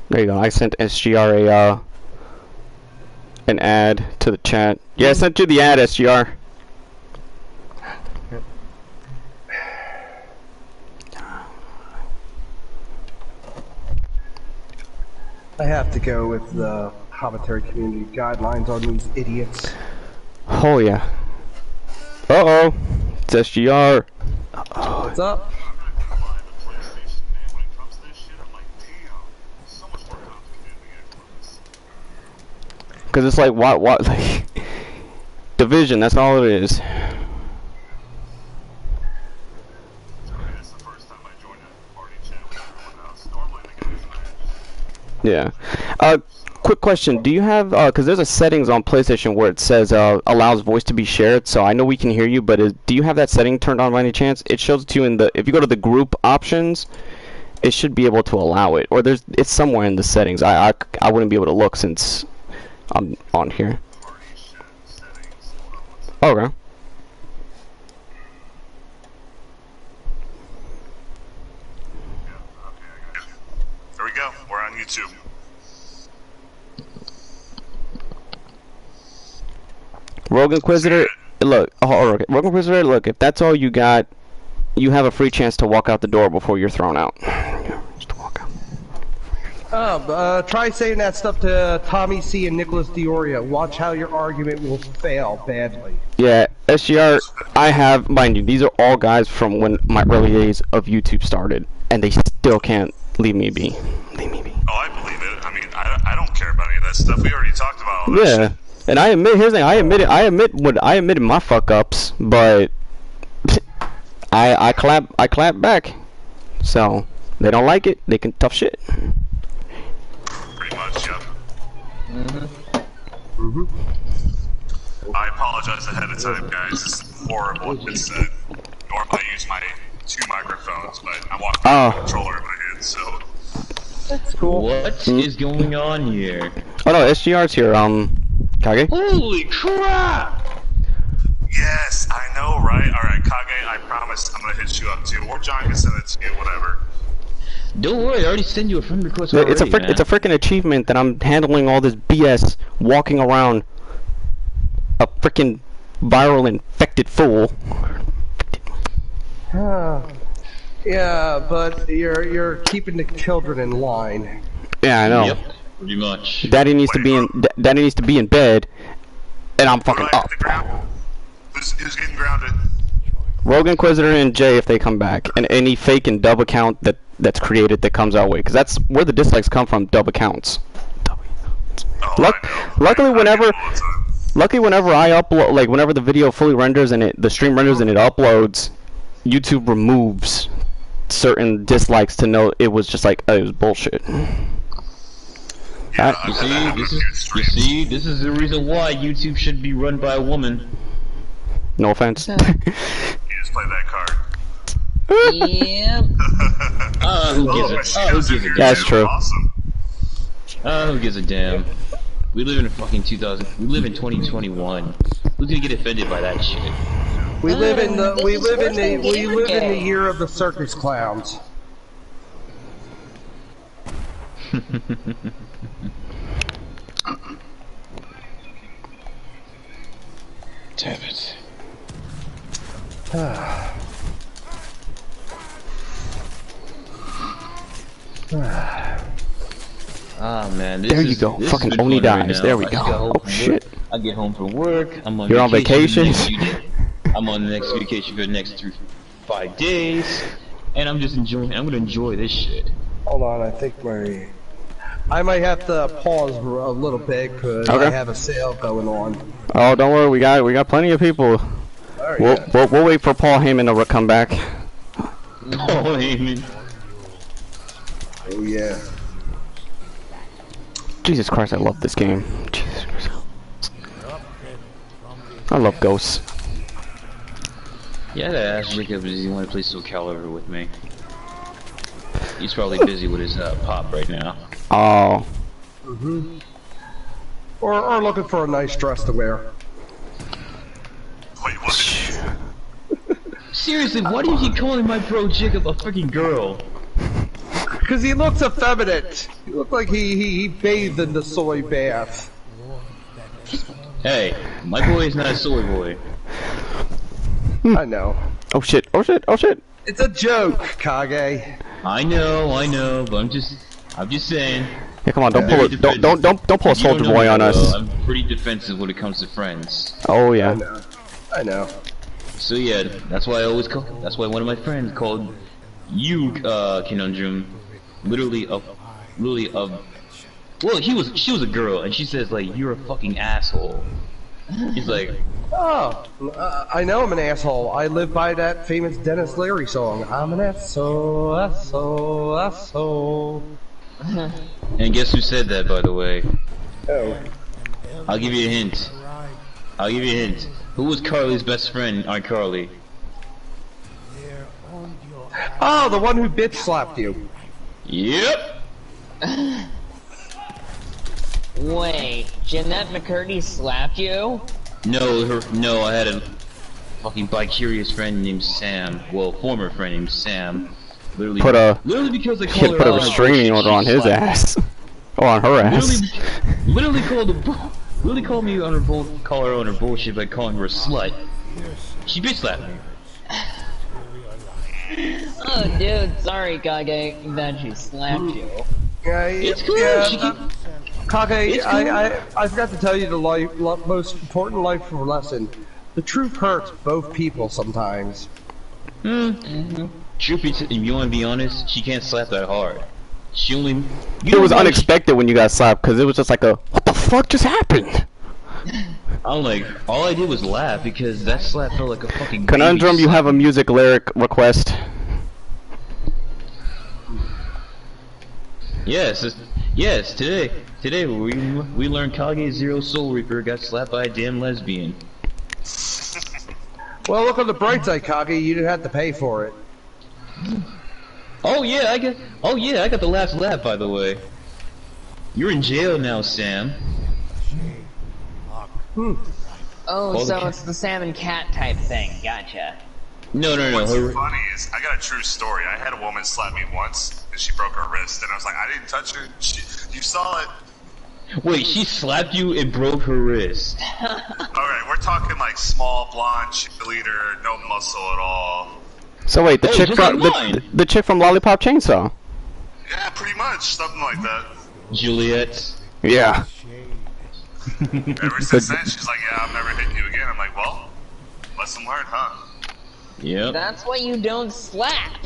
There you go. I sent SGR an ad to the chat. Yeah, I sent you the ad, SGR. I have to go with the commentary community guidelines on these idiots. Oh yeah. Uh-oh. It's SGR. Uh-oh. What's up? Because it's like, what, like, division, that's all it is. Yeah. Quick question. Do you have, because there's a settings on PlayStation where it says allows voice to be shared, so I know we can hear you, but do you have that setting turned on by any chance? It shows it to you in the, if you go to the group options, it should be able to allow it. Or it's somewhere in the settings. I wouldn't be able to look since I'm on here. Okay. There we go. We're on YouTube. Rogue Inquisitor, look. Oh, okay. Rogue Inquisitor, look. If that's all you got, you have a free chance to walk out the door before you're thrown out. Just walk out. Try saying that stuff to Tommy C and Nicholas Dioria. Watch how your argument will fail badly. Yeah, SGR, I have, mind you, these are all guys from when my early days of YouTube started, and they still can't leave me be. Leave me be. Oh, I believe it. I mean, I don't care about any of that stuff. We already talked about all that shit. And I admit, here's the thing, I admitted my fuck ups, but I clap back. So they don't like it, they can tough shit. Pretty much, yep. I apologize ahead of time, guys. This is horrible. It's normally I use my 2 microphones, but I'm walking with a controller in my hand, so. That's cool. What is going on here? Oh no, SGR's here. Kage. Holy crap! Yes, I know, right? Alright, Kage, I promise I'm gonna hit you up too. Or John can send it to you, whatever. Don't worry, I already sent you a friend request already, It's a freaking achievement that I'm handling all this BS, walking around a freaking viral infected fool. Yeah, but you're keeping the children in line. Yeah, I know. Yep, pretty much. Daddy needs to be in bed, and I'm fucking up. Who's getting grounded? Rogue Inquisitor and Jay if they come back, and any fake and dub account that's created that comes our way, because that's where the dislikes come from. Dub accounts. Luckily, whenever I upload, like whenever the video fully renders and the stream renders and it uploads, YouTube removes certain dislikes to know it was just like, oh, it was bullshit. Yeah, you see, this is the reason why YouTube should be run by a woman. No offense. You just played that card. Yep. Who gives a damn? That's true. Awesome. Who gives a damn? We live in fucking 2000. We live in 2021. Who's gonna get offended by that shit? We live in the year of the circus clowns. Damn it. Ah man, there you go. Fucking Oni dies. There we go. Oh shit. I get home from work. You're on vacation. I'm on the next vacation for the next 5 days, and I'm just enjoying. I'm gonna enjoy this shit. Hold on, I think I might have to pause a little bit because I have a sale going on. Oh, don't worry. We got plenty of people. Right, we'll wait for Paul Heyman to come back. Paul Heyman. Oh yeah. Jesus Christ, I love this game. Jesus Christ. I love Ghosts. Yeah, I gotta ask Jacob, does he want to play Soul Calibur with me? He's probably busy with his pop right now. Oh. Or looking for a nice dress to wear. Wait, what? Seriously, why do you keep calling my bro Jacob a freaking girl? Because he looks effeminate. He looks like he bathed in the soy bath. Hey, my boy is not a soy boy. I know. Oh shit! Oh shit! Oh shit! It's a joke, Kage. I know, but I'm just saying. Yeah, come on! Don't pull it! Don't pull a Soldier Boy on us. I'm pretty defensive when it comes to friends. Oh yeah. I know. So yeah, that's why I always call. That's why one of my friends called you Conundrum. Literally of. Well, she was a girl, and she says like, you're a fucking asshole. He's like, oh, I know I'm an asshole. I live by that famous Dennis Leary song. I'm an asshole, asshole, asshole. And guess who said that, by the way? Oh. I'll give you a hint. Who was Carly's best friend, iCarly? Oh, the one who bitch slapped you. Yep. Wait, Jeanette McCurdy slapped you? No, I had a fucking bi-curious friend named Sam. Well, former friend named Sam. Literally because I called her put a restraining order on his ass. Or on her ass. Literally called me on her call her on her bullshit by calling her a slut. She bitch slapped me. Oh, dude, sorry, Kage, that she slapped you. It's cool. Kage, I forgot to tell you the most important life lesson. The truth hurts both people sometimes. Truth if you want to be honest, she can't slap that hard. She only. It was unexpected when you got slapped because it was just like a, what the fuck just happened? I'm like, all I did was laugh because that slap felt like a fucking Conundrum, you have a music lyric request. Yes, today we learned Kage Zero Soul Reaper got slapped by a damn lesbian. Well, look on the bright side, Kage. You didn't have to pay for it. Oh yeah, I got the last laugh, by the way. You're in jail now, Sam. Oh, so it's the Sam and Cat type thing. Gotcha. No. What's funny is, I got a true story. I had a woman slap me once, and she broke her wrist, and I was like, I didn't touch her. You saw it. Wait, she slapped you and broke her wrist. Alright, we're talking like small, blonde cheerleader, no muscle at all. So wait, the chick from Lollipop Chainsaw. Yeah, pretty much, something like that. Juliet. Yeah. Ever since then, she's like, yeah, I'm never hitting you again. I'm like, well, lesson learned, huh? Yep. That's why you don't slap.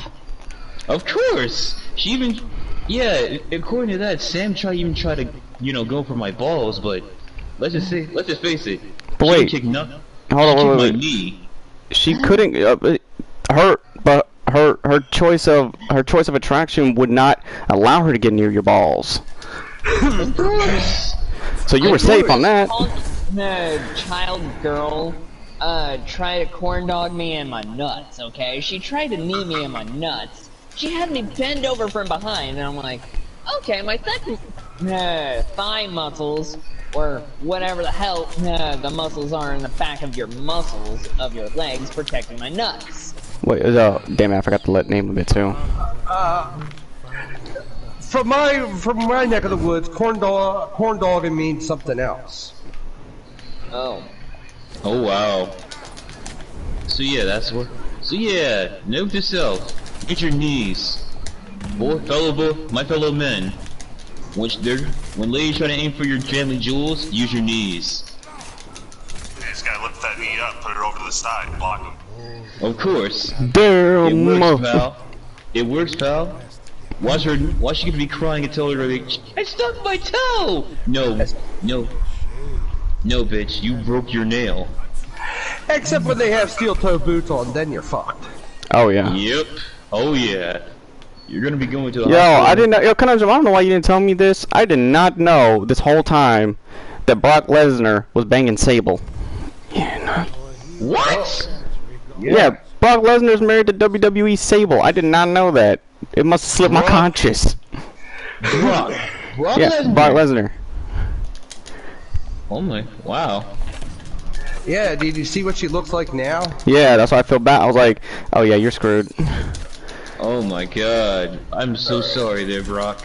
Of course. She even, yeah. According to that, Sam tried to, go for my balls, but let's just face it. But wait, hold on, wait. Knee. She couldn't. Her choice of attraction would not allow her to get near your balls. Of course. So you were safe on that. The child girl tried to corn dog me in my nuts, okay? She tried to knee me in my nuts. She had me bend over from behind, and I'm like, okay, my thigh muscles, or whatever the hell the muscles are in the back of your muscles of your legs protecting my nuts. Wait, damn it, I forgot to name of it too. From my neck of the woods, corn dogging means something else. Oh. Oh wow. So yeah, note to self: get your knees. My fellow men. When ladies try to aim for your family jewels, use your knees. You just gotta lift that knee up, put it over to the side, and block them. Of course. Damn. It works, pal. It works, pal. Watch she could be crying and tell her, I stuck my toe! No, bitch, you broke your nail. Except when they have steel toe boots on, then you're fucked. Oh yeah. Yep. Oh yeah. You're gonna be going to the hospital. I didn't know. Conundrum, I don't know why you didn't tell me this. I did not know this whole time that Brock Lesnar was banging Sable. Yeah. What? Yeah, Brock Lesnar's married to WWE Sable. I did not know that. It must have slipped my conscience. Brock Lesnar. Brock Lesnar. Oh my, wow. Yeah, did you see what she looks like now? Yeah, that's why I feel bad. I was like, oh yeah, you're screwed. Oh my god. I'm so sorry there, Brock.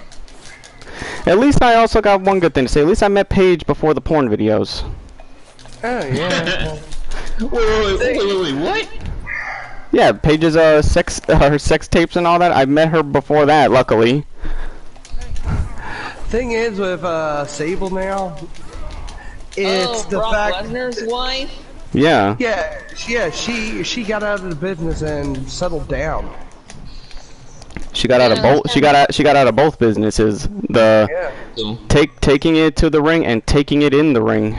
At least I also got one good thing to say. At least I met Paige before the porn videos. Oh, yeah. wait, what? Yeah, Paige's her sex tapes and all that. I met her before that, luckily. Thing is with Sable now, it's the Brock fact Lesnar's wife. Yeah. Yeah, she got out of the business and settled down. She got out of both. She got out of both businesses. Taking it to the ring and taking it in the ring.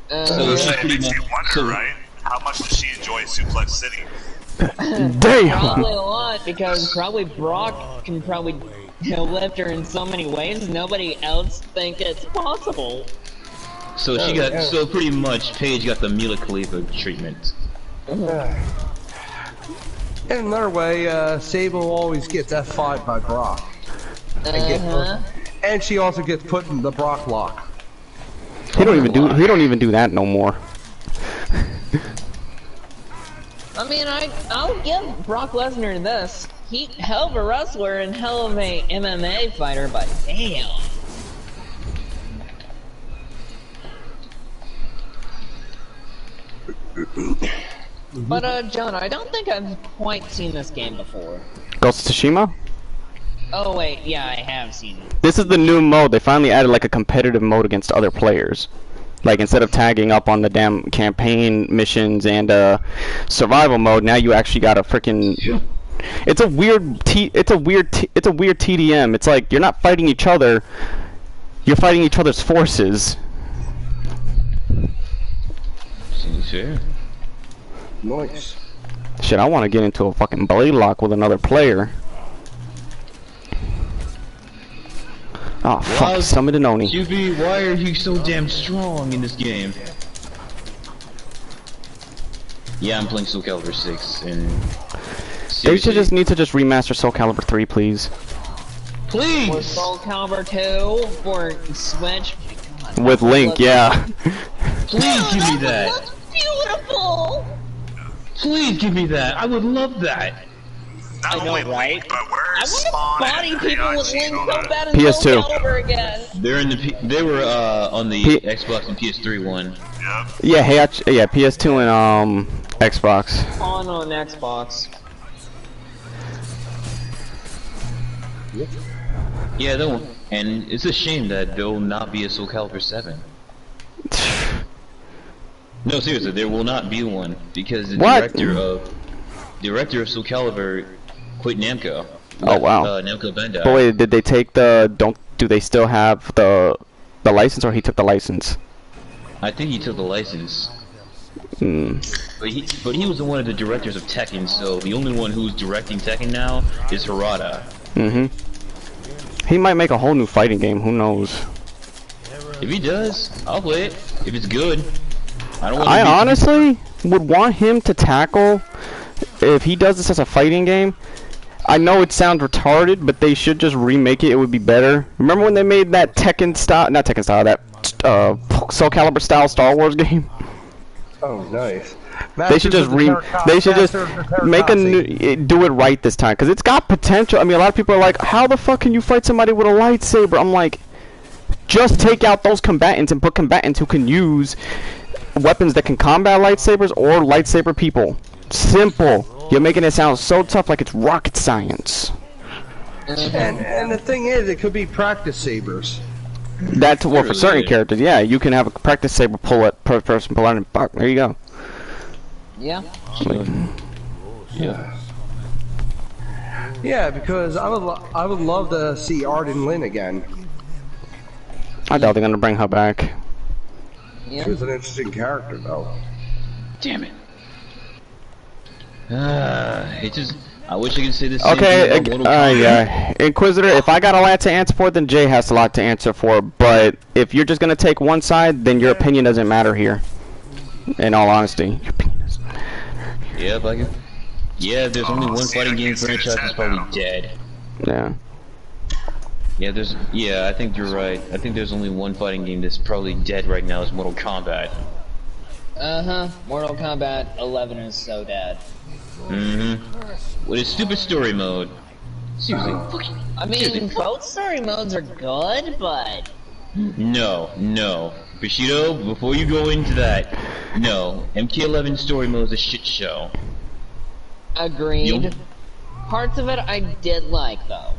So it makes you wonder, right? How much does she enjoy Suplex City? Damn. Probably a lot, because probably Brock can probably lift her in so many ways nobody else think it's possible. So so pretty much Paige got the Mila Khalifa treatment. In another way, Sable always gets F5'd by Brock. And she also gets put in the Brock lock. He don't even do that no more. I mean, I'll give Brock Lesnar this. He hell of a wrestler and hell of a MMA fighter, but damn. But John, I don't think I've quite seen this game before. Ghost of Tsushima? Oh wait, yeah, I have seen it. This is the new mode. They finally added like a competitive mode against other players. Like instead of tagging up on the damn campaign missions and survival mode, now you actually got a freaking. It's a weird TDM. It's like you're not fighting each other. You're fighting each other's forces. Seems fair. Nice. Shit, I want to get into a fucking blade lock with another player. Oh fuck, summon an Oni. QB, why are you so damn strong in this game? Yeah, I'm playing Soul Calibur 6 and... They should just need to just remaster Soul Calibur 3, please. Please! Or Soul Calibur 2 for Switch. God, with Link, yeah. Please give me that! That's beautiful! Please give me that! I would love that! Not I know, only right? Link, but where's I Spawn want to body and people with Rayon's Link on so bad in PS2. Soul Calibur again. They're in the they were on the Xbox and PS3 one. Yep. Yeah, hey, yeah, PS2 and Xbox. On Xbox. Yeah, that one. And it's a shame that there will not be a Soul Calibur 7. No, seriously, there will not be one because the director of Soul Calibur quit Namco. Oh wow. Namco Bandai. But wait, did they take do they still have the license, or he took the license? I think he took the license. Hmm. But he was one of the directors of Tekken, so the only one who's directing Tekken now is Harada. Mm-hmm. He might make a whole new fighting game, who knows? If he does, I'll play it. If it's good. I honestly would want him to tackle, if he does this as a fighting game, I know it sounds retarded, but they should just remake it. It would be better. Remember when they made that Tekken style, not Tekken style, that Soul Calibur style Star Wars game? Oh, nice. They should just make a new, do it right this time, because it's got potential. I mean, a lot of people are like, how the fuck can you fight somebody with a lightsaber? I'm like, just take out those combatants and put combatants who can use weapons that can combat lightsabers or lightsaber people. Simple. You're making it sound so tough, like it's rocket science. And the thing is, it could be practice sabers. That's well, for certain characters, yeah. You can have a practice saber person pull out and fuck. There you go. Yeah. Yeah. Yeah, because I would love to see Arden Lynn again. I doubt they're gonna bring her back. Yeah. She was an interesting character, though. Damn it. It just. I wish I could say this. Okay, yeah. Inquisitor, if I got a lot to answer for, then Jay has a lot to answer for. But if you're just gonna take one side, then your opinion doesn't matter here. In all honesty, your opinion doesn't matter. Yeah, but yeah, there's only one fighting game franchise that's probably dead. Yeah. Yeah, I think you're right. I think there's only one fighting game that's probably dead right now is Mortal Kombat. Mortal Kombat 11 is so dead. With its stupid story mode. Seriously. I mean, both story modes are good, but... No. Bushido, before you go into that, no. MK11 story mode is a shit show. Agreed. Parts of it I did like, though.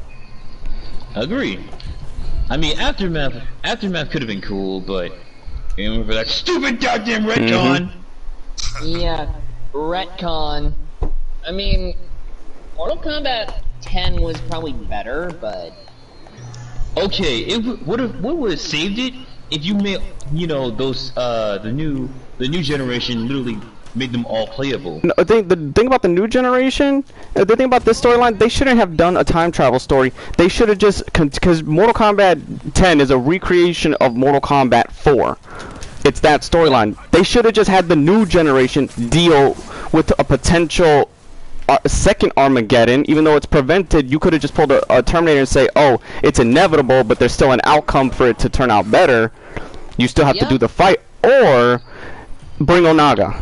Agreed. I mean, Aftermath could have been cool, but... for that stupid goddamn retcon! Yeah, retcon. I mean, Mortal Kombat 10 was probably better, but... Okay, what would have saved it if you made, those, the new generation literally made them all playable. No, the thing about the new generation, the thing about this storyline, they shouldn't have done a time travel story. They should have just, because Mortal Kombat 10 is a recreation of Mortal Kombat 4. It's that storyline. They should have just had the new generation deal with a potential second Armageddon. Even though it's prevented, you could have just pulled a Terminator and say, oh, it's inevitable, but there's still an outcome for it to turn out better. You still have to do the fight, or bring Onaga.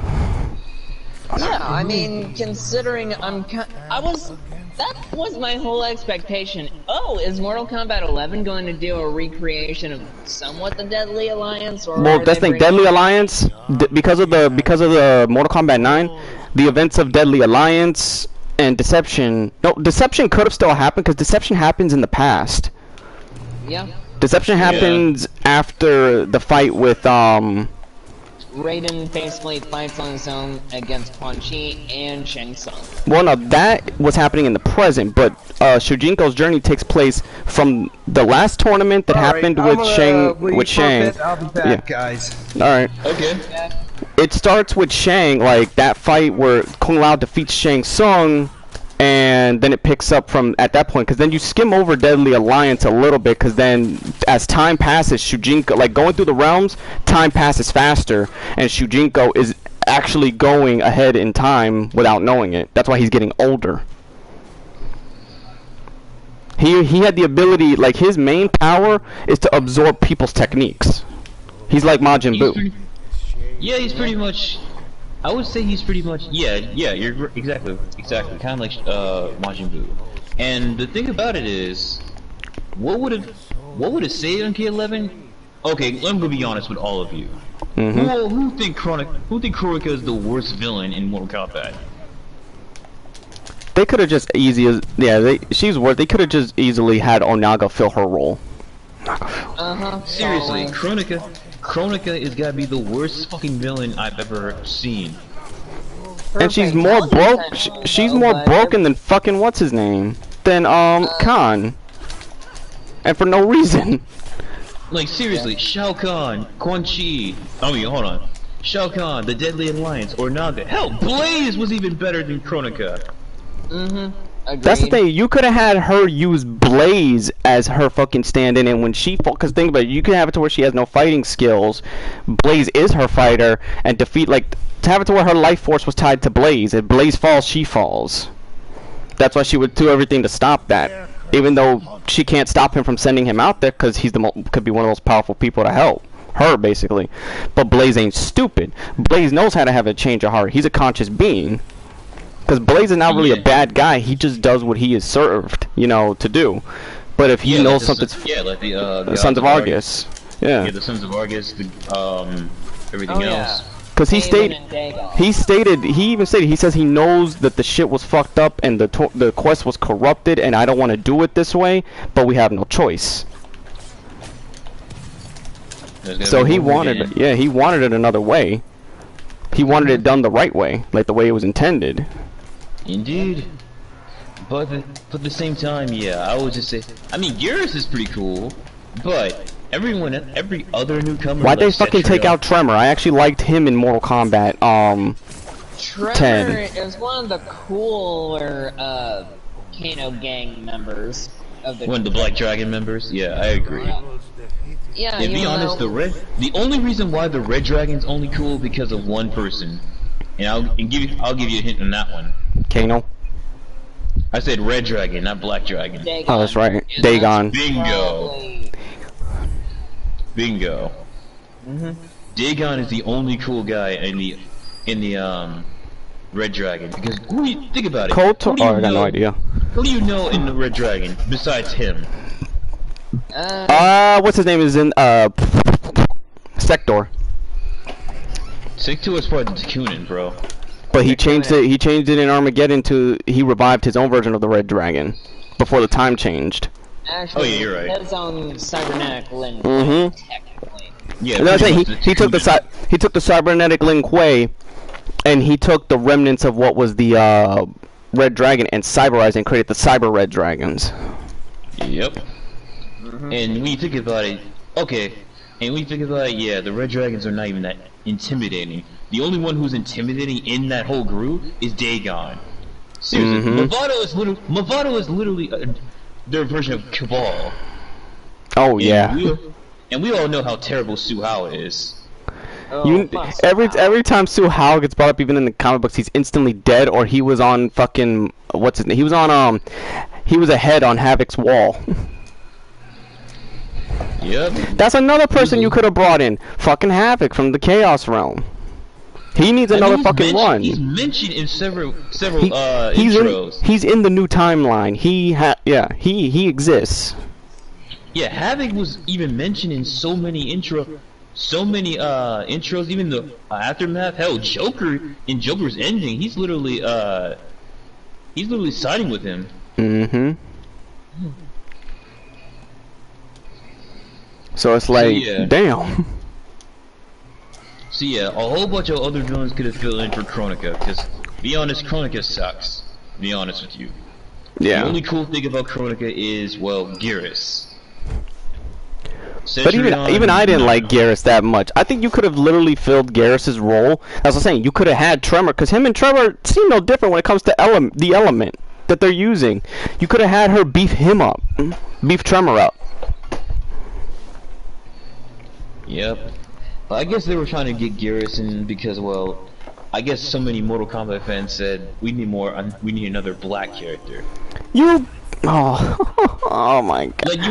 Yeah, I mean, considering that was my whole expectation. Oh, is Mortal Kombat 11 going to do a recreation of somewhat the Deadly Alliance? Or well, that's the thing. Deadly Alliance, because of the Mortal Kombat 9, the events of Deadly Alliance and Deception. No, Deception could have still happened because Deception happens in the past. Yeah. Deception happens after the fight with Raiden basically fights on his own against Quan Chi and Shang Tsung. Well, no, that was happening in the present, but Shujinko's journey takes place from the last tournament that happened with Shang. I'll be back, guys. All right. Okay. It starts with Shang, like that fight where Kung Lao defeats Shang Tsung, and then it picks up from at that point, because then you skim over Deadly Alliance a little bit, because then as time passes, Shujinko, like going through the realms, time passes faster, and Shujinko is actually going ahead in time without knowing it. That's why he's getting older. He had the ability, like his main power is to absorb people's techniques. He's like Majin Buu. Yeah, he's pretty much. I would say he's pretty much. Yeah, you're exactly, kind of like Majin Buu. And the thing about it is, what would it say on K11? Okay, I'm gonna be honest with all of you. Who think Kronika is the worst villain in Mortal Kombat? They could have just they could have just easily had Onaga fill her role. Seriously, Kronika is gotta be the worst fucking villain I've ever seen. And she's more broke. She's more broken than fucking what's his name? Than Khan. And for no reason. Like seriously, Shao Kahn, Quan Chi. I mean, hold on. Shao Kahn, the Deadly Alliance, or Naga. Hell, Blaze was even better than Kronika. Agreed. That's the thing. You could have had her use Blaze as her fucking stand-in, and when she fought, because think about it, you could have it to where she has no fighting skills. Blaze is her fighter, and defeat, like, to have it to where her life force was tied to Blaze. If Blaze falls, she falls. That's why she would do everything to stop that, even though she can't stop him from sending him out there, because he's could be one of the most powerful people to help her, basically. But Blaze ain't stupid. Blaze knows how to have a change of heart. He's a conscious being. Because Blaze is not really a bad guy, he just does what he is served, you know, to do. But if he knows something's... like the Sons of Argus. Yeah, the Sons of Argus, everything else. Because he even stated, he says he knows that the shit was fucked up and the quest was corrupted and I don't want to do it this way, but we have no choice. So he wanted he wanted it another way. He wanted it done the right way, like the way it was intended. Indeed. But at the same time, I would just say, I mean, Geras is pretty cool, but every other newcomer. Why'd they fucking take out Tremor? I actually liked him in Mortal Kombat. Tremor is one of the cooler Kano gang members of the. One of the Black Dragon members. Yeah, I agree. Yeah, to be honest, the only reason why the Red Dragon's only cool because of one person, and I'll give you a hint on that one. Kano. I said Red Dragon, not Black Dragon. Dagon. Oh, that's right. Dagon. Bingo. Dagon is the only cool guy in the Red Dragon, because think about it. I got no idea. Who do you know in the Red Dragon besides him? What's his name is in Sector. Sector is part of the Takunin, bro. But he changed it. He changed it in Armageddon to he revived his own version of the Red Dragon before the time changed. Actually, you're right. His own cybernetic link. Technically. Yeah. No, he took the cybernetic Lin Kuei, and he took the remnants of what was the Red Dragon and cyberized and created the Cyber Red Dragons. Yep. And when you think about it, the Red Dragons are not even that intimidating. The only one who's intimidating in that whole group is Dagon. Seriously, Movado is literally their version of Cabal. Oh yeah. And we all know how terrible Su Hao is. Every time Su Hao gets brought up, even in the comic books, he's instantly dead, or he was on fucking what's his name? He was on he was a head on Havoc's wall. Yep. That's another person you could have brought in. Fucking Havoc from the Chaos Realm. He needs another fucking one. He's mentioned in several intros. He's in the new timeline. He exists. Yeah, Havoc was even mentioned in so many intros, even the aftermath. Hell, Joker in Joker's ending, he's literally siding with him. So it's like, damn. So yeah, a whole bunch of other villains could have filled in for Kronika, because, be honest, Kronika sucks. To be honest with you. Yeah. The only cool thing about Kronika is, well, Geras. But even I didn't like Garrus that much. I think you could have literally filled Garrus's role. As I was saying, you could have had Tremor, because him and Trevor seem no different when it comes to the element that they're using. You could have had her beef him up, beef Tremor up. Yep. Well, I guess they were trying to get Garrus in because, well, I guess so many Mortal Kombat fans said we need another black character. Oh my god. Like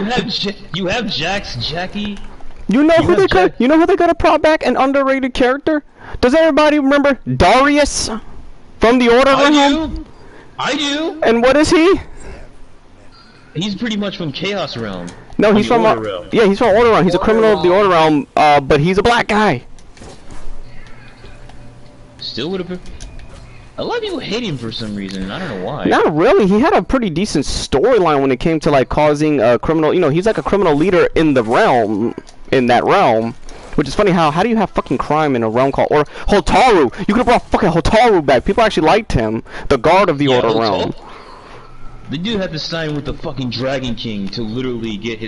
you have Jackie. You know who they could have brought back, an underrated character? Does everybody remember Darius from the Order Realm? I do. And what is he? He's pretty much from Chaos Realm. No, he's from Order Realm. Yeah, he's from Order Realm. He's a criminal of the Order Realm, but he's a black guy. Still would have been. A lot of people hate him for some reason. I don't know why. Not really. He had a pretty decent storyline when it came to like causing a criminal. You know, he's like a criminal leader in the realm, in that realm. Which is funny. How do you have fucking crime in a realm called Order? Hotaru. You could have brought fucking Hotaru back. People actually liked him. The guard of the Order Realm. The dude had to sign with the fucking Dragon King to literally get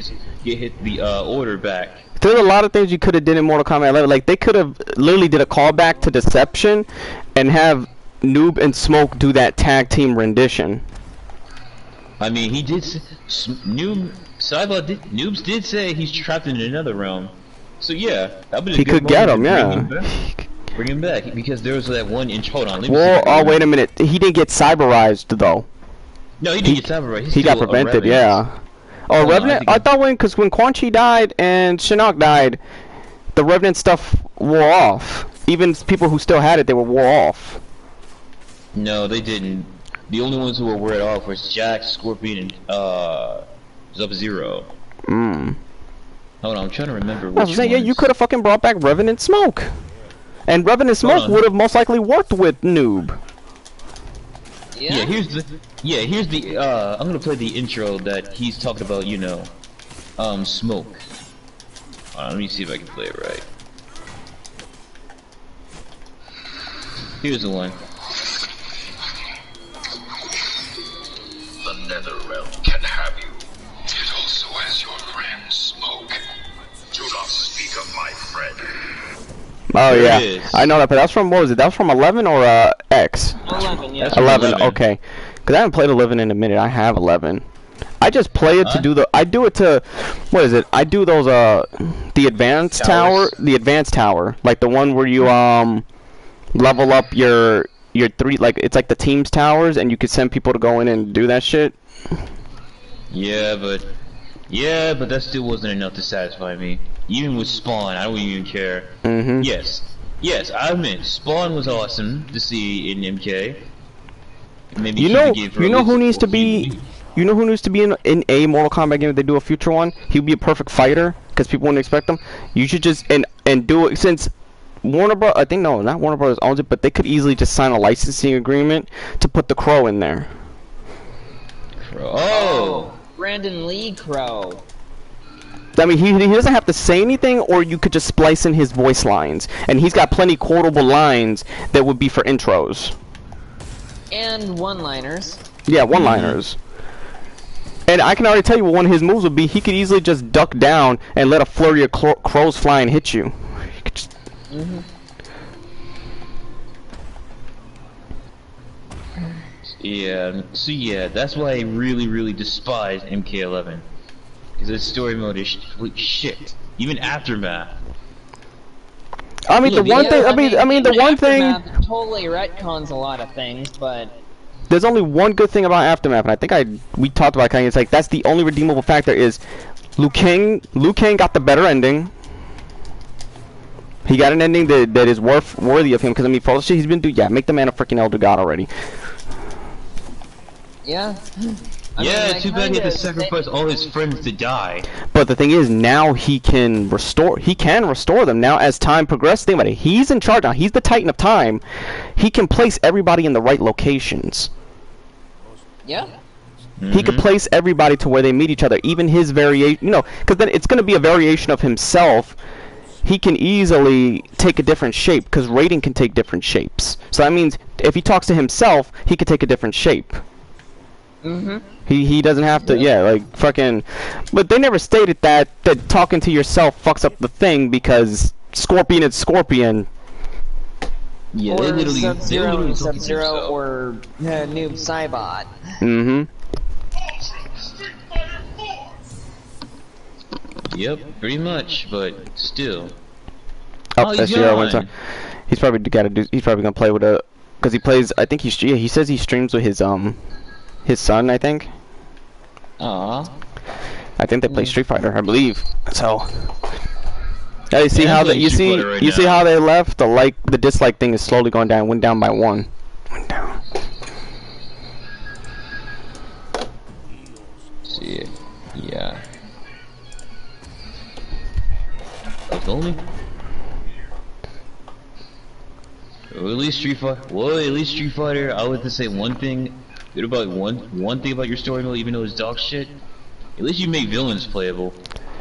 the order back. There's a lot of things you could have did in Mortal Kombat 11. Like they could have literally did a callback to Deception, and have Noob and Smoke do that tag team rendition. I mean, he did. Noobs did say he's trapped in another realm. So yeah, that would he could get him. Yeah. Bring him back because there was that one inch. Hold on. Oh wait a minute. He didn't get cyberized though. No, he didn't get cyberized. He got prevented. Yeah. Oh, Revenant. I thought when Quan Chi died and Shinnok died, the Revenant stuff wore off. Even people who still had it, they were wore off. No, they didn't. The only ones who were wore off was Jax, Scorpion, and Sub-Zero. Hold on, I'm trying to remember which ones. Yeah, you could have fucking brought back Revenant Smoke. And Revenant Smoke would have most likely worked with Noob. Yeah, here's the I'm gonna play the intro that he's talked about, you know, Smoke. Let me see if I can play it right. Here's the one. The Netherrealm can have you. It also has your friend, Smoke. Do not speak of my friend. Oh yeah, I know that, but that's from, what was it? That was from 11 or X? 11, yeah. 11, okay. Because I haven't played 11 in a minute. I have 11. I just play it to do the. I do it to. What is it? I do those the advanced tower. The advanced tower, like the one where you level up your three. Like it's like the team's towers, and you could send people to go in and do that shit. Yeah, but that still wasn't enough to satisfy me. Even with Spawn, I don't even care. Yes, I admit Spawn was awesome to see in MK. Maybe you know who needs to be. You know who needs to be in a Mortal Kombat game if they do a future one? He'd be a perfect fighter because people wouldn't expect him. You should just and do it since Warner Bros. I think no, not Warner Bros. Owns it, but they could easily just sign a licensing agreement to put the Crow in there. Oh, Brandon Lee Crow. I mean, he doesn't have to say anything, or you could just splice in his voice lines, and he's got plenty quotable lines that would be for intros. And one-liners. Yeah, one-liners. And I can already tell you what one of his moves would be. He could easily just duck down and let a flurry of crows fly and hit you. He could just... Yeah, so yeah, that's why I really despise MK11. Because its story mode is complete shit. Even Aftermath. I mean, the one thing. I mean, the one thing. Totally retcons a lot of things, but there's only one good thing about Aftermath, and I think we talked about it. It's like that's the only redeemable factor is Liu Kang got the better ending. He got an ending that is worthy of him. Because I mean, for all the shit he's been doing, yeah, make the man a freaking elder god already. Yeah. Too bad he had to sacrifice all his friends to die. But the thing is, now he can restore them. Now as time progresses, think about it, he's in charge now. He's the Titan of Time. He can place everybody in the right locations. Yeah. He could place everybody to where they meet each other. Even his variation, you know, because then it's going to be a variation of himself. He can easily take a different shape, because Raiden can take different shapes. So that means if he talks to himself, he could take a different shape. He doesn't have to, yeah, like fucking. But they never stated that talking to yourself fucks up the thing because Scorpion is Scorpion. Yeah, or they literally Sub-Zero or Noob Saibot. Yep, pretty much, but still. Oh, that's yeah. He's probably He's probably gonna play with a, because he plays. I think he says he streams with his son. I think. Aww. I think they play Street Fighter. I believe. So. Yeah, you see how you see how they left the dislike thing is slowly going down. Went down by 1. Went down. See, yeah. If only. Well, at least Street Fighter. I would just say one thing good about one thing about your story mode, even though it's dog shit. At least you make villains playable.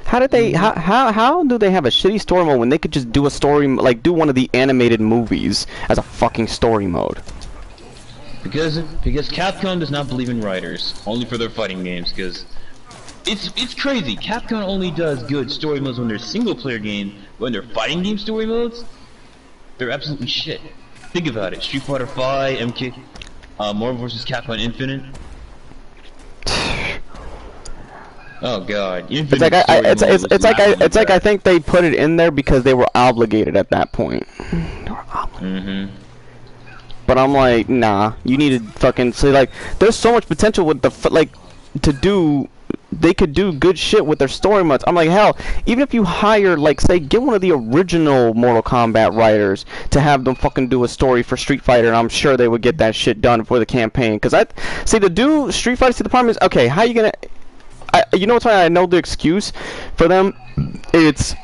How did they? How do they have a shitty story mode when they could just do a story like do one of the animated movies as a fucking story mode? Because Capcom does not believe in writers, only for their fighting games. Because it's crazy. Capcom only does good story modes when they're single player games. When they're fighting game story modes, they're absolutely shit. Think about it. Street Fighter 5, MK, Marvel vs. Capcom Infinite. Oh god. Infinite it's like I think they put it in there because they were obligated at that point. They were obligated. But I'm like, nah. You need to fucking say like, there's so much potential with they could do good shit with their story modes. I'm like, hell, even if you hire, like, say, get one of the original Mortal Kombat writers to have them fucking do a story for Street Fighter, and I'm sure they would get that shit done for the campaign. Because to do Street Fighter, see, the problem is, okay, how you gonna, you know what's why I know the excuse for them? It's,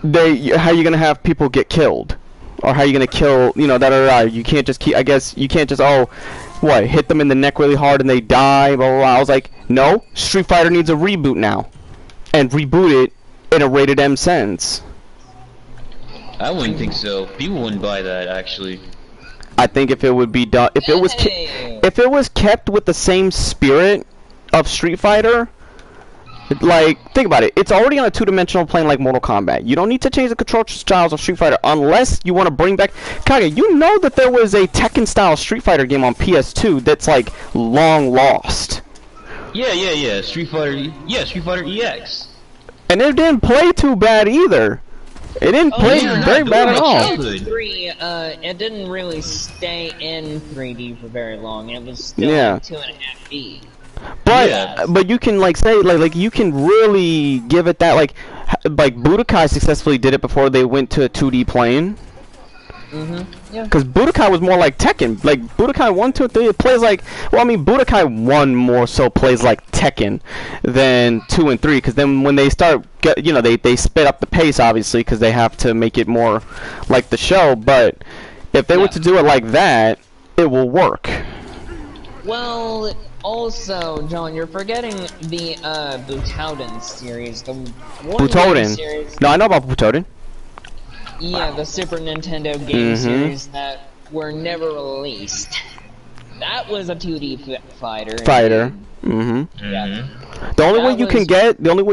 how you gonna have people get killed? Or how you gonna kill, you know, you can't just keep, I guess, you can't just, hit them in the neck really hard and they die, blah, blah, blah. I was like, no, Street Fighter needs a reboot now. And reboot it in a rated M sense. I wouldn't think so. People wouldn't buy that, actually. I think if it would be done, if it was kept with the same spirit of Street Fighter, like, think about it. It's already on a two-dimensional plane like Mortal Kombat. You don't need to change the control styles of Street Fighter unless you want to bring back... Kage, you know that there was a Tekken-style Street Fighter game on PS2 that's, like, long lost. Yeah. Street Fighter EX. And it didn't play too bad either. It didn't play very bad at all. It didn't really stay in 3D for very long. It was still 2.5D. But you can like say like you can really give it that like Budokai successfully did it before they went to a 2D plane. Yeah. Because Budokai was more like Tekken. Like Budokai 1, 2, 3, it plays like, well, I mean Budokai 1 more so plays like Tekken than 2 and 3. Because then when they start, they sped up the pace obviously because they have to make it more like the show. But if they were to do it like that, it will work. Well. Also, John, you're forgetting the Butoden series. The Butoden? Series. No, I know about Butoden. Yeah, the Super Nintendo game series that were never released. That was a 2D fighter. Yeah. The only way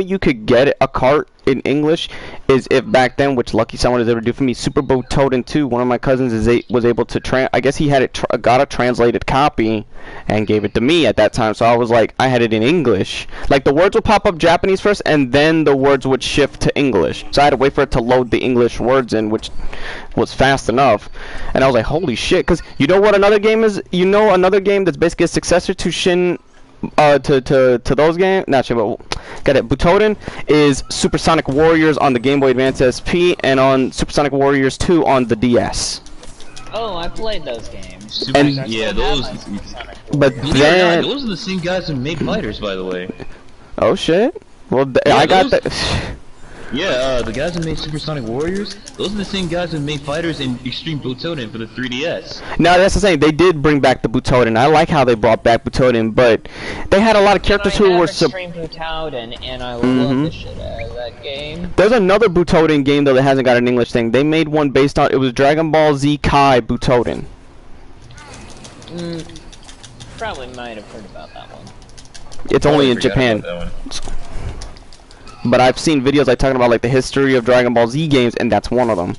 you could get a cart in English is if back then, which lucky someone has ever do for me, Super Butoden 2. One of my cousins was able to I guess he had got a translated copy and gave it to me at that time. So I was like, I had it in English. Like the words would pop up Japanese first, and then the words would shift to English. So I had to wait for it to load the English words in, which was fast enough. And I was like, holy shit! Because you know what another game is? You know another game that's basically a successor to Shin. To those games, not sure, but got it. Butoden is Supersonic Warriors on the Game Boy Advance SP and on Supersonic Warriors 2 on the DS. Oh, I played those games. Those are the same guys who made fighters, by the way. Oh shit! Well, I got that. Yeah, the guys who made Supersonic Warriors, those are the same guys who made fighters in Extreme Butoden for the 3DS. No, that's the same. They did bring back the Butoden. I like how they brought back Butoden, but they had a lot of characters who were Extreme Butoden, and I love the shit out of that game. There's another Butoden game though that hasn't got an English thing. They made one based on, it was Dragon Ball Z Kai Butoden. probably might have heard about that one. It's only in Japan. But I've seen videos like talking about like the history of Dragon Ball Z games, and that's one of them.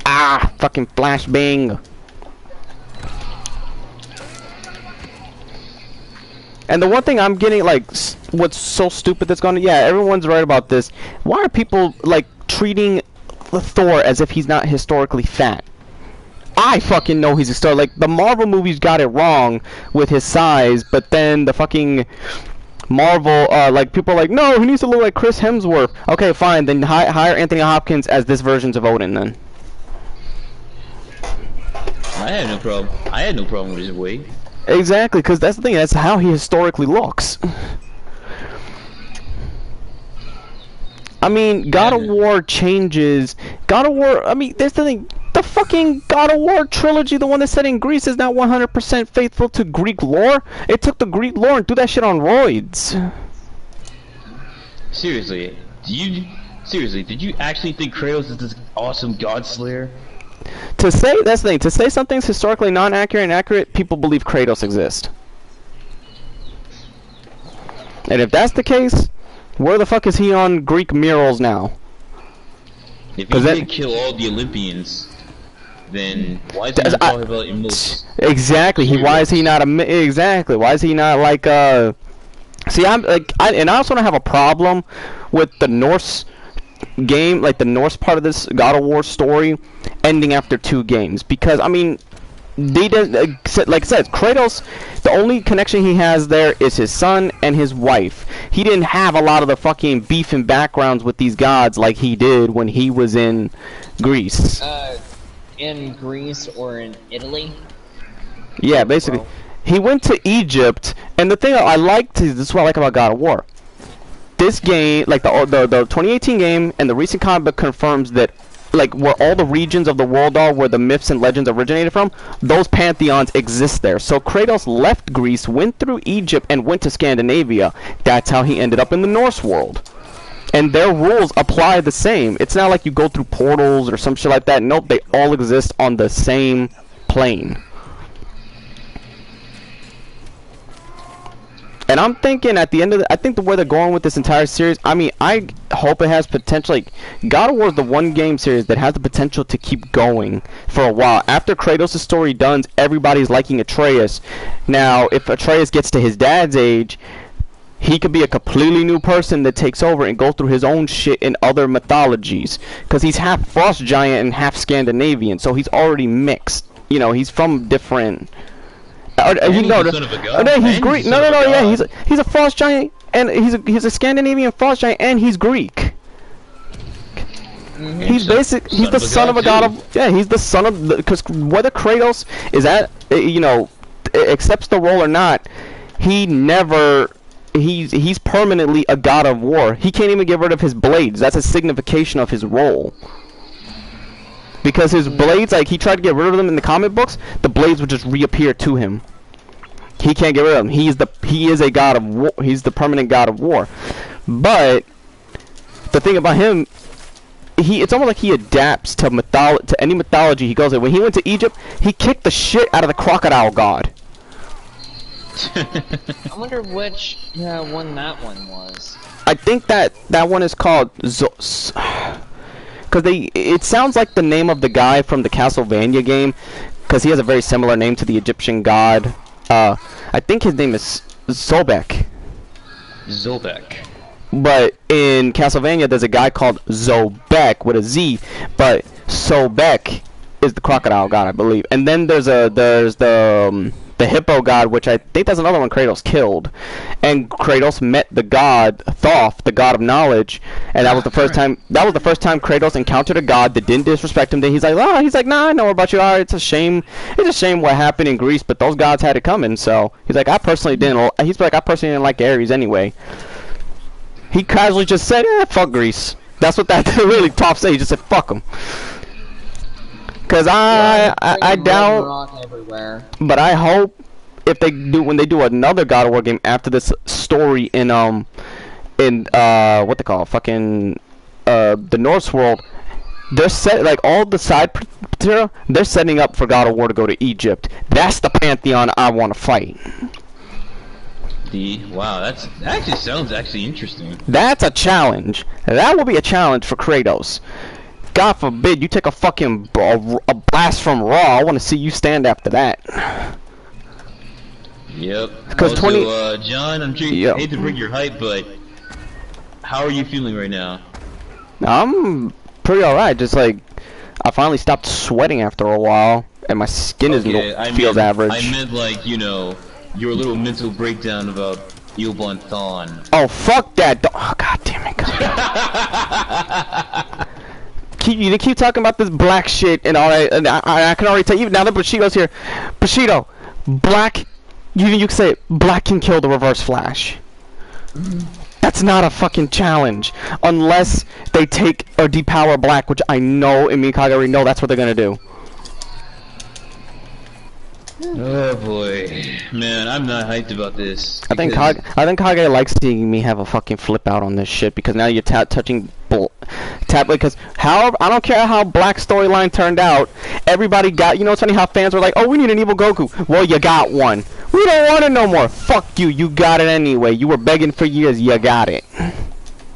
Ah, fucking flashbang. And the one thing I'm getting, like, what's so stupid that's going to, yeah, everyone's right about this. Why are people, like, treating Thor as if he's not historically fat? I fucking know he's a star. Like, the Marvel movies got it wrong with his size, but then the fucking Marvel, like, people are like, no, he needs to look like Chris Hemsworth. Okay, fine, then hire Anthony Hopkins as this version of Odin, then. I had no problem. I had no problem with his wig. Exactly, because that's the thing. That's how he historically looks. I mean, God of War changes. God of War. I mean, that's the thing. The fucking God of War trilogy, the one that's set in Greece, is not 100% faithful to Greek lore. It took the Greek lore and threw that shit on roids. Seriously, did you actually think Kratos is this awesome God Slayer? To say, that's the thing, to say something's historically non-accurate and accurate, people believe Kratos exists. And if that's the case, where the fuck is he on Greek murals now? If he didn't kill all the Olympians, then why is he not talking about emotions? Exactly, why is he not exactly, why is he not like, see, and I also don't have a problem with the Norse game, like the Norse part of this God of War story ending after 2 games, because I mean they did, like I said, Kratos, the only connection he has there is his son and his wife. He didn't have a lot of the fucking beef and backgrounds with these gods like he did when he was in Greece. In Greece or in Italy? Yeah, basically. He went to Egypt, and the thing I liked, this is what I like about God of War. This game, like the 2018 game and the recent comic book confirms that, like, where all the regions of the world are, where the myths and legends originated from, those pantheons exist there. So Kratos left Greece, went through Egypt, and went to Scandinavia. That's how he ended up in the Norse world. And their rules apply the same. It's not like you go through portals or some shit like that. Nope, they all exist on the same plane. And I'm thinking at the end of I think the way they're going with this entire series, I mean, I hope it has potential. Like, God of War is the one game series that has the potential to keep going for a while. After Kratos' story done, everybody's liking Atreus. Now, if Atreus gets to his dad's age, he could be a completely new person that takes over and go through his own shit in other mythologies. Because he's half frost giant and half Scandinavian, so he's already mixed. You know, he's from different... he's Greek. Yeah, he's a frost giant, and he's a Scandinavian frost giant, and he's Greek. He's he's the son of a god of, yeah, he's the son of, because whether Kratos is accepts the role or not, he's permanently a god of war. He can't even get rid of his blades. That's a signification of his role. Because his blades, like, he tried to get rid of them in the comic books, the blades would just reappear to him. He can't get rid of them. He is a god of war. He's the permanent god of war. But the thing about him, it's almost like he adapts to any mythology he goes in. When he went to Egypt, he kicked the shit out of the crocodile god. I wonder which one that one was. I think that one is called Because it sounds like the name of the guy from the Castlevania game, because he has a very similar name to the Egyptian god. I think his name is Zobek. Zobek. But in Castlevania, there's a guy called Zobek with a Z, but Sobek is the crocodile god, I believe. And then there's the hippo god, which I think that's another one Kratos killed. And Kratos met the god Thoth, the god of knowledge, and that was the first time. That was the first time Kratos encountered a god that didn't disrespect him. Then he's like, nah, I know about you. It's a shame. It's a shame what happened in Greece, but those gods had it coming. So he's like, I personally didn't like Ares anyway. He casually just said, fuck Greece. That's what that really Toph said. He just said, fuck him. Because I doubt, but I hope when they do another God of War game after this story in what they call fucking the Norse world, they're set, like, all the side Sub-Zero, they're setting up for God of War to go to Egypt. That's the pantheon I want to fight. Wow, that actually sounds interesting. That's a challenge. That will be a challenge for Kratos. God forbid you take a fucking a blast from Raw. I want to see you stand after that. Yep. Because John, I'm sure you hate to bring your hype, but how are you feeling right now? I'm pretty alright. Just like I finally stopped sweating after a while, and my skin feels average. I meant like, you know, your little mental breakdown about Eobon Thawne. Oh fuck that! Oh god damn it! You keep talking about this black shit and all that, and I can already tell you now that Bushido's here. Bushido, black. You can say it. Black can kill the Reverse Flash. That's not a fucking challenge, unless they take or depower Black, which I know and me and Kage already know that's what they're gonna do. Oh boy, man, I'm not hyped about this. I think Kage likes seeing me have a fucking flip out on this shit because now you're touching because I don't care how Black storyline turned out. Everybody got, you know, it's funny how fans were like, oh, we need an evil Goku. Well, you got one. We don't want it no more. Fuck you. You got it anyway. You were begging for years. You got it.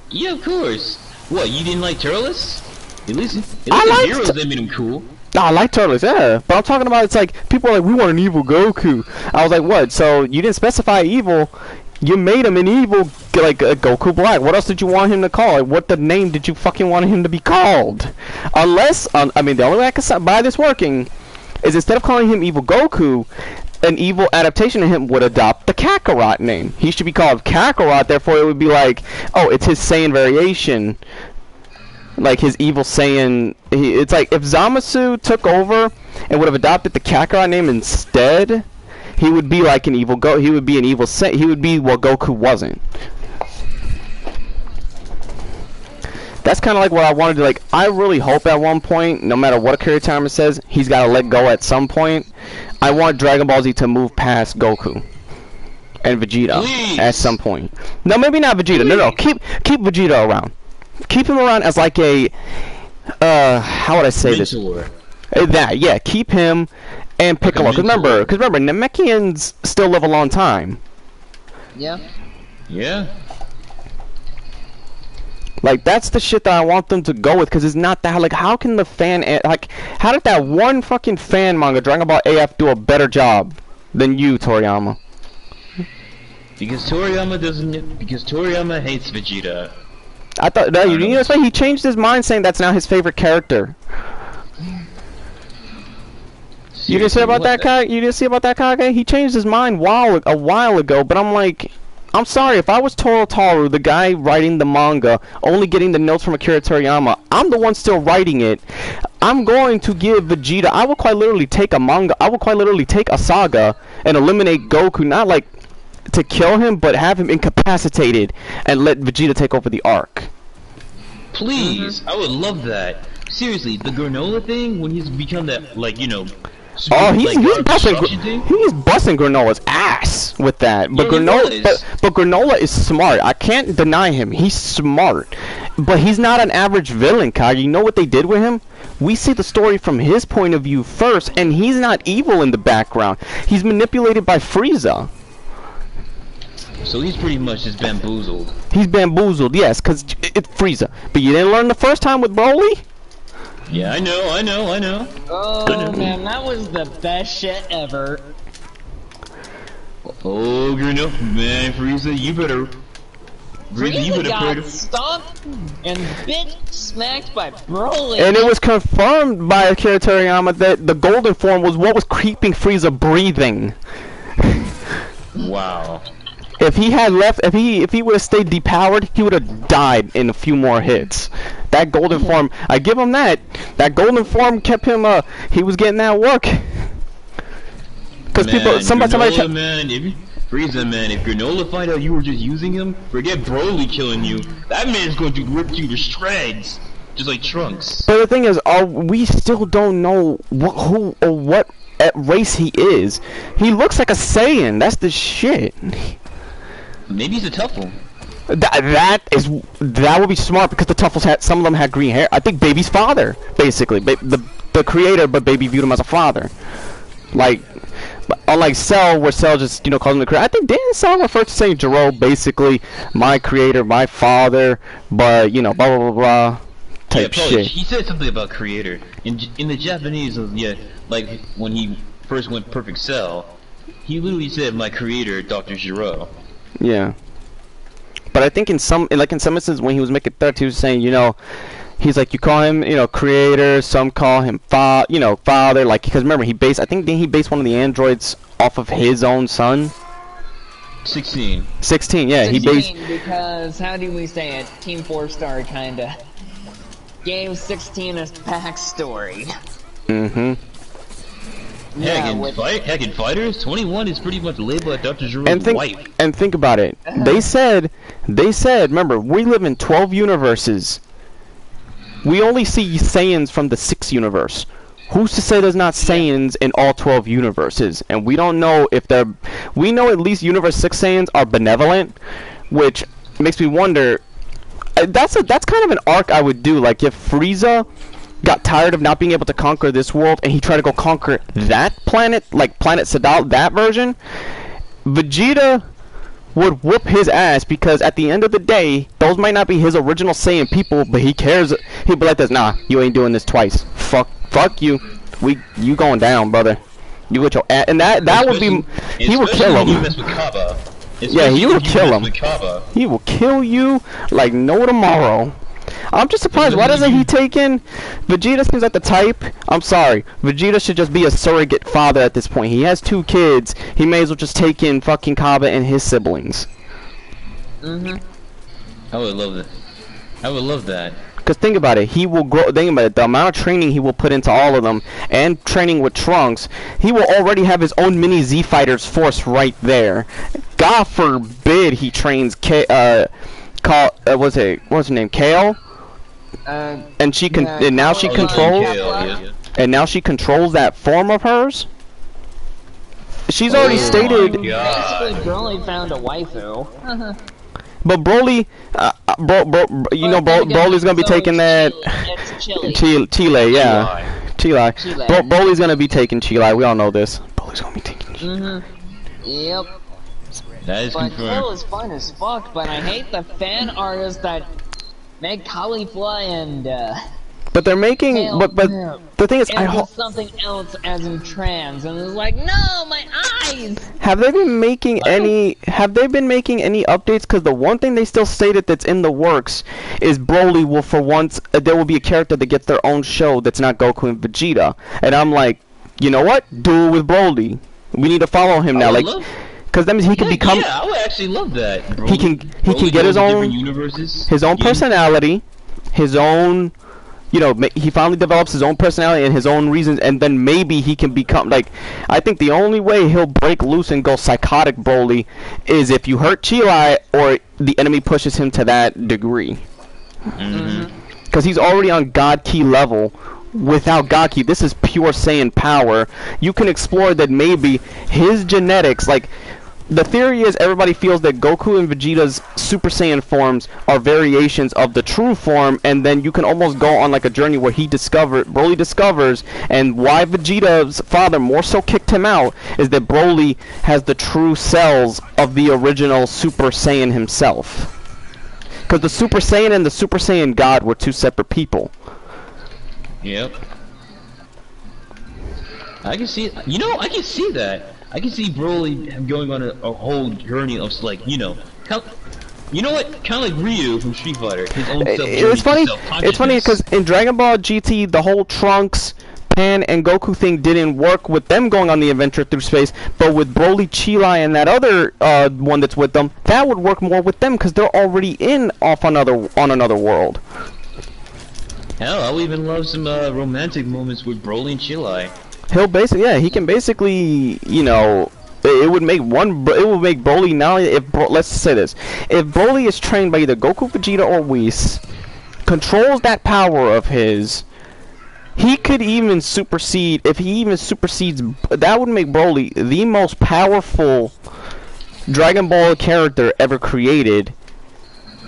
Yeah, of course. What, you didn't like Turles? At least I the heroes, they made him cool. I like Turles, yeah. But I'm talking about, it's like, people are like, we want an evil Goku. I was like, what? So, you didn't specify evil. You made him an evil, like, Goku Black. What else did you want him to call? Like, what the name did you fucking want him to be called? Unless, I mean, the only way I can buy this working is instead of calling him evil Goku, an evil adaptation of him would adopt the Kakarot name. He should be called Kakarot, therefore it would be like, oh, it's his Saiyan variation. Like his evil Saiyan. It's like if Zamasu took over and would have adopted the Kakarot name instead, he would be like an evil he would be an evil Saiyan. He would be what Goku wasn't. That's kind of like what I wanted to, like, I really hope at one point, no matter what Akira Toriyama says, he's got to let go at some point. I want Dragon Ball Z to move past Goku and Vegeta at some point. No, maybe not Vegeta. No, keep Vegeta around. Keep him around as like a how would I say this? Yeah, keep him and Piccolo. Because remember, Namekians still live a long time. Yeah. Yeah. Like, that's the shit that I want them to go with, because it's not that, like, how can the fan, like, how did that one fucking fan manga, Dragon Ball AF, do a better job than you, Toriyama? Because Toriyama hates Vegeta. I thought, no, you know what's funny? He changed his mind saying that's now his favorite character. You didn't see about that, Kage? You didn't see about that, Kage? He changed his mind a while ago, but I'm like, I'm sorry, if I was Torotaru, the guy writing the manga, only getting the notes from Akira Toriyama, I'm the one still writing it. I'm going to give Vegeta, I will quite literally take a manga, I will quite literally take a saga and eliminate Goku, not like to kill him, but have him incapacitated and let Vegeta take over the arc. Please, I would love that. Seriously, the granola thing, when he's become that, like, you know... Oh, he's busting Granola's ass with that. But but Granola is smart. I can't deny him. He's smart. But he's not an average villain, Kage. You know what they did with him? We see the story from his point of view first, and he's not evil in the background. He's manipulated by Frieza. So he's pretty much just bamboozled. He's bamboozled, yes, because it's Frieza. But you didn't learn the first time with Broly? Yeah, I know. Oh, man, that was the best shit ever. Oh, man, Frieza, you better... Frieza got stomped and smacked by Broly. And it was confirmed by Akira Toriyama that the golden form was what was keeping Frieza breathing. Wow. If he had left, if he would have stayed depowered, he would have died in a few more hits. That golden form, I give him that. That golden form kept him. He was getting that work. Because Frieza, man, if Granola find out you were just using him, forget Broly killing you. That man's going to rip you to shreds, just like Trunks. But the thing is, we still don't know who or what race he is. He looks like a Saiyan. That's the shit. Maybe he's a tough one. That would be smart because the Tuffles had some of them had green hair. I think Baby's father, basically, the creator, but Baby viewed him as a father. Like, unlike Cell, where Cell just calls him the creator. I think didn't Cell refer to saying Jiro basically my creator, my father, but blah blah blah blah type shit. He said something about creator in the Japanese. Like when he first went Perfect Cell, he literally said my creator, Dr. Jiro. Yeah. But I think in some instances when he was making threats, he was saying, he's like, you call him, creator, some call him father, like, because remember I think he based one of the androids off of his own son. 16, yeah, he based. Because how do we say it? Team 4-Star kinda gave 16 a backstory. Mm-hmm. Heck, in Fighters, 21 is pretty much labeled as Dr. Jiro's wife. And think about it. They said, remember, we live in 12 universes. We only see Saiyans from the 6th universe. Who's to say there's not Saiyans in all 12 universes? And we don't know if they're... We know at least Universe 6 Saiyans are benevolent, which makes me wonder... That's kind of an arc I would do. Like, if Frieza got tired of not being able to conquer this world and he tried to go conquer that planet, like Planet Sadal, that version, Vegeta would whoop his ass, because at the end of the day, those might not be his original Saiyan people, but he cares. He'd be like this, nah, you ain't doing this twice. Fuck you. You going down, brother. You with your ass. And that would be... He would kill him. Yeah, he will kill him. He will kill you like no tomorrow. I'm just surprised. Why doesn't he take in... Vegeta seems like the type... I'm sorry. Vegeta should just be a surrogate father at this point. He has 2 kids. He may as well just take in fucking Kaba and his siblings. I would love that. I would love that. Because think about it. He will grow... Think about it. The amount of training he will put into all of them, and training with Trunks, he will already have his own mini Z Fighters force right there. God forbid he trains what's her name? Kale? And she can, and now she controls, and now she controls that form of hers. She's already stated. Basically, Broly found a waifu. But Broly, Broly's gonna be taking that. Chile, yeah. Chile. Broly's gonna be taking Chile. We all know this. Broly's gonna be taking Chile. Yep. That is confirmed. Kill is fun as fuck, but I hate the fan artists that make cauliflower and But they're making, but the thing is, I hope something else as in trans, and it's like, no, my eyes. Have they been making any? Have they been making any updates? Because the one thing they still stated that's in the works is Broly will, for once, there will be a character that gets their own show that's not Goku and Vegeta. And I'm like, you know what? Do it with Broly. We need to follow him now, like. Because that means he can become. Yeah, I would actually love that. Broly, he can get his own personality, his own. He finally develops his own personality and his own reasons, and then maybe he can become like. I think the only way he'll break loose and go psychotic Broly is if you hurt Chile or the enemy pushes him to that degree. Because he's already on God Ki level. Without God Ki, this is pure Saiyan power. You can explore that maybe his genetics, like. The theory is everybody feels that Goku and Vegeta's Super Saiyan forms are variations of the true form, and then you can almost go on like a journey where Broly discovers, and why Vegeta's father more so kicked him out is that Broly has the true cells of the original Super Saiyan himself. Because the Super Saiyan and the Super Saiyan God were 2 separate people. Yep. I can see, I can see that. I can see Broly going on a whole journey of like, kind of like Ryu from Street Fighter. His own It's funny because in Dragon Ball GT, the whole Trunks, Pan, and Goku thing didn't work with them going on the adventure through space. But with Broly, Chile, and that other one that's with them, that would work more with them because they're already on another world. Hell, I would even love some romantic moments with Broly and Chile. He can basically, it would make Broly now. Let's say this: if Broly is trained by either Goku, Vegeta, or Whis, controls that power of his, he could even supersede. If he even supersedes, that would make Broly the most powerful Dragon Ball character ever created.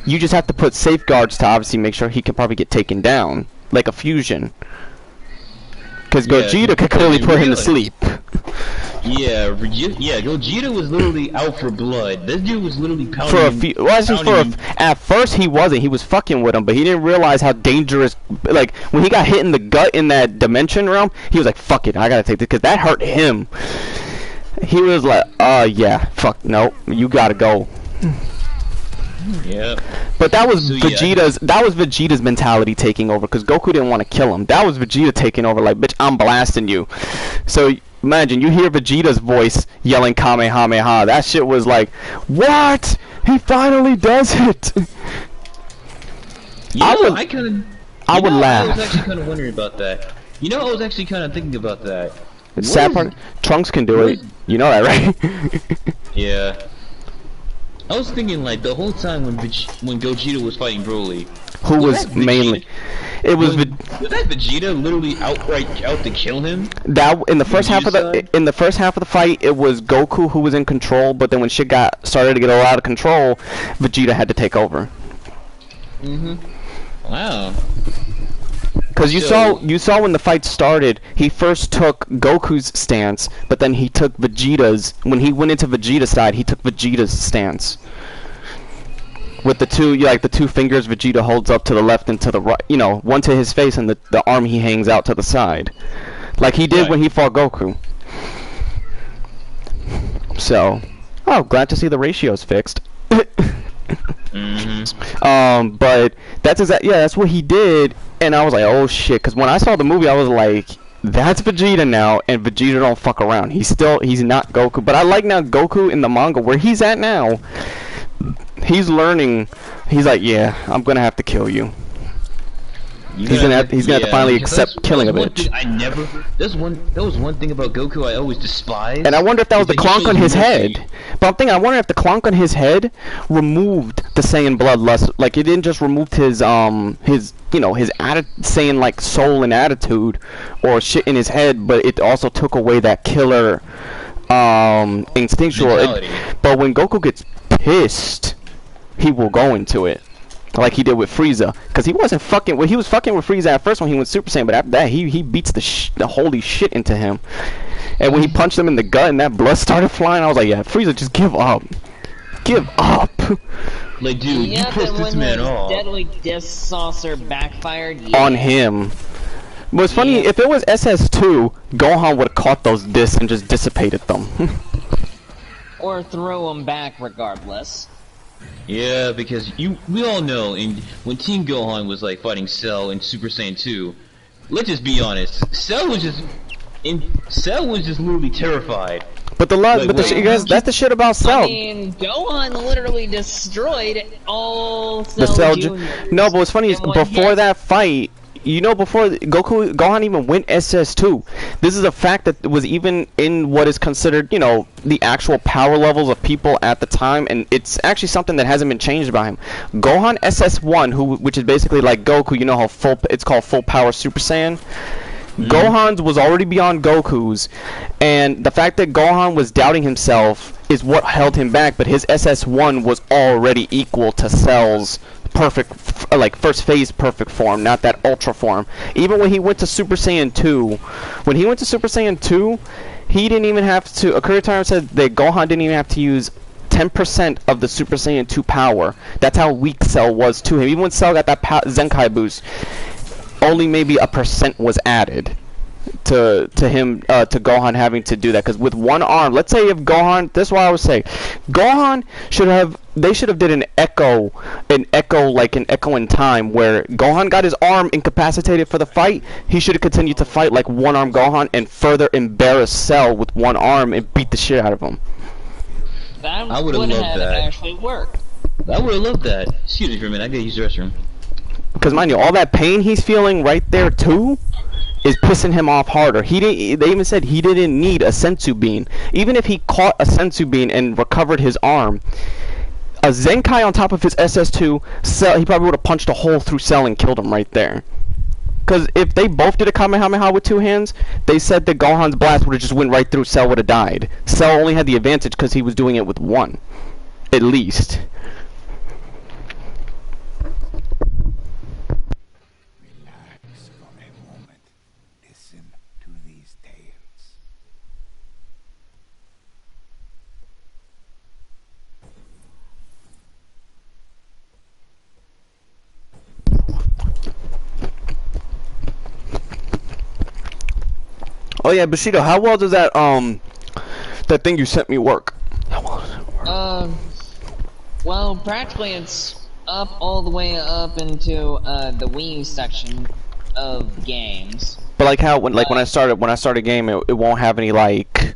You just have to put safeguards to obviously make sure he can probably get taken down, like a fusion. Because Gogeta could clearly put him to sleep. Yeah, Gogeta was literally out for blood. This dude was literally pounding at first he wasn't. He was fucking with him, but he didn't realize how dangerous. Like when he got hit in the gut in that dimension realm, he was like, "Fuck it, I gotta take this," because that hurt him. He was like, yeah, fuck, no, you gotta go." Yeah. But that was Vegeta's mentality taking over, because Goku didn't want to kill him. That was Vegeta taking over, like, bitch, I'm blasting you. So imagine you hear Vegeta's voice yelling Kamehameha. That shit was like, what? He finally does it. I would laugh. I was actually kind of wondering about that. You know, I was actually kind of thinking about that. The sad part, Trunks can do it. You know that, right? Yeah. I was thinking, like, the whole time when Gogeta was fighting Broly, who was mainly, it was that Vegeta literally outright out to kill him? That in the first half of the fight, it was Goku who was in control, but then when shit started to get a lot out of control, Vegeta had to take over. Wow. Because you saw when the fight started, he first took Goku's stance, but then he took Vegeta's. When he went into Vegeta's side, he took Vegeta's stance. With the two fingers Vegeta holds up to the left and to the right, you know, one to his face and the arm he hangs out to the side, like he did when he fought Goku. So, glad to see the ratios fixed. But that's what he did, and I was like, oh shit, because when I saw the movie, I was like, that's Vegeta now, and Vegeta don't fuck around. He's not Goku, but I like now Goku in the manga where he's at now. He's learning. He's like, yeah, I'm gonna have to kill you. He's gonna have to finally accept killing a bitch. That was one thing about Goku I always despised. And I wonder if that was the clonk on his head. But I'm thinking, I wonder if the clonk on his head removed the Saiyan bloodlust. Like, it didn't just remove his Saiyan like soul and attitude or shit in his head, but it also took away that killer instinctual. But when Goku gets pissed, he will go into it. Like he did with Frieza, because he wasn't fucking. Well, he was fucking with Frieza at first when he went Super Saiyan, but after that, he beats the holy shit into him. And when he punched him in the gut and that blood started flying, I was like, yeah, Frieza, just give up, give up. Like, dude, you pissed this man off. Deadly disc saucer backfired on him. But it's funny, if it was SS2, Gohan would have caught those discs and just dissipated them. Or throw them back, regardless. Yeah, because we all know, when Team Gohan was like fighting Cell in Super Saiyan 2, let's just be honest, Cell was just literally terrified. But that's the shit about Cell. I mean, Gohan literally destroyed all Cell Jr. No, but what's funny is before that fight, you know, before Gohan even went SS2, this is a fact that was even in what is considered, you know, the actual power levels of people at the time, and it's actually something that hasn't been changed by him. Gohan SS1, which is basically like Goku, you know how it's called full power Super Saiyan. Gohan's was already beyond Goku's, and the fact that Gohan was doubting himself is what held him back, but his SS1 was already equal to Cell's perfect, like first phase perfect form, not that ultra form. Even when he went to Super Saiyan 2, he didn't even have to, Akira Toriyama said that Gohan didn't even have to use 10% of the Super Saiyan 2 power. That's how weak Cell was to him. Even when Cell got that Zenkai boost, only maybe 1% was added to him, to Gohan having to do that. Because with one arm, let's say if Gohan, this is what I would say, Gohan they should have did an echo in time, where Gohan got his arm incapacitated for the fight. He should have continued to fight like one arm Gohan and further embarrass Cell with one arm and beat the shit out of him. I would have loved that. Actually worked. I would have loved that. Excuse me for a minute, I gotta use the restroom. Because mind you, all that pain he's feeling right there too is pissing him off harder. They even said he didn't need a sensu bean. Even if he caught a sensu bean and recovered his arm, a Zenkai on top of his SS2, Cell, he probably would have punched a hole through Cell and killed him right there. Because if they both did a Kamehameha with two hands, they said that Gohan's blast would have just went right through, Cell would have died. Cell only had the advantage because he was doing it with one, at least. Oh yeah, Bushido, how well does that that thing you sent me work? How well does it work? Well, practically it's up all the way up into the Wii U section of games. But like how when I start a game, it won't have any like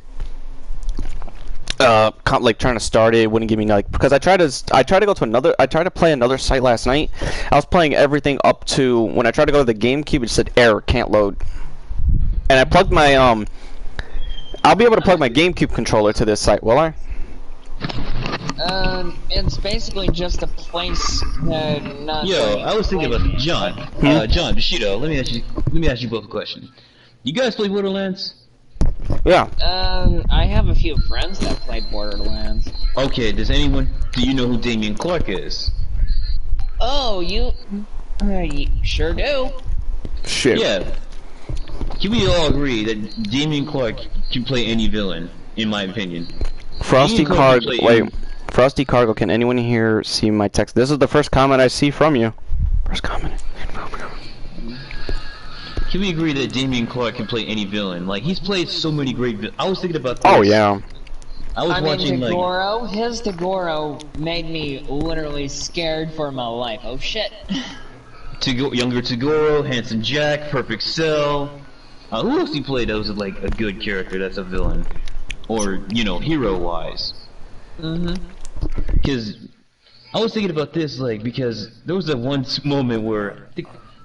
like trying to start it wouldn't give me like, because I tried to go to another, I tried to play another site last night. I was playing everything up to when I tried to go to the GameCube, it said error, can't load. And I plugged my I'll be able to plug my GameCube controller to this site, will I? It's basically just a place that not. Yo, I was thinking about John. John Bushido. Let me ask you both a question. You guys play Borderlands? Yeah. I have a few friends that play Borderlands. Okay. Do you know who Damien Clark is? Oh, you sure do. Shit. Yeah. Can we all agree that Damien Clark can play any villain, in my opinion? Frosty Cargo. Wait. Frosty Cargo. Can anyone here see my text? This is the first comment I see from you. First comment. Can we agree that Damien Clark can play any villain? Like, he's played so many great villains. I was thinking about this. Oh, yeah. I was watching, Tagoro, his Tagoro made me literally scared for my life. Oh, shit. Younger Tagoro, Handsome Jack, Perfect Cell. Who else he played that was, like, a good character that's a villain? Or, you know, hero-wise. Because I was thinking about this, like, because there was that one moment where...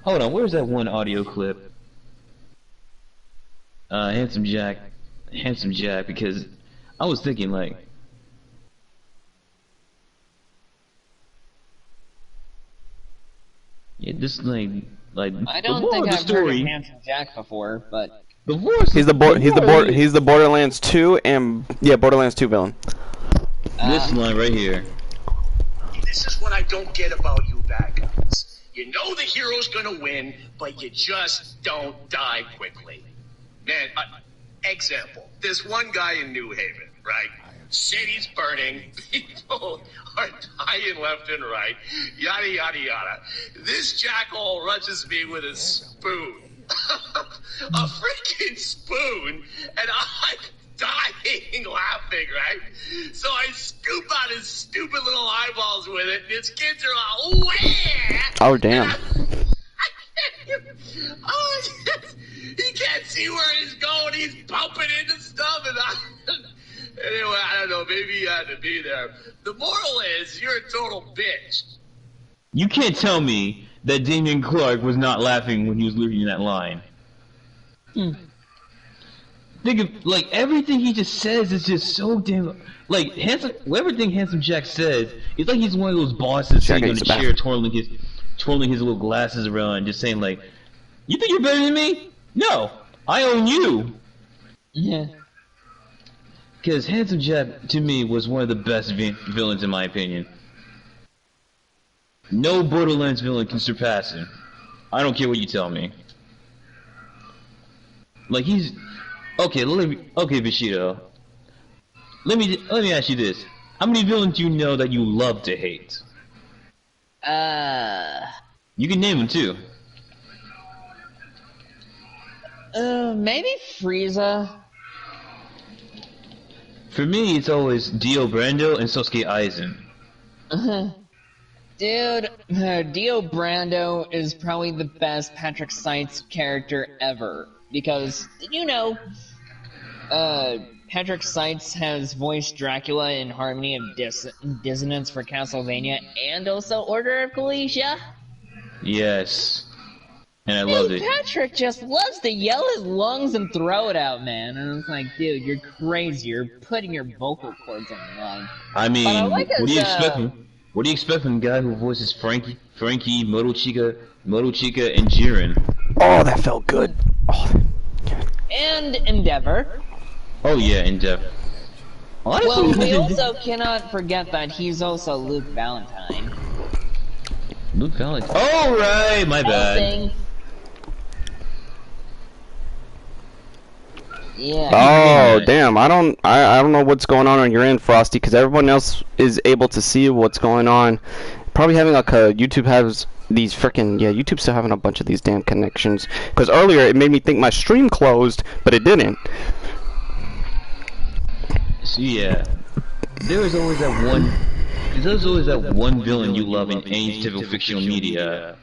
Hold on, where's that one audio clip? Handsome Jack, because I was thinking, like, yeah, this like I don't think I've heard of Handsome Jack before, but he's the Borderlands 2 and Borderlands 2 villain. This line right here. This is what I don't get about you bad guys. You know the hero's gonna win, but you just don't die quickly. Man, example, there's one guy in New Haven, right? City's burning, people are dying left and right, yada, yada, yada. This jackal rushes me with a spoon. A freaking spoon, and I'm dying laughing, right? So I scoop out his stupid little eyeballs with it, and his kids are all, wah! Oh, damn. He can't see where he's going. He's bumping into stuff, and anyway, I don't know. Maybe he had to be there. The moral is, you're a total bitch. You can't tell me that Damien Clark was not laughing when he was reading that line. Think of, like, everything he just says is just so damn... Like, everything Handsome Jack says, it's like he's one of those bosses sitting on a chair twirling his little glasses around, just saying, like, you think you're better than me? No, I own you. Yeah. Because Handsome Jack, to me, was one of the best villains in my opinion. No Borderlands villain can surpass him. I don't care what you tell me. Like, he's... Okay, Bushido. Let me ask you this. How many villains do you know that you love to hate? You can name them, too. Maybe Frieza. For me, it's always Dio Brando and Sosuke Aizen. Dude, Dio Brando is probably the best Patrick Seitz character ever. Because, you know, Patrick Seitz has voiced Dracula in Harmony of Dissonance for Castlevania and also Order of Galicia. Yes. And I loved it. Patrick just loves to yell his lungs and throw it out, man. And it's like, dude, you're crazy. You're putting your vocal cords on the line. I mean, what do you expect from? What do you expect from the guy who voices Frankie, Moto Chica, and Jiren? Oh, that felt good. Oh. And Endeavor. Oh yeah, Endeavor. Honestly, well, we also cannot forget that he's also Luke Valentine. Luke Valentine. Oh right, my bad. Yeah. Oh damn! I don't know what's going on your end, Frosty, because everyone else is able to see what's going on. Probably having like a YouTube has these freaking YouTube's still having a bunch of these damn connections. Because earlier it made me think my stream closed, but it didn't. So yeah, there's always that one villain you love in any type of fictional media.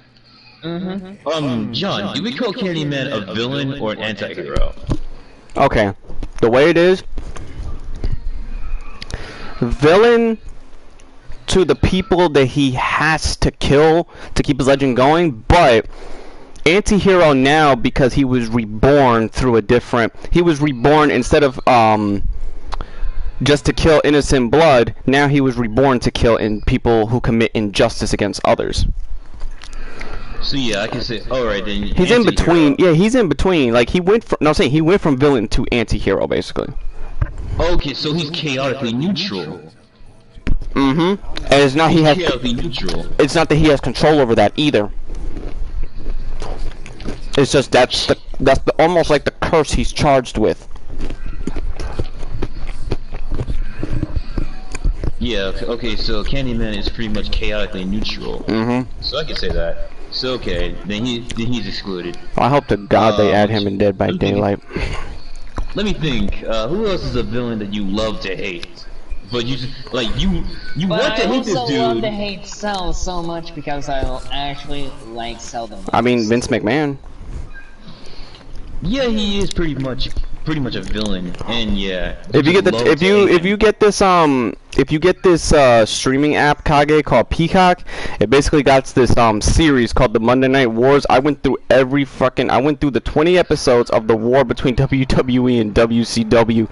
John, do we call Candyman a villain or an anti-hero? Okay, the way it is, villain to the people that he has to kill to keep his legend going, but anti-hero now because he was reborn through a different. He was reborn instead of just to kill innocent blood. Now he was reborn to kill people who commit injustice against others. So yeah, I can say, alright then. He's in between. Yeah, he's in between. Like he went from villain to anti-hero basically. Okay, so he's chaotically neutral. And it's not chaotically neutral. It's not that he has control over that either. It's just that's almost like the curse he's charged with. Yeah. Okay. So Candyman is pretty much chaotically neutral. So I can say that. So okay, then he's excluded. I hope to God they add him in Dead by Daylight. Let me think. Who else is a villain that you love to hate? But you want to hate this dude. I also love to hate Cell so much because I actually like Cell the most. I mean Vince McMahon. Yeah, he is pretty much a villain, and yeah. If you get this streaming app Kage called Peacock, it basically got this series called the Monday Night Wars. I went through the 20 episodes of the war between WWE and WCW.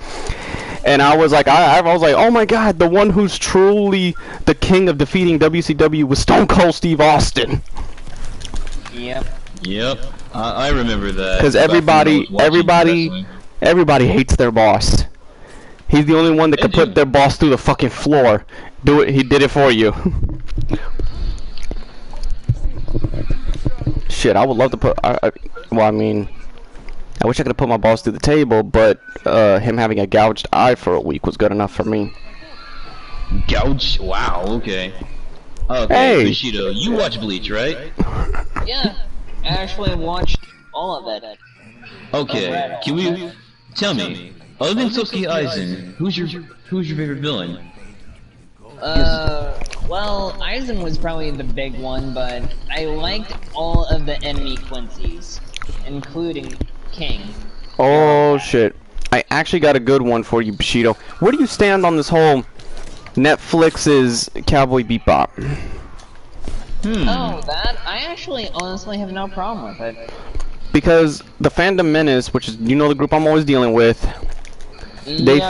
And I was like, oh my God, the one who's truly the king of defeating WCW was Stone Cold Steve Austin. Yep. I remember that. Because everybody hates their boss. He's the only one that could put their boss through the fucking floor. Do it. He did it for you. Shit, I would love to put. Well, I mean, I wish I could have put my boss through the table, but him having a gouged eye for a week was good enough for me. Gouged? Wow. Okay. Okay. Hey, Bushido, you watch Bleach, right? Yeah. I actually watched all of it. Okay, can we tell me, other than Sosuke Aizen, who's your favorite villain? Well, Aizen was probably the big one, but I liked all of the enemy Quincy's, including King. Oh shit! I actually got a good one for you, Bushido. Where do you stand on this whole Netflix's Cowboy Bebop? Oh, that? I actually honestly have no problem with it. Because the Fandom Menace, which is, the group I'm always dealing with, they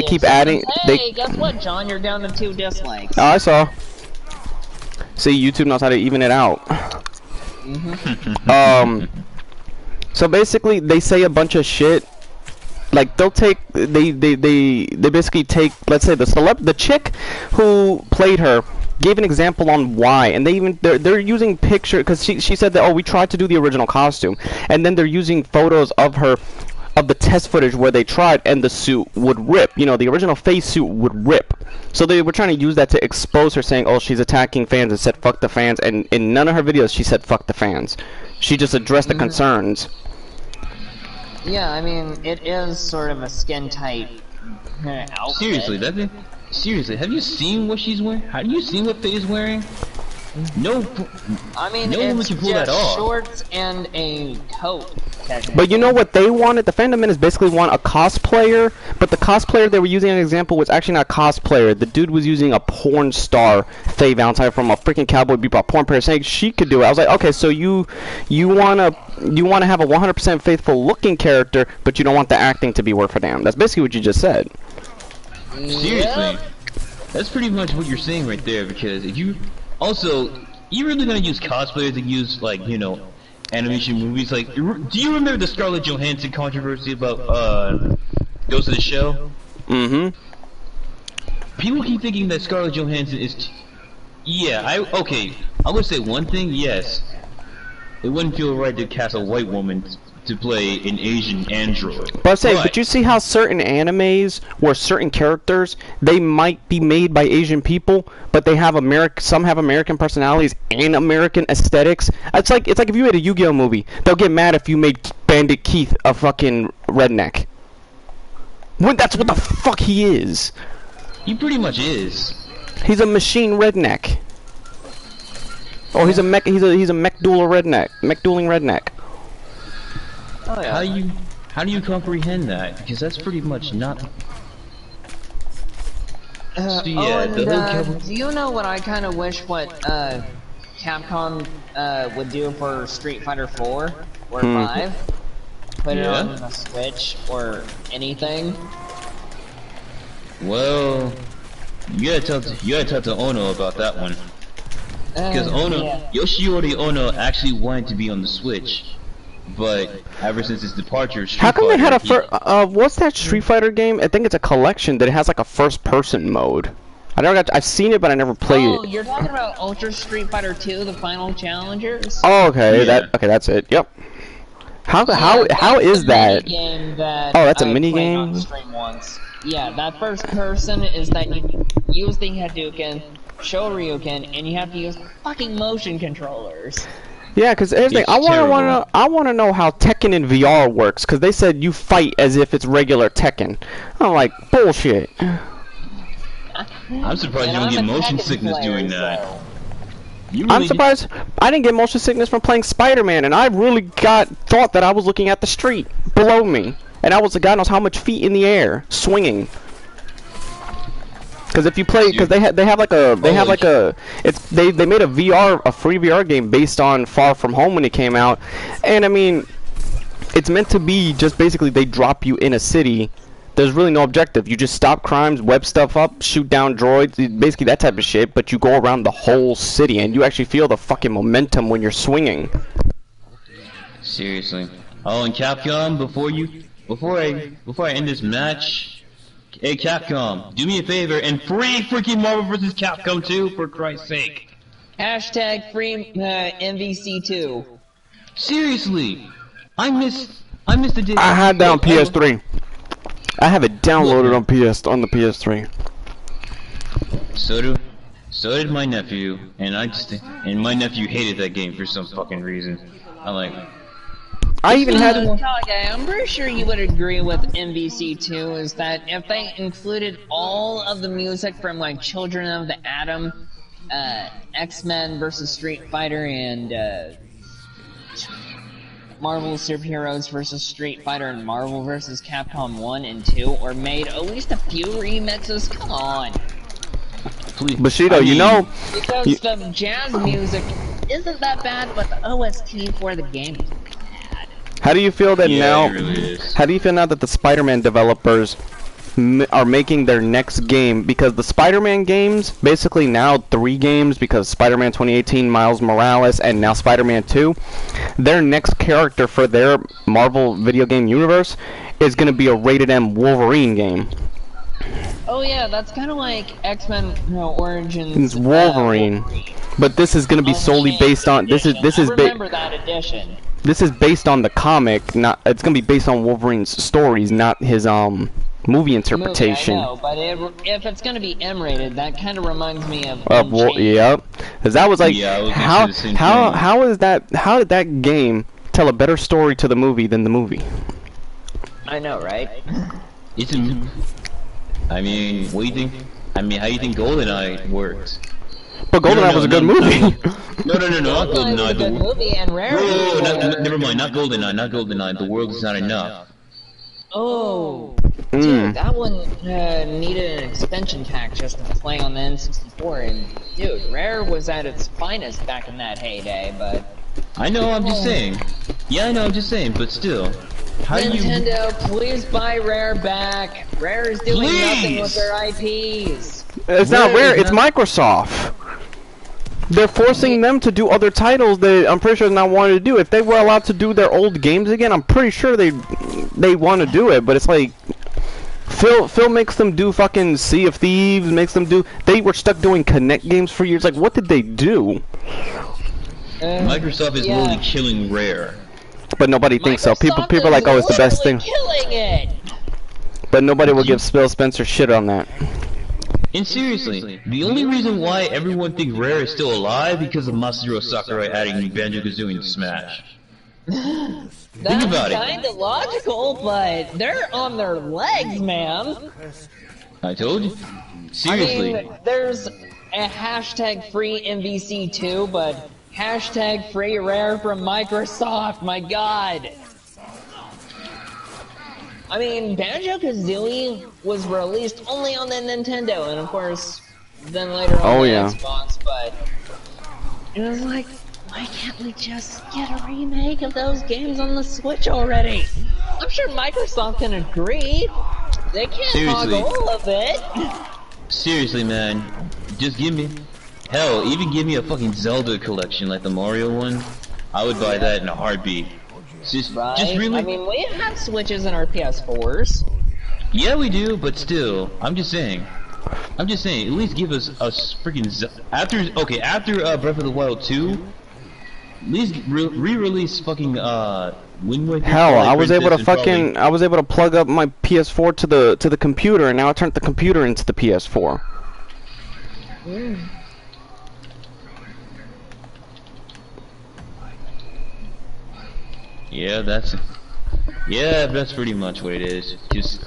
keep adding. Hey, guess what, John? You're down to 2 dislikes. Oh, I saw. See, YouTube knows how to even it out. So basically, they say a bunch of shit. Like they basically take, let's say the chick who played her gave an example on why, and they're using picture, because she said that, oh, we tried to do the original costume, and then they're using photos of her, of the test footage where they tried, and the suit would rip. The original face suit would rip. So they were trying to use that to expose her, saying, oh, she's attacking fans, and said fuck the fans, and in none of her videos she said fuck the fans. She just addressed the concerns. Yeah, I mean, it is sort of a skin tight outfit. Seriously, have you seen what she's wearing? Have you seen what Faye is wearing? No. I mean, no it's can pull that off. Shorts and a coat. But you know what they wanted? The Fandom Menace basically want a cosplayer, but the cosplayer they were using an example was actually not a cosplayer. The dude was using a porn star, Faye Valentine, from a freaking Cowboy Bebop porn player, saying she could do it. I was like, okay, so you wanna have a 100% faithful looking character, but you don't want the acting to be worth a damn. That's basically what you just said. Seriously, that's pretty much what you're saying right there. Because if you you're really gonna use cosplayers to use, like, animation movies. Like, do you remember the Scarlett Johansson controversy about Ghost of the Shell? People keep thinking that Scarlett Johansson is. I'm gonna say one thing. Yes, it wouldn't feel right to cast a white woman to play an Asian android. But I'm saying, but you see how certain animes where certain characters, they might be made by Asian people, but they have some have American personalities and American aesthetics. It's like if you made a Yu-Gi-Oh movie, they'll get mad if you made Bandit Keith a fucking redneck. When that's what the fuck he is. He pretty much is. He's a machine redneck. Oh, he's a mech dueling redneck. Oh, yeah. How do you comprehend that? Because that's pretty much not. So, yeah, do you know what I kind of wish Capcom would do for Street Fighter 4 or 5? Put it on the Switch or anything? Well, you gotta talk to Ono about that one. Because Yoshiori Ono actually wanted to be on the Switch. But ever since his departure, how come they had a what's that Street Fighter game? I think it's a collection that it has like a first-person mode. I've seen it, but I never played it. Oh, you're talking about Ultra Street Fighter 2, the Final Challengers? Oh, okay, that's it. Yep. How is that? That's a mini game. Yeah, that first person is that you use the Hadouken, Shoryuken, and you have to use fucking motion controllers. Yeah, because I want to know how Tekken in VR works, because they said you fight as if it's regular Tekken. I'm like, bullshit. I'm surprised you don't get motion sickness doing that. I'm surprised I didn't get motion sickness from playing Spider-Man, and I really thought that I was looking at the street below me, and I was God knows how much feet in the air swinging. Because if you play, because they made a free VR game based on Far From Home when it came out, and I mean, it's meant to be just basically they drop you in a city. There's really no objective. You just stop crimes, web stuff up, shoot down droids, basically that type of shit. But you go around the whole city, and you actually feel the fucking momentum when you're swinging. Seriously. Oh, and Capcom, before I end this match. Hey Capcom, do me a favor and free freaking Marvel vs. Capcom 2 for Christ's sake. Hashtag free MVC2. Seriously, I missed the day. I had down PS3. I have it downloaded on the PS3. So did my nephew, and my nephew hated that game for some fucking reason. I'm like. I'm pretty sure you would agree with MVC2 is that if they included all of the music from like Children of the Atom, X-Men vs. Street Fighter, and Marvel Superheroes vs. Street Fighter and Marvel vs. Capcom 1 and 2, or made at least a few remixes, come on. Bushido, you know... Because the jazz music isn't that bad, but the OST for the game is bad. How do you feel that now? It really is. How do you feel now that the Spider-Man developers are making their next game? Because the Spider-Man games, basically now 3 games, because Spider-Man 2018, Miles Morales, and now Spider-Man 2, their next character for their Marvel video game universe is going to be a rated M Wolverine game. Oh yeah, that's kind of like X-Men Origins. It's Wolverine, but this is going to be solely based on this is I remember that edition. This is based on the comic, it's gonna be based on Wolverine's stories, not his movie interpretation. I know, but if it's gonna be M-rated, that kind of reminds me of. Yep, because that was like, how did that game tell a better story to the movie than the movie? I know, right? I mean, what do you think? I mean, how do you think GoldenEye worked? But GoldenEye was a good movie. No, not GoldenEye. The movie and Rare. Never mind, not GoldenEye. The World Is Not Enough. Oh, dude, that one needed an extension pack just to play on the N64, and dude, Rare was at its finest back in that heyday, but... I know, I'm just saying. Yeah, I know, I'm just saying, but still. Nintendo, please buy Rare back. Rare is doing nothing with their IPs. It's not Rare, it's Microsoft. They're forcing them to do other titles that I'm pretty sure they're not wanting to do. If they were allowed to do their old games again, I'm pretty sure they want to do it. But it's like Phil makes them do fucking Sea of Thieves, makes them do. They were stuck doing Kinect games for years. Like, what did they do? Microsoft is literally killing Rare. But nobody thinks so. People are like, oh, it's the best thing. Killing it. But nobody will give Phil Spencer shit on that. And seriously, the only reason why everyone thinks Rare is still alive because of Masahiro Sakurai adding Banjo-Kazooie to Smash. Think about it. That's kinda logical, but they're on their legs, man. I told you. Seriously. I mean, there's a hashtag free MVC2, but hashtag free Rare from Microsoft, my god. I mean, Banjo-Kazooie was released only on the Nintendo, and of course, then later on the Xbox, but it was like, why can't we just get a remake of those games on the Switch already? I'm sure Microsoft can agree. They can't hog all of it. Seriously, man. Just give me... Hell, even give me a fucking Zelda collection like the Mario one. I would buy that in a heartbeat. Just really... I mean, we have Switches in our PS4s. Yeah, we do, but still, I'm just saying, at least give us a freaking after Breath of the Wild 2, at least re-release fucking Wind Waker. Hell, I was able to plug up my PS4 to the computer, and now I turned the computer into the PS4. Yeah, that's pretty much what it is. Just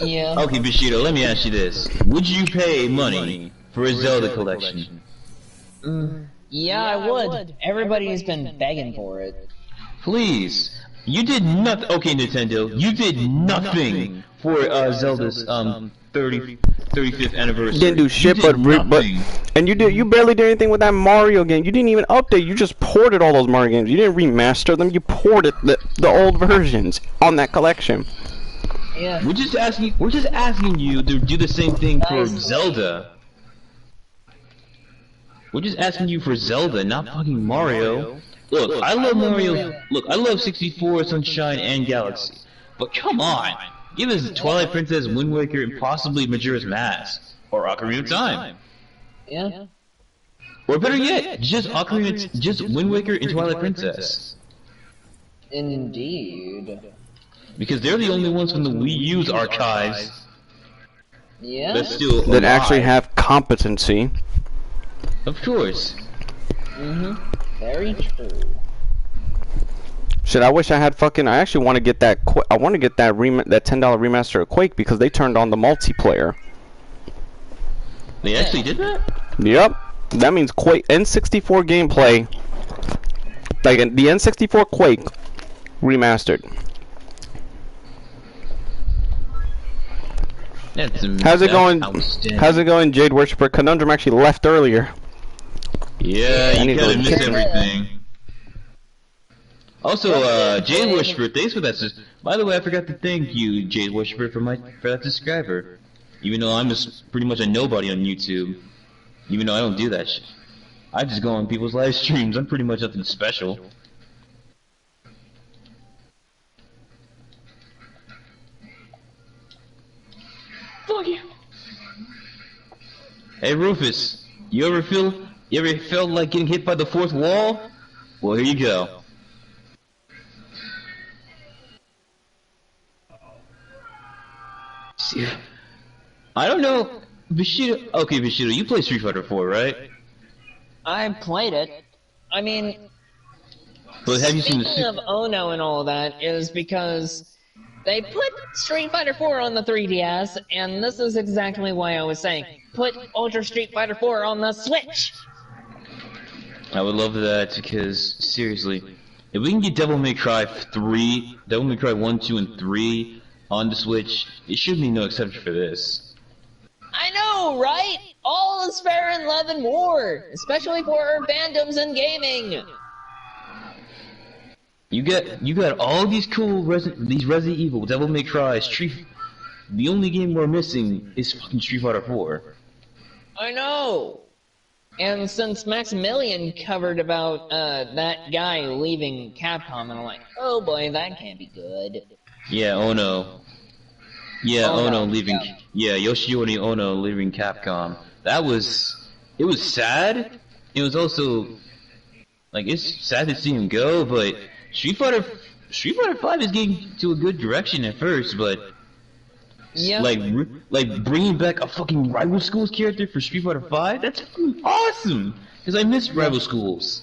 Okay, Bushido, let me ask you this: would you pay money for a Zelda collection? Yeah, I would. Everybody's been begging for it. Please, you did nothing. Okay, Nintendo, you did nothing for Zelda's 35th anniversary. You didn't do shit, and you barely did anything with that Mario game. You didn't even update. You just ported all those Mario games. You didn't remaster them. You ported the old versions on that collection. Yeah. We're just asking you to do the same thing for Zelda. We're just asking you for Zelda, not fucking Mario. Look, I love Mario. Look, I love 64, Sunshine, and Galaxy. But come on, give us Twilight Princess, Wind Waker, and possibly Majora's Mask, or Ocarina of Time. Yeah. Or better yet, just Wind Waker and Twilight Princess. Indeed. Because they're the only ones from the Wii U's archives. Yeah. That actually have competency. Of course. Very true. Shit, I wish I had fucking. I actually want to get that. I want to get that $10 remaster of Quake because they turned on the multiplayer. They actually did that? Yep. That means Quake N64 gameplay. Like the N64 Quake remastered. How's it going? How's it going, Jade Worshipper? Conundrum actually left earlier. Yeah, you kinda miss everything. Also, Jade Worshipper, thanks for that. By the way, I forgot to thank you, Jade Worshipper, for that subscriber. Even though I'm just pretty much a nobody on YouTube. Even though I don't do that shit. I just go on people's live streams. I'm pretty much nothing special. Fuck you. Hey Rufus, you ever felt like getting hit by the fourth wall? Well, here you go. See, I don't know, Bushido. Okay, Bushido, you play Street Fighter 4, right? I played it. I mean, but have you seen speaking of Ono and all that, is because they put Street Fighter 4 on the 3DS, and this is exactly why I was saying, put Ultra Street Fighter 4 on the Switch! I would love that, because, seriously, if we can get Devil May Cry 1, 2, and 3 on the Switch, it should be no exception for this. I know, right? All is fair in love and war, especially for our fandoms in gaming! You got all these cool Resident Evil, Devil May Cry, the only game we're missing is fucking Street Fighter 4. I know! And since Maximilian covered about that guy leaving Capcom, and I'm like, oh boy, that can't be good. Yeah, Ono. Yeah, Ono leaving. Yeah, Yoshiori Ono leaving Capcom. It was sad. It was also like it's sad to see him go, but Street Fighter Street Fighter 5 is getting to a good direction at first, but yeah, like bringing back a fucking Rival Schools character for Street Fighter 5, that's fucking awesome. Because I miss Rival Schools.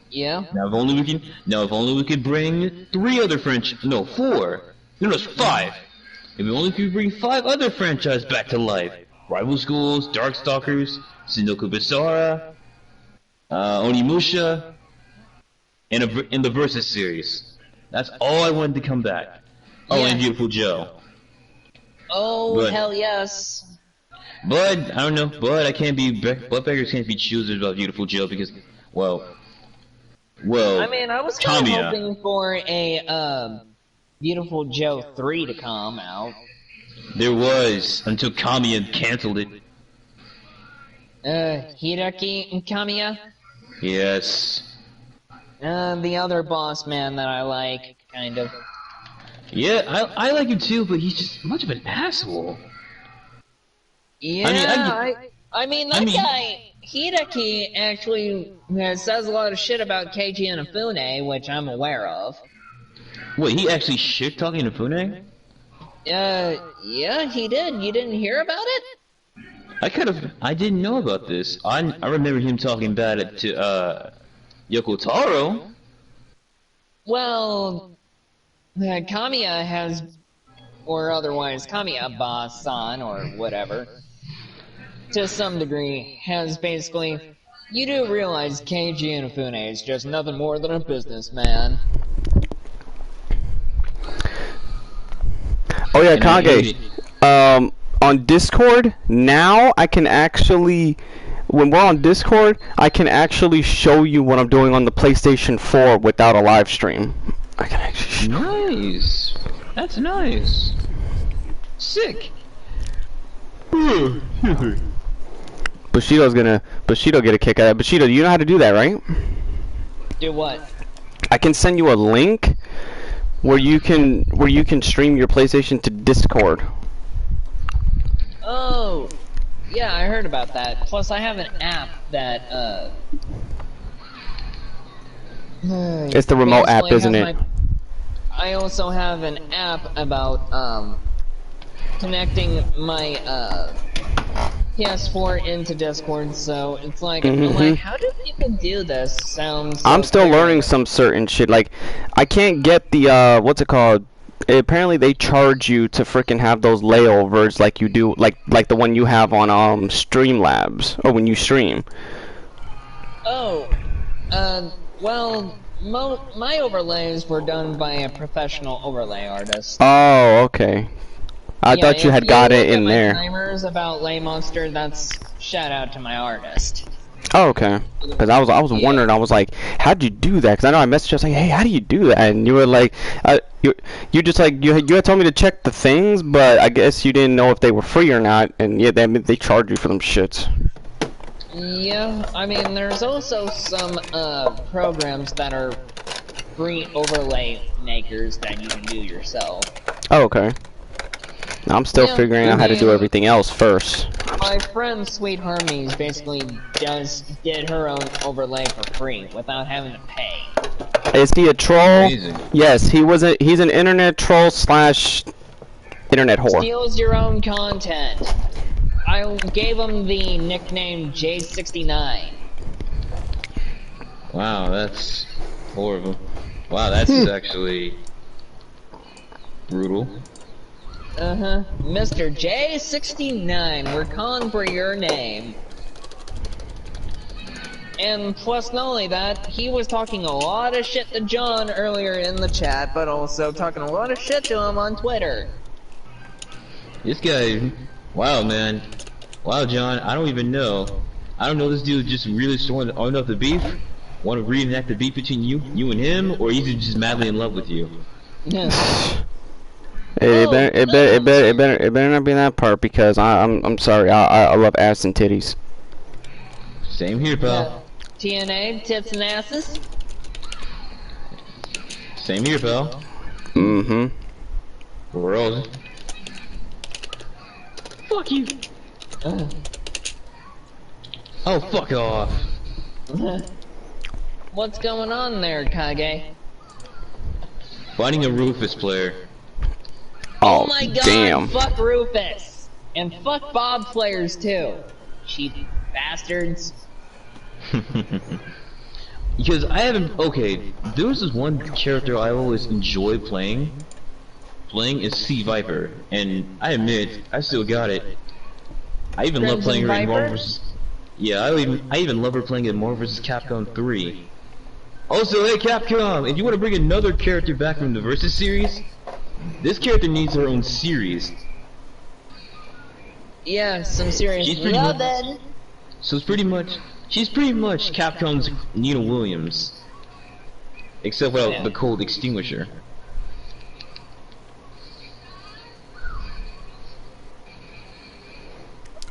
Yeah. Now if only we could bring 4. No, it's 5. If only we could bring 5 other franchises back to life. Rival Schools, Darkstalkers, Sunoku Basara, Onimusha, and the Versus series. That's all I wanted to come back. Oh, yeah. and Beautiful Joe. Oh, but, hell yes. But, I don't know, but I can't be, butt beggars can't be choosers about Beautiful Joe because, well, I mean, I was kind of hoping for a, Beautiful Joe 3 to come out. There was, until Kamiya canceled it. Hideki and Kamiya? Yes. The other boss man that I like, kind of. Yeah, I like him too, but he's just much of an asshole. Yeah, I mean that guy, Hideki, actually says a lot of shit about Keiji Inafune, which I'm aware of. Wait, he actually shit-talking Inafune? Yeah, he did. You didn't hear about it? I didn't know about this. I remember him talking bad to, Yoko Taro. Well, Kamiya has, or otherwise Kamiya Boss-san, or whatever, to some degree, has basically, you do realize Keiji Inafune is just nothing more than a businessman. Oh yeah, Kage. On Discord, now I can actually, when we're on Discord, I can actually show you what I'm doing on the PlayStation 4 without a live stream. I can actually show you. That's nice. Sick. Bushido get a kick out of that. Bushido, you know how to do that, right? Do what? I can send you a link where you can stream your PlayStation to Discord. Oh, yeah, I heard about that. Plus, I have an app that it's the remote app, isn't it? I also have an app about connecting my PS4 into Discord, so it's like, I'm like, how do people do this? Sounds. So I'm still learning some certain shit. Like, I can't get the what's it called? Apparently, they charge you to freaking have those layovers, like you do, like the one you have on Streamlabs, or when you stream. Oh, well, my overlays were done by a professional overlay artist. Oh, okay. I thought you had got it in there. Timers about Lay Monster, that's shout out to my artist. Oh, okay. Because I was wondering, I was like, how'd you do that? Because I know I messaged you, I was like, hey, how do you do that? And you were like, you just like, you had told me to check the things, but I guess you didn't know if they were free or not, and yeah, they charge you for them shits. Yeah, I mean, there's also some programs that are free overlay makers that you can do yourself. Oh, okay. I'm still figuring out how to do everything else first. My friend Sweet Hermes basically did her own overlay for free without having to pay. Is he a troll? Amazing. Yes, he's an internet troll / internet whore. Steals your own content. I gave him the nickname J625. Wow, that's horrible. Wow, that's actually brutal. MrJ625, we're calling for your name. And plus, not only that, he was talking a lot of shit to John earlier in the chat, but also talking a lot of shit to him on Twitter. This guy, wow, man. Wow, John, I don't even know. I don't know, this dude just really starting to own up the beef? Want to reenact the beef between you and him, or he's just madly in love with you? It better not be that part, because I'm sorry, I love ass and titties. Same here, pal. TNA, tits and asses? Same here, pal. We're all... Fuck you! Oh, fuck off! What's going on there, Kage? Finding a Rufus player. Oh my god, damn. fuck Rufus! And fuck Bob players too. Cheap bastards. Because I haven't, okay, there was this one character I always enjoy playing. Playing is Sea Viper, and I admit, I still got it. I even love playing her in Marvel vs. Yeah, I even love her playing in Marvel vs. Capcom 3. Also, hey Capcom, if you want to bring another character back from the Versus series, this character needs her own series. Yeah, some serious lovin'. So it's pretty much, she's pretty much Capcom's Nina Williams, except without the cold extinguisher.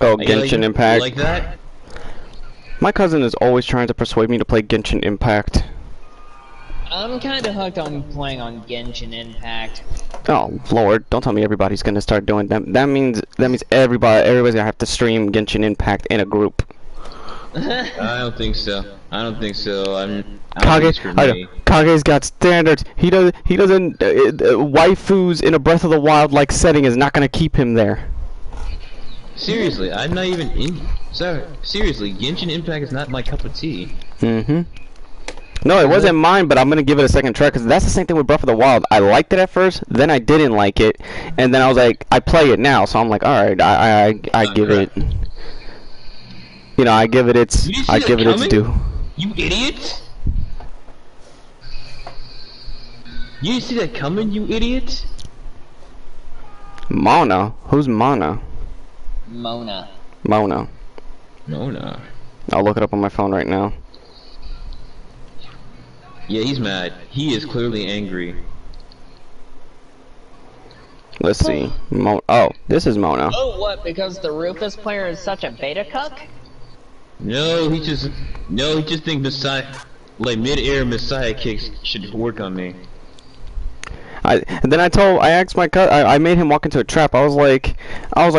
Oh, Genshin Impact. Like that? My cousin is always trying to persuade me to play Genshin Impact. I'm kinda hooked on playing on Genshin Impact. Oh Lord, don't tell me everybody's gonna start doing that. That means everybody's gonna have to stream Genshin Impact in a group. I don't think so. I don't think so. Kage's got standards. He doesn't waifus in a Breath of the Wild like setting is not gonna keep him there. Seriously, I'm not even in. Sorry, seriously, Genshin Impact is not my cup of tea. No, it wasn't mine, but I'm gonna give it a second try because that's the same thing with Breath of the Wild. I liked it at first, then I didn't like it, and then I was like, I play it now, so I'm like, all right, I give it. You know, I give it its due. You idiot! You didn't see that coming, you idiot! Mona? Who's Mona? Mona. Mona. I'll look it up on my phone right now. Yeah, he's mad. He is clearly angry. Let's see. Oh, this is Mona. Oh, what? Because the Rufus player is such a beta cuck? No, he just thinks Messiah, like mid-air Messiah kicks should work on me. I asked my cousin, I made him walk into a trap. I was like,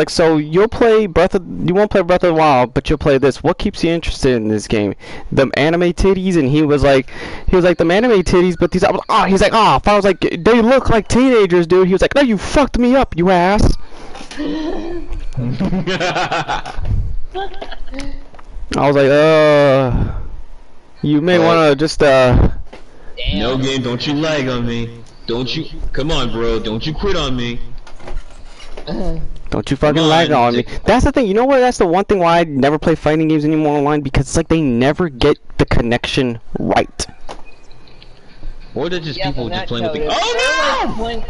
so you won't play Breath of the Wild, but you'll play this. What keeps you interested in this game? The anime titties? And he was like, the anime titties, but these, I was like, they look like teenagers, dude. He was like, no, you fucked me up, you ass. I was like, you may wanna just, Damn. No game, don't you lag on me. Don't you, come on bro, don't you quit on me. Don't you fucking lag on me. That's the thing, you know what, that's the one thing why I never play fighting games anymore online, because it's like they never get the connection right. Or they're just people just playing with the— Oh no!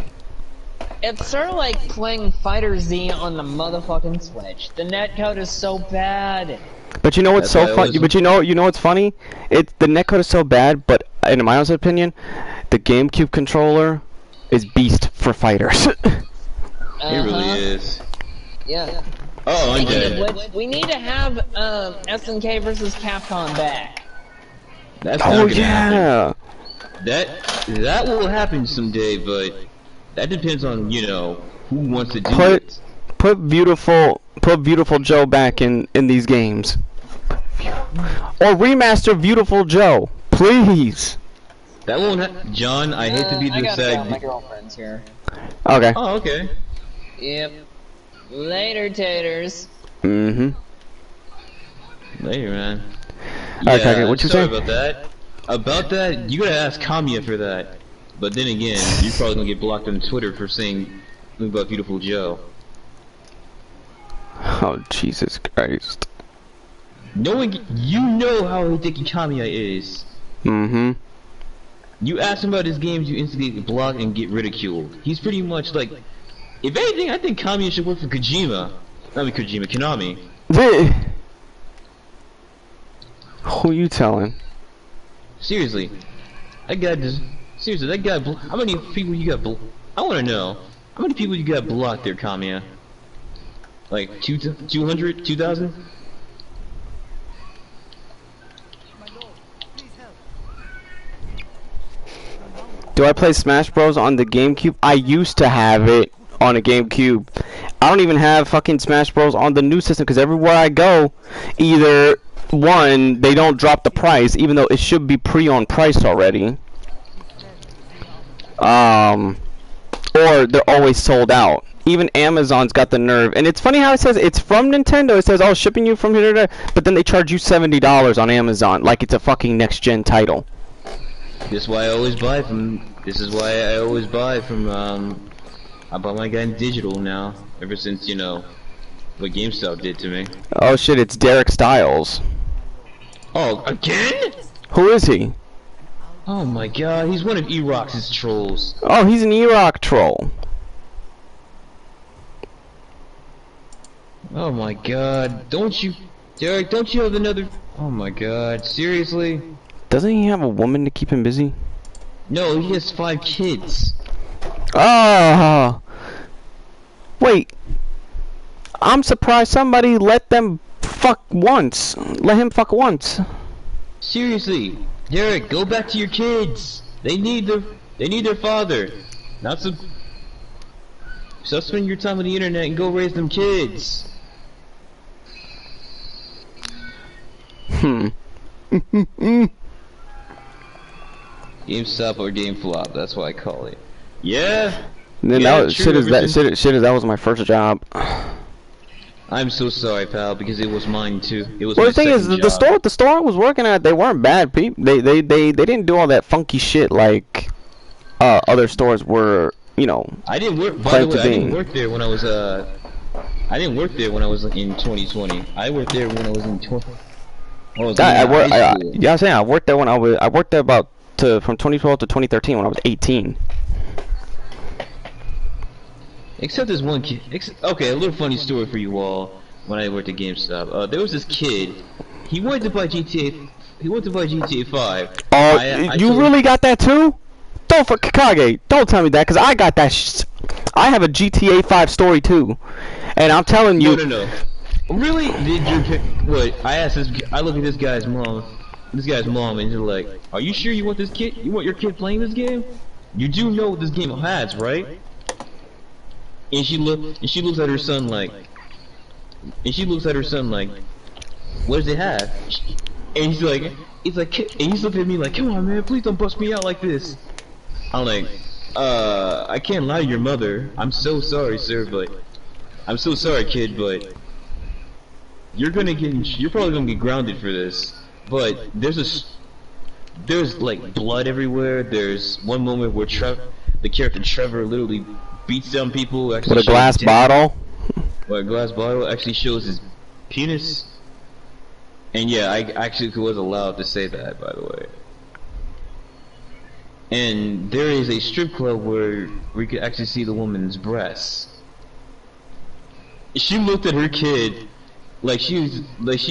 It's sort of like playing Fighter Z on the motherfucking Switch. The netcode is so bad. But you know what's so funny? But you know what's funny? The netcode is so bad, but in my honest opinion, the GameCube controller is beast for fighters. It really is. Yeah. Oh, I'm dead. We need to have SNK versus Capcom back. That's not gonna happen. That will happen someday, but that depends on, you know, who wants to do it. Put beautiful Joe back in these games. Or remaster Beautiful Joe, please. That won't happen. John, I hate to be the sad. My girlfriend's here. Okay. Oh, okay. Yep. Later, taters. Later, man. Okay, what you sorry saying? about that. About that, you gotta ask Kamiya for that. But then again, you're probably gonna get blocked on Twitter for saying something about Beautiful Joe. Oh, Jesus Christ. You know how ridiculous Kamiya is. You ask him about his games, you instantly get blocked and get ridiculed. He's pretty much like, if anything, I think Kamiya should work for Kojima. Not Kojima, Konami. Who you telling? Seriously, that guy. How many people you got I want to know. How many people you got blocked there, Kamiya? Like 200, 2,000? Do I play Smash Bros on the GameCube? I used to have it on a GameCube. I don't even have fucking Smash Bros on the new system because everywhere I go, either one, they don't drop the price, even though it should be on price already. or they're always sold out. Even Amazon's got the nerve, and it's funny how it says it's from Nintendo. It says, "Oh, shipping you from here to there," but then they charge you $70 on Amazon, like it's a fucking next-gen title. This is why I always buy from. This is why I always buy from. I bought my guy in digital now. Ever since what GameStop did to me. Oh shit! It's Derek Styles. Oh, again? Who is he? Oh my god, he's one of E-Rock's trolls. Oh, he's an E-Rock troll. Oh my god, Derek, don't you have another... Oh my god, seriously? Doesn't he have a woman to keep him busy? No, he has 5 kids. Oh! Wait. I'm surprised somebody let them fuck once. Let him fuck once. Seriously, Derek, go back to your kids. They need their father. Not some... Stop spending your time on the internet and go raise them kids. GameStop or GameFlop, that's what I call it. Yeah. Then yeah, that was my first job. I'm so sorry, pal, because it was mine too. It was. Well, my the thing is, job. the store I was working at, they weren't bad people. They didn't do all that funky shit like other stores were. I didn't work. By the way, I didn't work there when I was I didn't work there when I was in 2020. I worked there when I was in 20. I'm saying I worked there when I worked there from 2012 to 2013 when I was 18. Except this one kid. Okay, a little funny story for you all. When I worked at GameStop, there was this kid. He wanted to buy GTA. He wanted to buy GTA 5. Oh, you really got that too? Don't for Kakage. Don't tell me that, cause I got that. I have a GTA 5 story too, and I'm telling you. No. Really? Did your what? I asked this. I look at this guy's mom. This guy's mom, and you're like, "Are you sure you want this kid? You want your kid playing this game? You do know what this game has, right?" And she looks at her son like, what does it have? And he's like, and he's looking at me like, come on, man, please don't bust me out like this. I'm like, I can't lie to your mother. I'm so sorry, sir, but I'm so sorry, kid, but you're probably gonna get grounded for this. But there's like blood everywhere. There's one moment where the character Trevor literally beats down people. With a glass bottle? Well, a glass bottle actually shows his penis. And yeah, I actually was allowed to say that, by the way. And there is a strip club where we could actually see the woman's breasts. She looked at her kid like she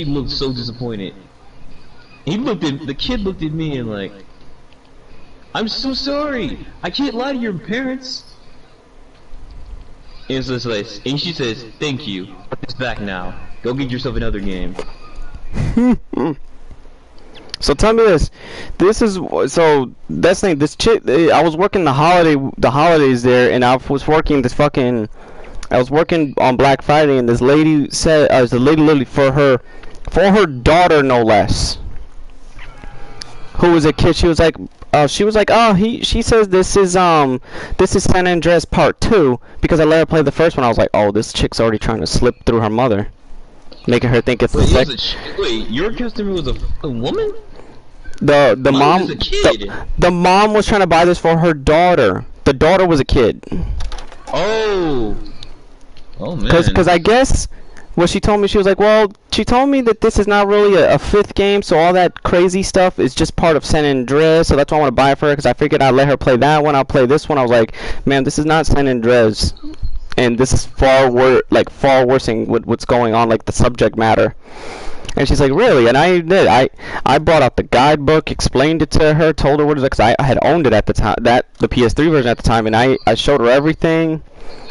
looked so disappointed. The kid looked at me and like, I'm so sorry. I can't lie to your parents. And she says, thank you. It's back now. Go get yourself another game. So tell me this. This chick, I was working the holidays there, and I was working on Black Friday, and this lady said, the lady literally for her daughter, no less, who was a kid, she was like, she says this is San Andreas Part 2, because I let her play the first one. I was like, oh, this chick's already trying to slip through her mother, making her think it's the second. Wait, your customer was a woman? The mom was a kid. The mom was trying to buy this for her daughter. The daughter was a kid. Oh man. Because I guess what she told me, she was like, well, she told me that this is not really a 5th game, so all that crazy stuff is just part of San Andreas, so that's why I want to buy it for her, because I figured I'd let her play that one, I'll play this one. I was like, man, this is not San Andreas, and this is far worse than what's going on, like the subject matter. And she's like, really? And I did. I brought out the guidebook, explained it to her, told her what it was, because I had owned it at the time, the PS3 version at the time, and I showed her everything.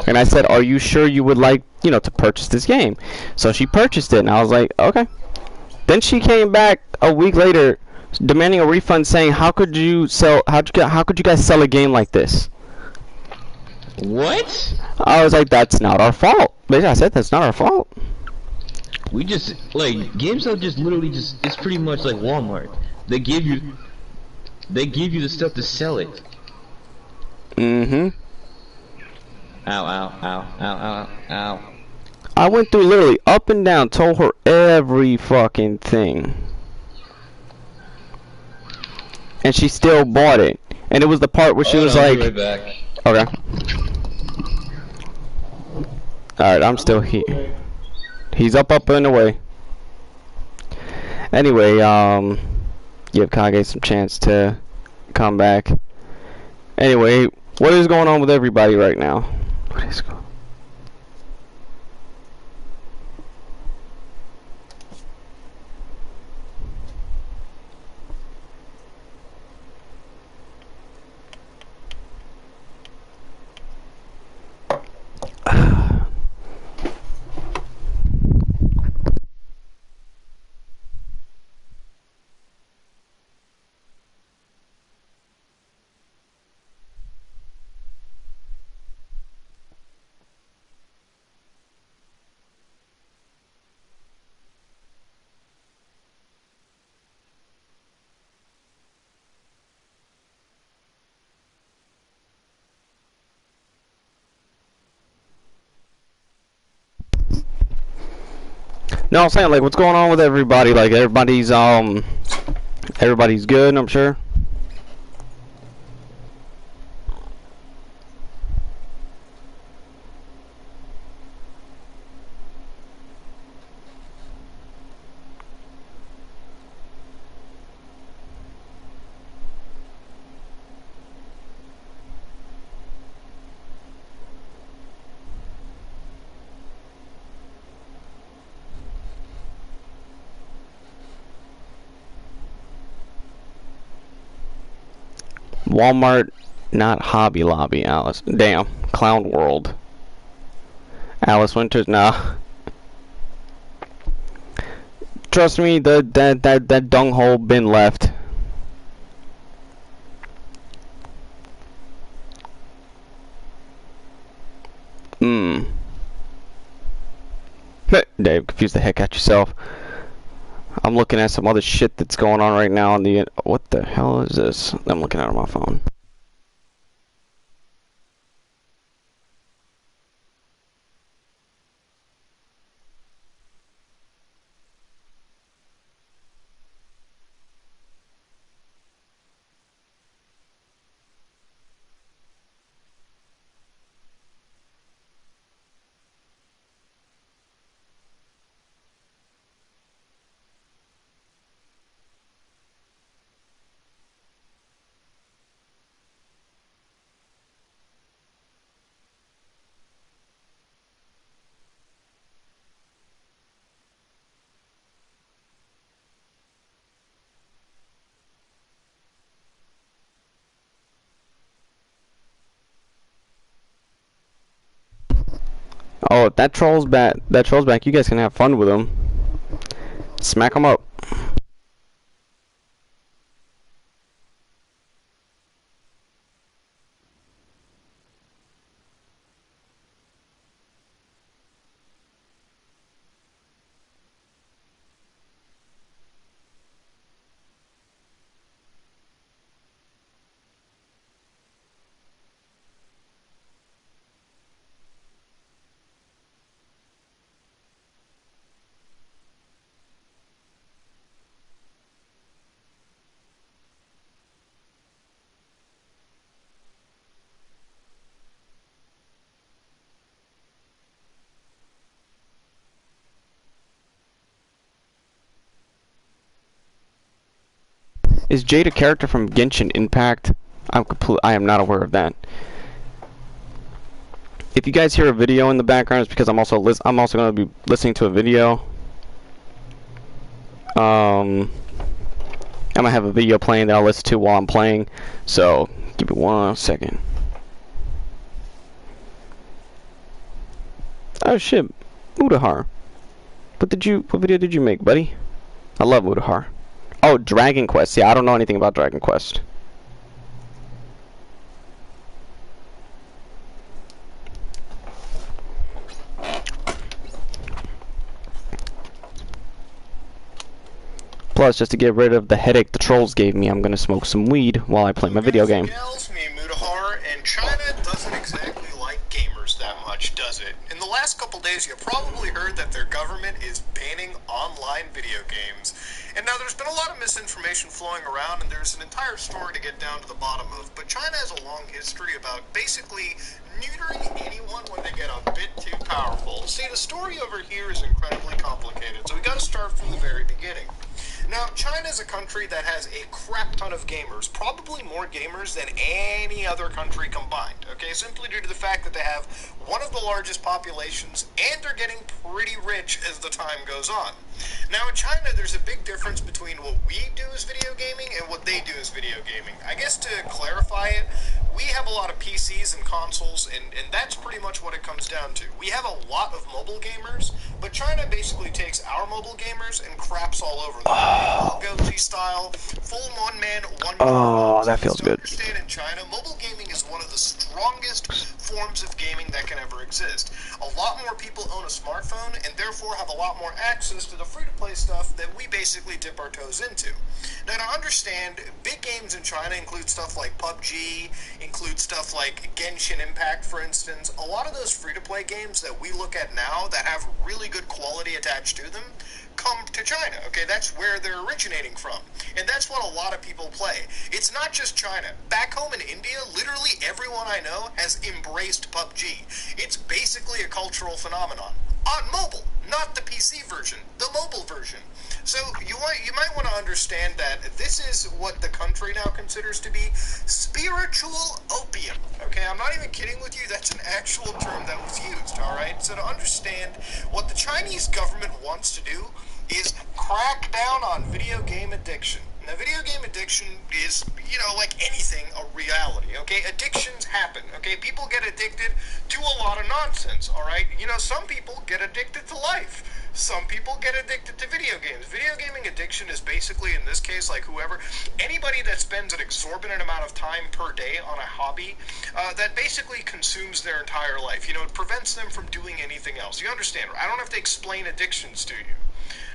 And I said, are you sure you would like, to purchase this game? So she purchased it, and I was like, okay. Then she came back a week later, demanding a refund, saying, how could you guys sell a game like this? What? I was like, that's not our fault. I said, that's not our fault. We just, GameStop just literally it's pretty much like Walmart. They give you the stuff to sell it. Mm-hmm. Ow, ow, ow, ow, ow, ow. I went through literally up and down, told her every fucking thing. And she still bought it. And it was the part where she was I'll like... be right back. Okay. Alright, I'm still here. He's up and away. Anyway, give Kage some chance to come back. Anyway, what is going on with everybody right now? What is going on? No, I'm saying, like, what's going on with everybody? Like, everybody's good, I'm sure. Walmart, not Hobby Lobby, Alice. Damn, Clown World. Alice Winters, nah. Trust me, that dung hole been left. Dave, confuse the heck out yourself. I'm looking at some other shit that's going on right now on the... What the hell is this? I'm looking at it on my phone. Oh, if that troll's back. That troll's back. You guys can have fun with him. Smack him up. Is Jade a character from Genshin Impact? I am not aware of that. If you guys hear a video in the background, it's because I'm also going to be listening to a video. I'm gonna have a video playing that I'll listen to while I'm playing. So give me 1 second. Oh shit, Mudahar. What video did you make, buddy? I love Mudahar. Oh, Dragon Quest. Yeah, I don't know anything about Dragon Quest. Plus, just to get rid of the headache the trolls gave me, I'm gonna smoke some weed while I play my video game. Me, Mudahar, and And China doesn't exactly like gamers that much, does it? In the last couple days, you probably heard that their government is banning online video games. And now there's been a lot of misinformation flowing around, and there's an entire story to get down to the bottom of. But China has a long history about basically neutering anyone when they get a bit too powerful. See, the story over here is incredibly complicated, so we gotta start from the very beginning. Now, China is a country that has a crap ton of gamers, probably more gamers than any other country combined, okay? Simply due to the fact that they have one of the largest populations, and they're getting pretty rich as the time goes on. Now, in China, there's a big difference between what we do as video gaming and what they do as video gaming. I guess to clarify it, we have a lot of PCs and consoles, and that's pretty much what it comes down to. We have a lot of mobile gamers, but China basically takes our mobile gamers and craps all over them. Goatee style, full one-man, one-man. Oh, that feels good. Understand, in China, mobile gaming is one of the strongest forms of gaming that can ever exist. A lot more people own a smartphone, and therefore have a lot more access to the free-to-play stuff that we basically dip our toes into. Now, to understand, big games in China include stuff like PUBG, include stuff like Genshin Impact, for instance. A lot of those free-to-play games that we look at now that have really good quality attached to them come to China, okay? That's where they're originating from. And that's what a lot of people play. It's not just China. Back home in India, literally everyone I know has embraced PUBG. It's basically a cultural phenomenon. On mobile, not the PC version, the mobile version. So you might want to understand that this is what the country now considers to be spiritual opium. Okay, I'm not even kidding with you. That's an actual term that was used, all right? So to understand what the Chinese government wants to do is crack down on video game addiction. Now, video game addiction is, like anything, a reality, okay? Addictions happen, okay? People get addicted to a lot of nonsense, all right? Some people get addicted to life. Some people get addicted to video games. Video gaming addiction is basically, in this case, like anybody that spends an exorbitant amount of time per day on a hobby that basically consumes their entire life. It prevents them from doing anything else. You understand? I don't have to explain addictions to you.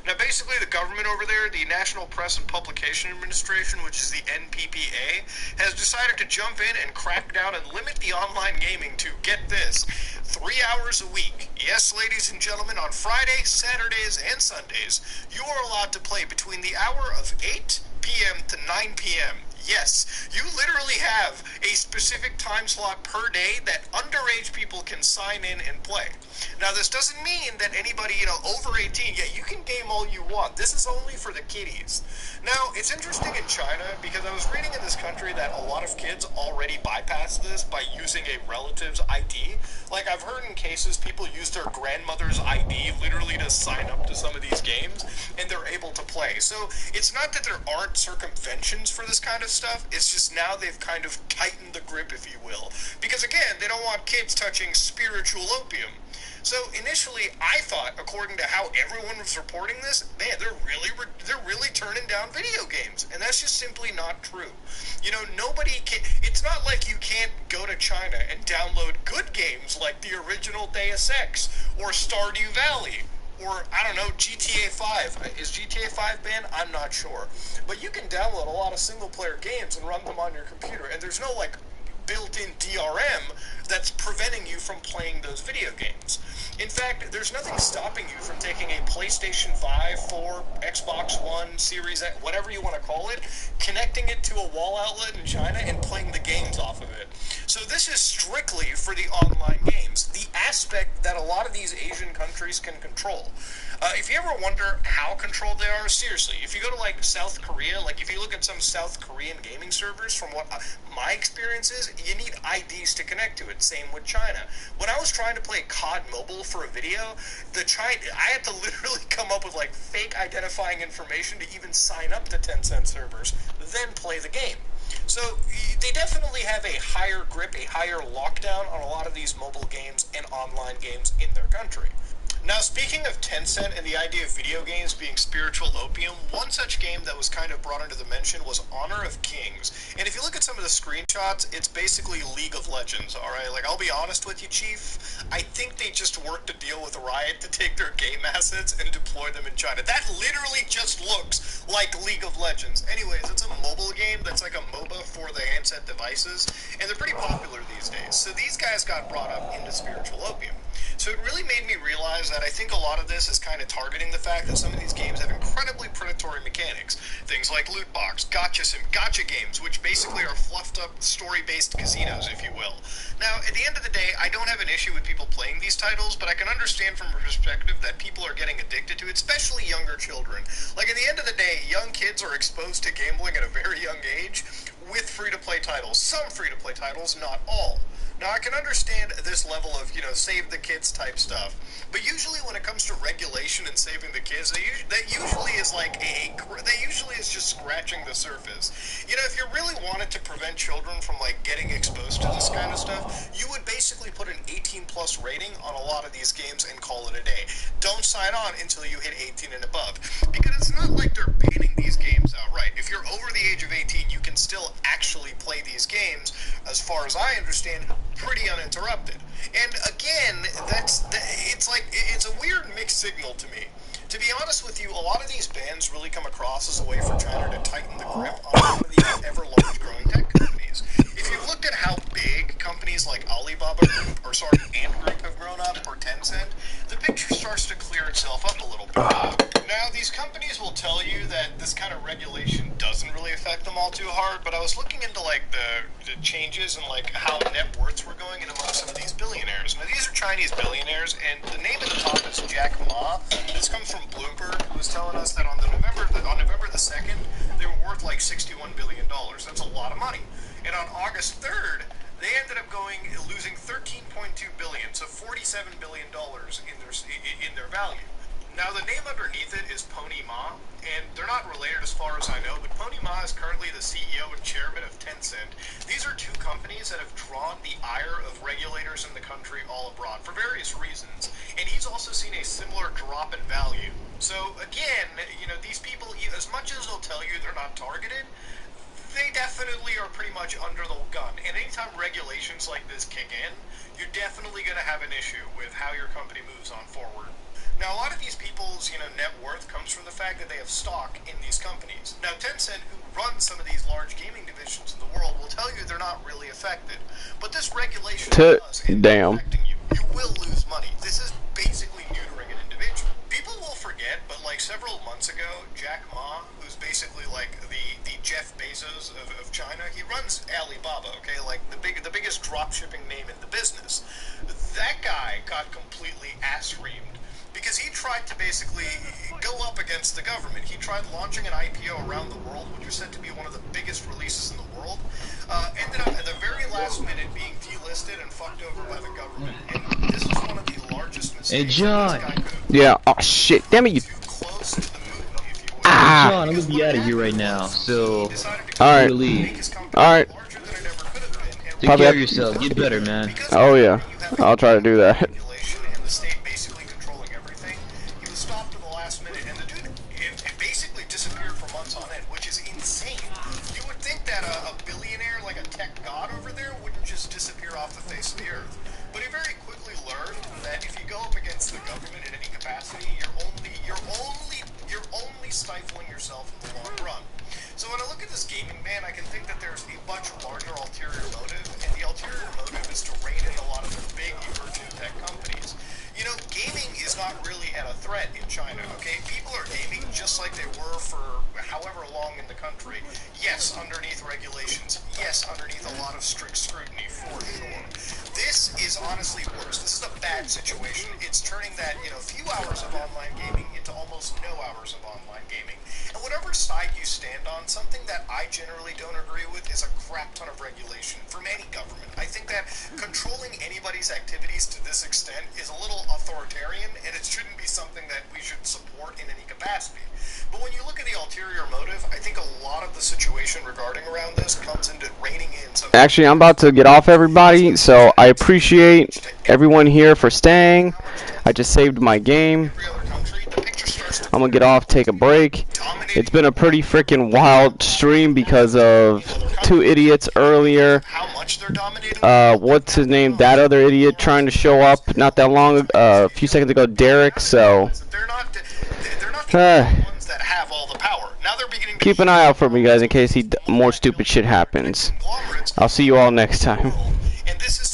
Now, basically, the government over there, the National Press and Publication Administration, which is the NPPA, has decided to jump in and crack down and limit the online gaming to, get this, 3 hours a week. Yes, ladies and gentlemen, on Fridays, Saturdays, and Sundays, you are allowed to play between the hour of 8 p.m. to 9 p.m. Yes, you literally have a specific time slot per day that underage people can sign in and play. Now, this doesn't mean that anybody, over 18, you can game all you want. This is only for the kiddies. Now, it's interesting in China because I was reading in this country that a lot of kids already bypass this by using a relative's ID. Like, I've heard in cases people use their grandmother's ID literally to sign up to some of these games, and they're able to play. So, it's not that there aren't circumventions for this kind of stuff, it's just now they've kind of tightened the grip, if you will. Because again, they don't want kids touching spiritual opium. So initially, I thought, according to how everyone was reporting this, man, they're really turning down video games, and that's just simply not true. Nobody can. It's not like you can't go to China and download good games like the original Deus Ex or Stardew Valley. Or, I don't know, GTA 5. Is GTA 5 banned? I'm not sure. But you can download a lot of single-player games and run them on your computer, and there's no, built-in DRM that's preventing you from playing those video games. In fact, there's nothing stopping you from taking a PlayStation 5, 4, Xbox One, Series X, whatever you want to call it, connecting it to a wall outlet in China and playing the games off of it. So this is strictly for the online games, the aspect that a lot of these Asian countries can control. If you ever wonder how controlled they are, seriously, if you go to South Korea, if you look at some South Korean gaming servers, from what my experience is, you need IDs to connect to it. Same with China. When I was trying to play COD Mobile for a video, I had to literally come up with fake identifying information to even sign up to Tencent servers, then play the game. So they definitely have a higher grip, a higher lockdown on a lot of these mobile games and online games in their country. Now, speaking of Tencent and the idea of video games being spiritual opium, one such game that was kind of brought into the mention was Honor of Kings. And if you look at some of the screenshots, it's basically League of Legends, alright? Like, I'll be honest with you, Chief, I think they just worked a deal with Riot to take their game assets and deploy them in China. That literally just looks like League of Legends. Anyways, it's a mobile game that's like a MOBA for the handset devices, and they're pretty popular these days. So these guys got brought up into spiritual opium. So it really made me realize that I think a lot of this is kind of targeting the fact that some of these games have incredibly predatory mechanics. Things like loot box, gotcha games, which basically are fluffed up story-based casinos, if you will. Now, at the end of the day, I don't have an issue with people playing these titles, but I can understand from a perspective that people are getting addicted to it, especially younger children. Like, at the end of the day, young kids are exposed to gambling at a very young age with free-to-play titles. Some free-to-play titles, not all. Now, I can understand this level of, save the kids type stuff, but usually when it comes to regulation and saving the kids, that usually is just scratching the surface. If you really wanted to prevent children from, getting exposed to this kind of stuff, you would basically put an 18+ rating on a lot of these games and call it a day. Don't sign on until you hit 18 and above, because it's not like they're banning these games outright. If you're over the age of 18, you can still actually play these games, as far as I understand, pretty uninterrupted. And again, it's a weird mixed signal to me. To be honest with you, a lot of these bans really come across as a way for China to tighten the grip on some of the ever large growing tech companies. If you've looked at how big companies like Alibaba Group, Ant Group have grown up, or Tencent, the picture starts to clear itself up a little bit. Now, these companies will tell you that this kind of regulation doesn't really affect them all too hard, but I was looking into the changes and how net worths were going in among some of these billionaires. Now, these are Chinese billionaires, and the name at the top is Jack Ma. This comes from Bloomberg, who was telling us that on November the 2nd, they were worth $61 billion. That's a lot of money. And on August 3rd, they ended up losing $13.2 billion, so $47 billion in their value. Now, the name underneath it is Pony Ma, and they're not related as far as I know, but Pony Ma is currently the CEO and chairman of Tencent. These are two companies that have drawn the ire of regulators in the country all abroad for various reasons, and he's also seen a similar drop in value. So, again, these people, as much as they'll tell you they're not targeted, they definitely are pretty much under the gun. And anytime regulations like this kick in, you're definitely going to have an issue with how your company moves on forward. Now, a lot of these people's, net worth comes from the fact that they have stock in these companies. Now, Tencent, who runs some of these large gaming divisions in the world, will tell you they're not really affected. But this regulation does end up affecting you. You will lose money. This is basically neutering an individual. People will forget, but several months ago, Jack Ma, who's basically the Jeff Bezos of China, he runs Alibaba, okay, the biggest drop shipping name in the business. That guy got completely ass-reamed because he tried to basically go up against the government. He tried launching an IPO around the world, which was said to be one of the biggest releases in the world. Ended up at the very last minute being delisted and fucked over by the government. And this was one of the largest mistakes. Hey, John. Yeah. Oh shit! Damn it! You. Close to the moon, if you will. Ah. John, I'm gonna be out of here right now. So. All right. All right. Take care of yourself. Get better, man. Oh yeah. I'll try to do that. Stifling yourself in the long run. So when I look at this gaming ban, I can think that there's a much larger ulterior motive, and the ulterior motive is to rein in a lot of the big emerging tech companies. Gaming is not really at a threat in China, okay? People are gaming just like they were for however long in the country. Yes, underneath regulations. Yes, underneath a lot of strict scrutiny, for sure. This is honestly worse. This is a bad situation. It's turning that, few hours of online gaming into almost no hours of online gaming. And whatever side you stand on, something that I generally don't agree with is a crap ton of regulation from any government. I think that controlling anybody's activities to this extent is a little authoritarian, and it shouldn't be something that we should support in any capacity. But when you look at the ulterior motive. I think a lot of the situation regarding around this comes into reining in some... Actually, I'm about to get off, everybody, so I appreciate everyone here for staying. I just saved my game. I'm gonna get off, take a break. It's been a pretty freaking wild stream because of two idiots earlier. What's his name? That other idiot trying to show up not that long, a few seconds ago, Derek, so... keep an eye out for me, guys, in case more stupid shit happens. I'll see you all next time. And this is